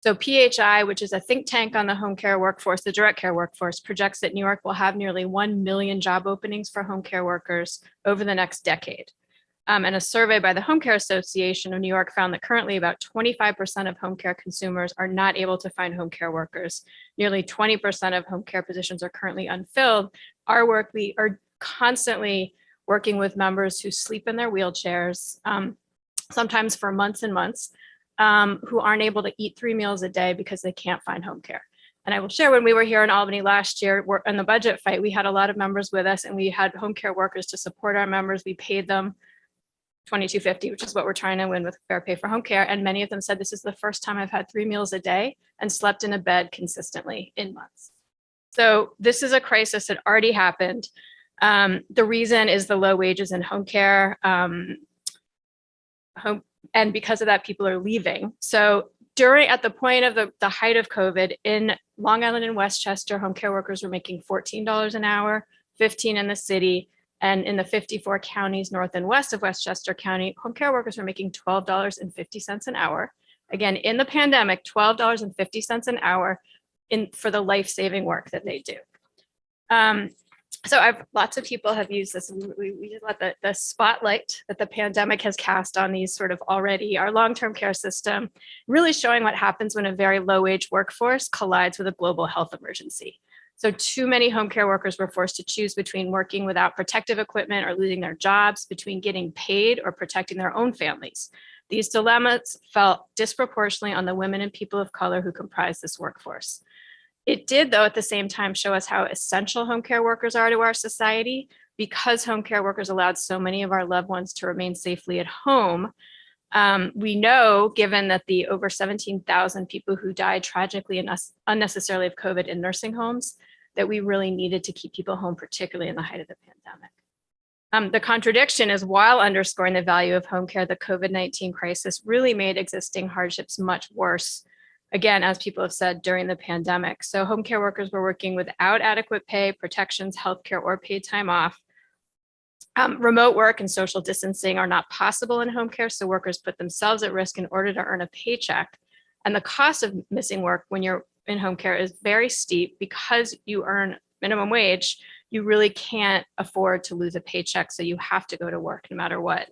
So PHI, which is a think tank on the home care workforce, the direct care workforce, projects that New York will have nearly 1 million job openings for home care workers over the next decade. And a survey by the Home Care Association of New York found that currently about 25% of home care consumers are not able to find home care workers. Nearly 20% of home care positions are currently unfilled. We are constantly working with members who sleep in their wheelchairs, sometimes for months and months, who aren't able to eat 3 meals a day because they can't find home care. And I will share, when we were here in Albany last year, in the budget fight, we had a lot of members with us, and we had home care workers to support our members. We paid them $22.50, which is what we're trying to win with fair pay for home care. And many of them said, this is the first time I've had 3 meals a day and slept in a bed consistently in months. So this is a crisis that already happened. The reason is the low wages in home care. And because of that, people are leaving. So at the point of the height of COVID in Long Island and Westchester, home care workers were making $14 an hour, 15 in the city. And in the 54 counties north and west of Westchester County, home care workers were making $12.50 an hour. Again, in the pandemic, $12.50 an hour for the life-saving work that they do. So lots of people have used this, and we let the spotlight that the pandemic has cast on these sort of already our long-term care system, really showing what happens when a very low-wage workforce collides with a global health emergency. So too many home care workers were forced to choose between working without protective equipment or losing their jobs, between getting paid or protecting their own families. These dilemmas fell disproportionately on the women and people of color who comprise this workforce. It did, though, at the same time show us how essential home care workers are to our society, because home care workers allowed so many of our loved ones to remain safely at home. We know, given that the over 17,000 people who died tragically and unnecessarily of COVID in nursing homes, that we really needed to keep people home, particularly in the height of the pandemic. The contradiction is, while underscoring the value of home care, the COVID-19 crisis really made existing hardships much worse, again, as people have said, during the pandemic. So home care workers were working without adequate pay, protections, healthcare, or paid time off. Remote work and social distancing are not possible in home care, so workers put themselves at risk in order to earn a paycheck. And the cost of missing work when you're in home care is very steep. Because you earn minimum wage, you really can't afford to lose a paycheck, so you have to go to work no matter what.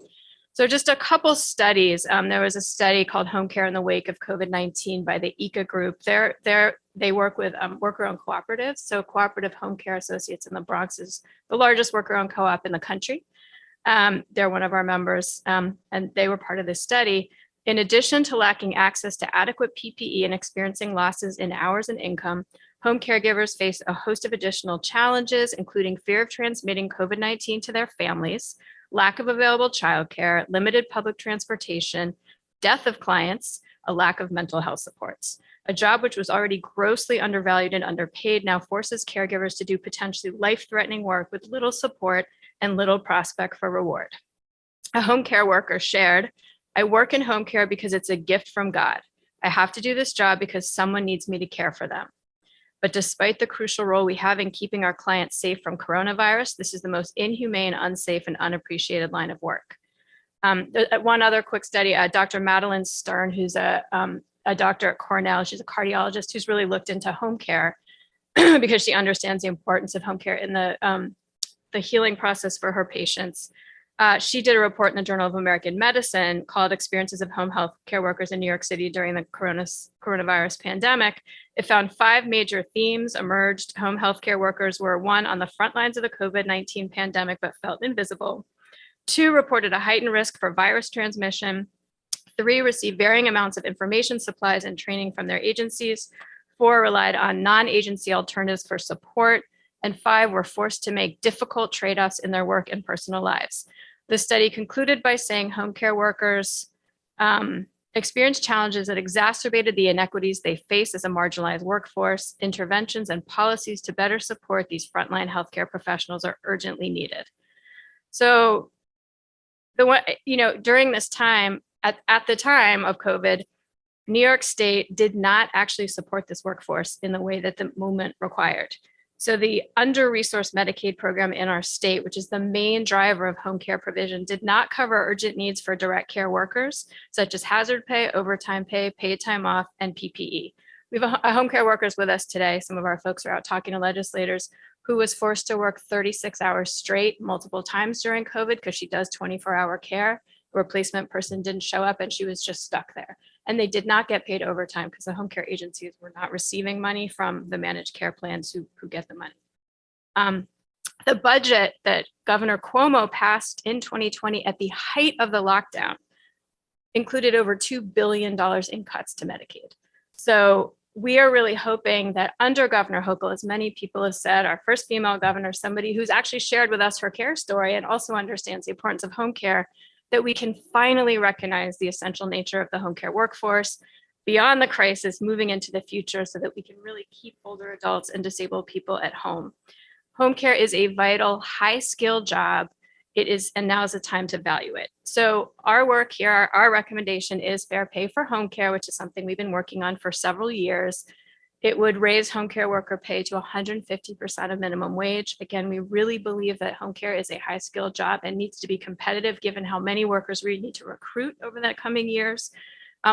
So just a couple studies. There was a study called Home Care in the Wake of COVID-19 by the ECA group. They work with worker-owned cooperatives. So Cooperative Home Care Associates in the Bronx is the largest worker-owned co-op in the country. They're one of our members, and they were part of this study. In addition to lacking access to adequate PPE and experiencing losses in hours and income, home caregivers face a host of additional challenges, including fear of transmitting COVID-19 to their families, lack of available childcare, limited public transportation, death of clients, a lack of mental health supports. A job which was already grossly undervalued and underpaid now forces caregivers to do potentially life-threatening work with little support and little prospect for reward. A home care worker shared, "I work in home care because it's a gift from God. I have to do this job because someone needs me to care for them. But despite the crucial role we have in keeping our clients safe from coronavirus, this is the most inhumane, unsafe, and unappreciated line of work." One other quick study, Dr. Madeline Stern, who's a doctor at Cornell, she's a cardiologist who's really looked into home care because she understands the importance of home care in the healing process for her patients. She did a report in the Journal of American Medicine called Experiences of Home Health Care Workers in New York City During the Coronavirus Pandemic. It found 5 major themes emerged. Home healthcare workers were, 1, on the front lines of the COVID-19 pandemic, but felt invisible. 2, reported a heightened risk for virus transmission. 3, received varying amounts of information, supplies, and training from their agencies. 4 relied on non-agency alternatives for support, and 5 were forced to make difficult trade-offs in their work and personal lives. The study concluded by saying home care workers experienced challenges that exacerbated the inequities they face as a marginalized workforce. Interventions and policies to better support these frontline healthcare professionals are urgently needed. So, during this time, at the time of COVID, New York State did not actually support this workforce in the way that the movement required. So the under-resourced Medicaid program in our state, which is the main driver of home care provision, did not cover urgent needs for direct care workers, such as hazard pay, overtime pay, paid time off, and PPE. We have a home care workers with us today. Some of our folks are out talking to legislators, who was forced to work 36 hours straight multiple times during COVID because she does 24-hour care. A replacement person didn't show up and she was just stuck there. And they did not get paid overtime because the home care agencies were not receiving money from the managed care plans who get the money. The budget that Governor Cuomo passed in 2020 at the height of the lockdown included over $2 billion in cuts to Medicaid. So we are really hoping that under Governor Hochul, as many people have said, our first female governor, somebody who's actually shared with us her care story and also understands the importance of home care, that we can finally recognize the essential nature of the home care workforce beyond the crisis, moving into the future so that we can really keep older adults and disabled people at home. Home care is a vital, high-skilled job. It is, and now is the time to value it. So our work here, our recommendation is fair pay for home care, which is something we've been working on for several years. It would raise home care worker pay to 150% of minimum wage. Again, we really believe that home care is a high-skilled job and needs to be competitive given how many workers we need to recruit over the coming years.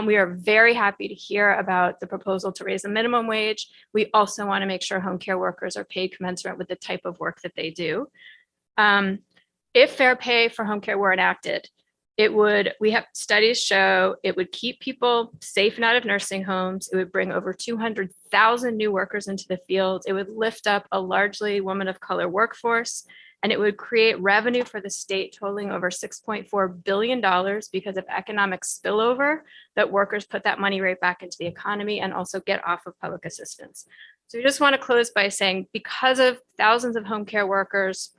We are very happy to hear about the proposal to raise the minimum wage. We also want to make sure home care workers are paid commensurate with the type of work that they do. If fair pay for home care were enacted, we have studies show it would keep people safe and out of nursing homes. It would bring over 200,000 new workers into the field. It would lift up a largely women of color workforce, and it would create revenue for the state totaling over $6.4 billion because of economic spillover that workers put that money right back into the economy and also get off of public assistance. So we just want to close by saying, because of thousands of home care workers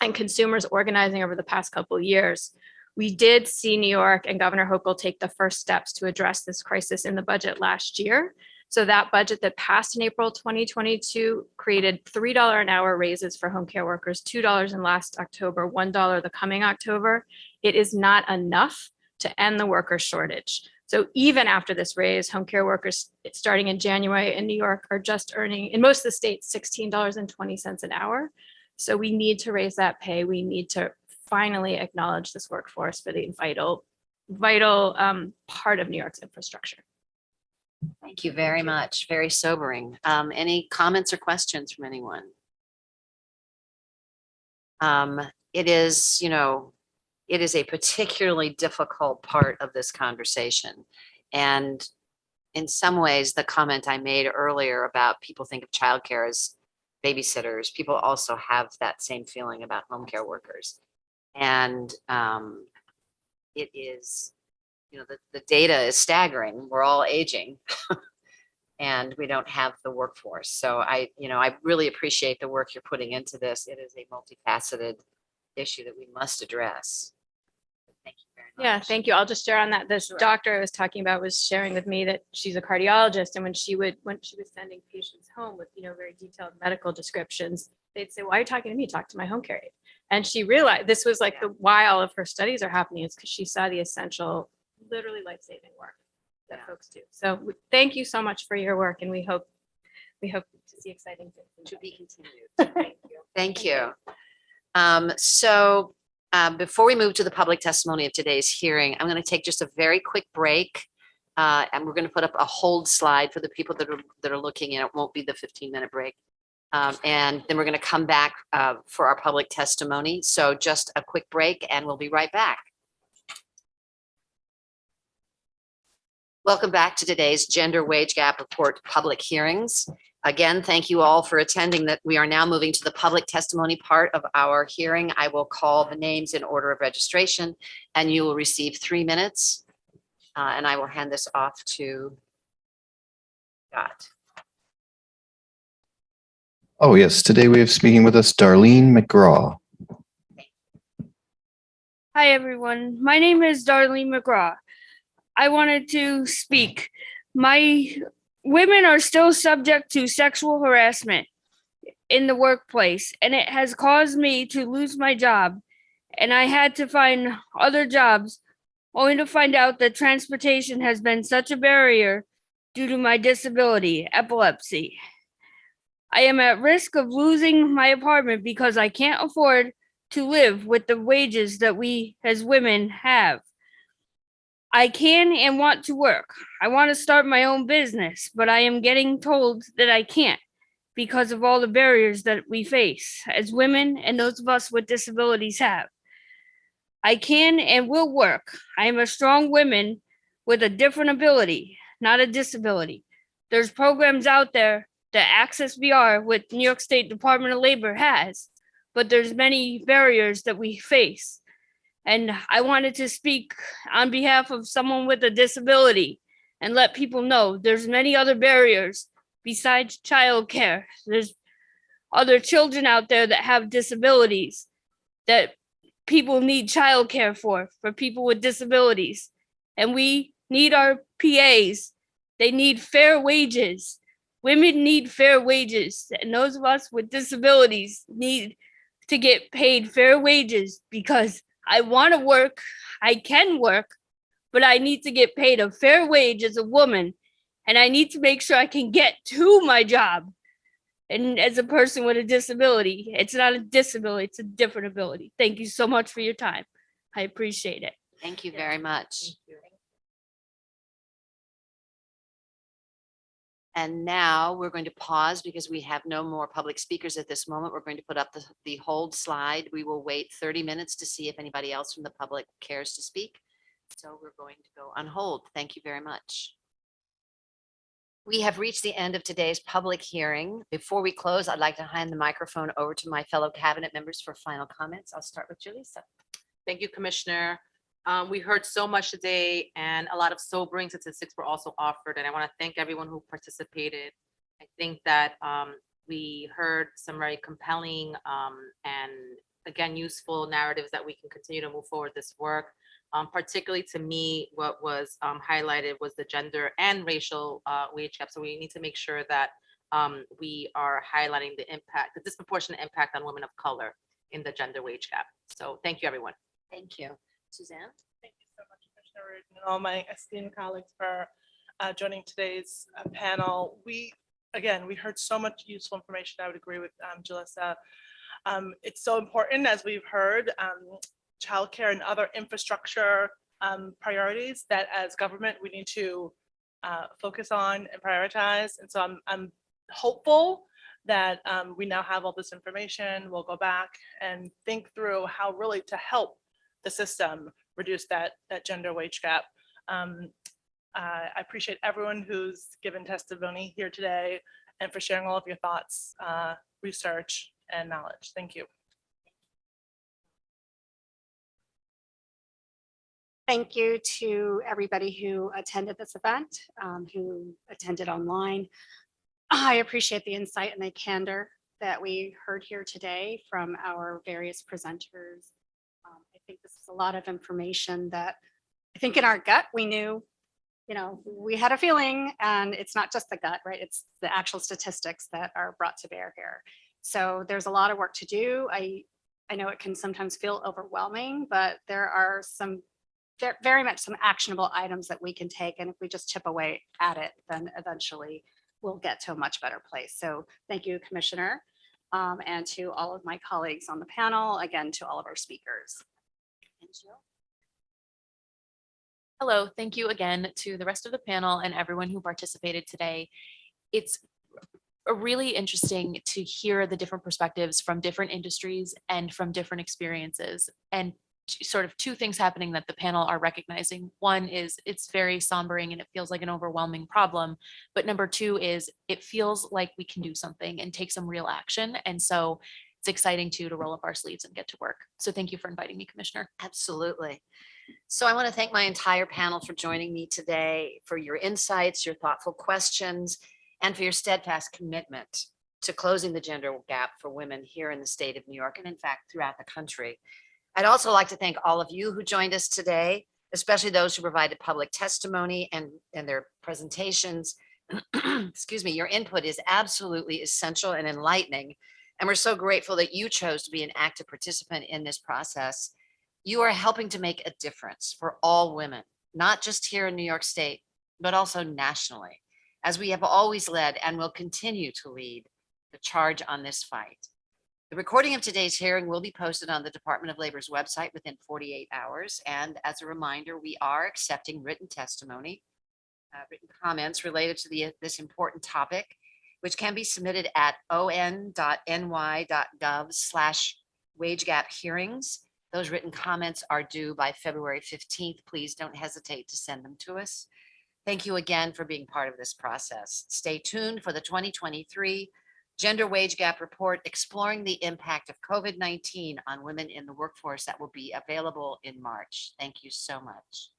and consumers organizing over the past couple of years, we did see New York and Governor Hochul take the first steps to address this crisis in the budget last year. So that budget that passed in April 2022 created $3 an hour raises for home care workers, $2 in last October, $1 the coming October. It is not enough to end the worker shortage. So even after this raise, home care workers starting in January in New York are just earning, in most of the states, $16.20 an hour. So we need to raise that pay. We need to finally acknowledge this workforce for the vital part of New York's infrastructure. Thank you very much. Very sobering. Any comments or questions from anyone? It is a particularly difficult part of this conversation. And in some ways, the comment I made earlier about people think of childcare as babysitters, people also have that same feeling about home care workers. And it is, the data is staggering. We're all aging and we don't have the workforce. So I really appreciate the work you're putting into this. It is a multifaceted issue that we must address. Thank you very much. Yeah, thank you. I'll just share on that. This doctor I was talking about was sharing with me that she's a cardiologist, and when she was sending patients home with, very detailed medical descriptions, they'd say, "Why are you talking to me? Talk to my home care aide." And she realized this was why all of her studies are happening, is because she saw the essential, literally life-saving work that folks do. So thank you so much for your work, and we hope to see exciting things to be continued. Thank you. So before we move to the public testimony of today's hearing, I'm going to take just a very quick break, and we're going to put up a hold slide for the people that are looking, and it won't be the 15-minute break. And then we're going to come back for our public testimony. So just a quick break and we'll be right back. Welcome back to today's Gender Wage Gap Report public hearings. Again, thank you all for attending. That we are now moving to the public testimony part of our hearing. I will call the names in order of registration and you will receive 3 minutes. And I will hand this off to Scott. Oh, yes. Today we have speaking with us Darlene McGraw. Hi, everyone. My name is Darlene McGraw. I wanted to speak. My women are still subject to sexual harassment in the workplace, and it has caused me to lose my job. And I had to find other jobs, only to find out that transportation has been such a barrier due to my disability, epilepsy. I am at risk of losing my apartment because I can't afford to live with the wages that we as women have. I can and want to work. I want to start my own business, but I am getting told that I can't because of all the barriers that we face as women and those of us with disabilities have. I can and will work. I am a strong woman with a different ability, not a disability. There's programs out there that Access VR with New York State Department of Labor has, but there's many barriers that we face. And I wanted to speak on behalf of someone with a disability and let people know there's many other barriers besides childcare. There's other children out there that have disabilities that people need childcare for people with disabilities. And we need our PAs. They need fair wages. Women need fair wages. And those of us with disabilities need to get paid fair wages because I want to work, I can work, but I need to get paid a fair wage as a woman. And I need to make sure I can get to my job. And as a person with a disability, it's not a disability, it's a different ability. Thank you so much for your time. I appreciate it. Thank you very much. And now we're going to pause because we have no more public speakers at this moment. We're going to put up the hold slide. We will wait 30 minutes to see if anybody else from the public cares to speak. So we're going to go on hold. Thank you very much. We have reached the end of today's public hearing. Before we close, I'd like to hand the microphone over to my fellow cabinet members for final comments. I'll start with Julissa. Thank you, Commissioner. We heard so much today and a lot of sobering statistics were also offered. And I want to thank everyone who participated. I think that we heard some very compelling and again, useful narratives that we can continue to move forward this work. Particularly to me, what was highlighted was the gender and racial wage gap. So we need to make sure that we are highlighting the impact, the disproportionate impact on women of color in the gender wage gap. So thank you, everyone. Thank you. Suzanne? Thank you so much, Commissioner Reardon, and all my esteemed colleagues for joining today's panel. We heard so much useful information. I would agree with Julissa. It's so important, as we've heard, childcare and other infrastructure priorities that as government we need to focus on and prioritize. And so I'm hopeful that we now have all this information. We'll go back and think through how really to help the system reduce that gender wage gap. I appreciate everyone who's given testimony here today and for sharing all of your thoughts, research, and knowledge. Thank you. Thank you to everybody who attended this event, who attended online. I appreciate the insight and the candor that we heard here today from our various presenters. I think this is a lot of information that I think in our gut we knew, we had a feeling, and it's not just the gut, right? It's the actual statistics that are brought to bear here. So there's a lot of work to do. I know it can sometimes feel overwhelming, but there are very much some actionable items that we can take. And if we just chip away at it, then eventually we'll get to a much better place. So thank you, Commissioner, and to all of my colleagues on the panel, again, to all of our speakers. Hello, thank you again to the rest of the panel and everyone who participated today. It's really interesting to hear the different perspectives from different industries and from different experiences, and sort of two things happening that the panel are recognizing. One is it's very sombering and it feels like an overwhelming problem. But number two is it feels like we can do something and take some real action. And so it's exciting to roll up our sleeves and get to work. So thank you for inviting me, Commissioner. Absolutely. So I want to thank my entire panel for joining me today, for your insights, your thoughtful questions, and for your steadfast commitment to closing the gender gap for women here in the state of New York and in fact throughout the country. I'd also like to thank all of you who joined us today, especially those who provided public testimony and their presentations. Excuse me, your input is absolutely essential and enlightening. And we're so grateful that you chose to be an active participant in this process. You are helping to make a difference for all women, not just here in New York State, but also nationally, as we have always led and will continue to lead the charge on this fight. The recording of today's hearing will be posted on the Department of Labor's website within 48 hours. And as a reminder, we are accepting written testimony, written comments related to this important topic, which can be submitted at on.ny.gov/wage gap hearings. Those written comments are due by February 15th. Please don't hesitate to send them to us. Thank you again for being part of this process. Stay tuned for the 2023 Gender Wage Gap Report, exploring the impact of COVID-19 on women in the workforce, that will be available in March. Thank you so much.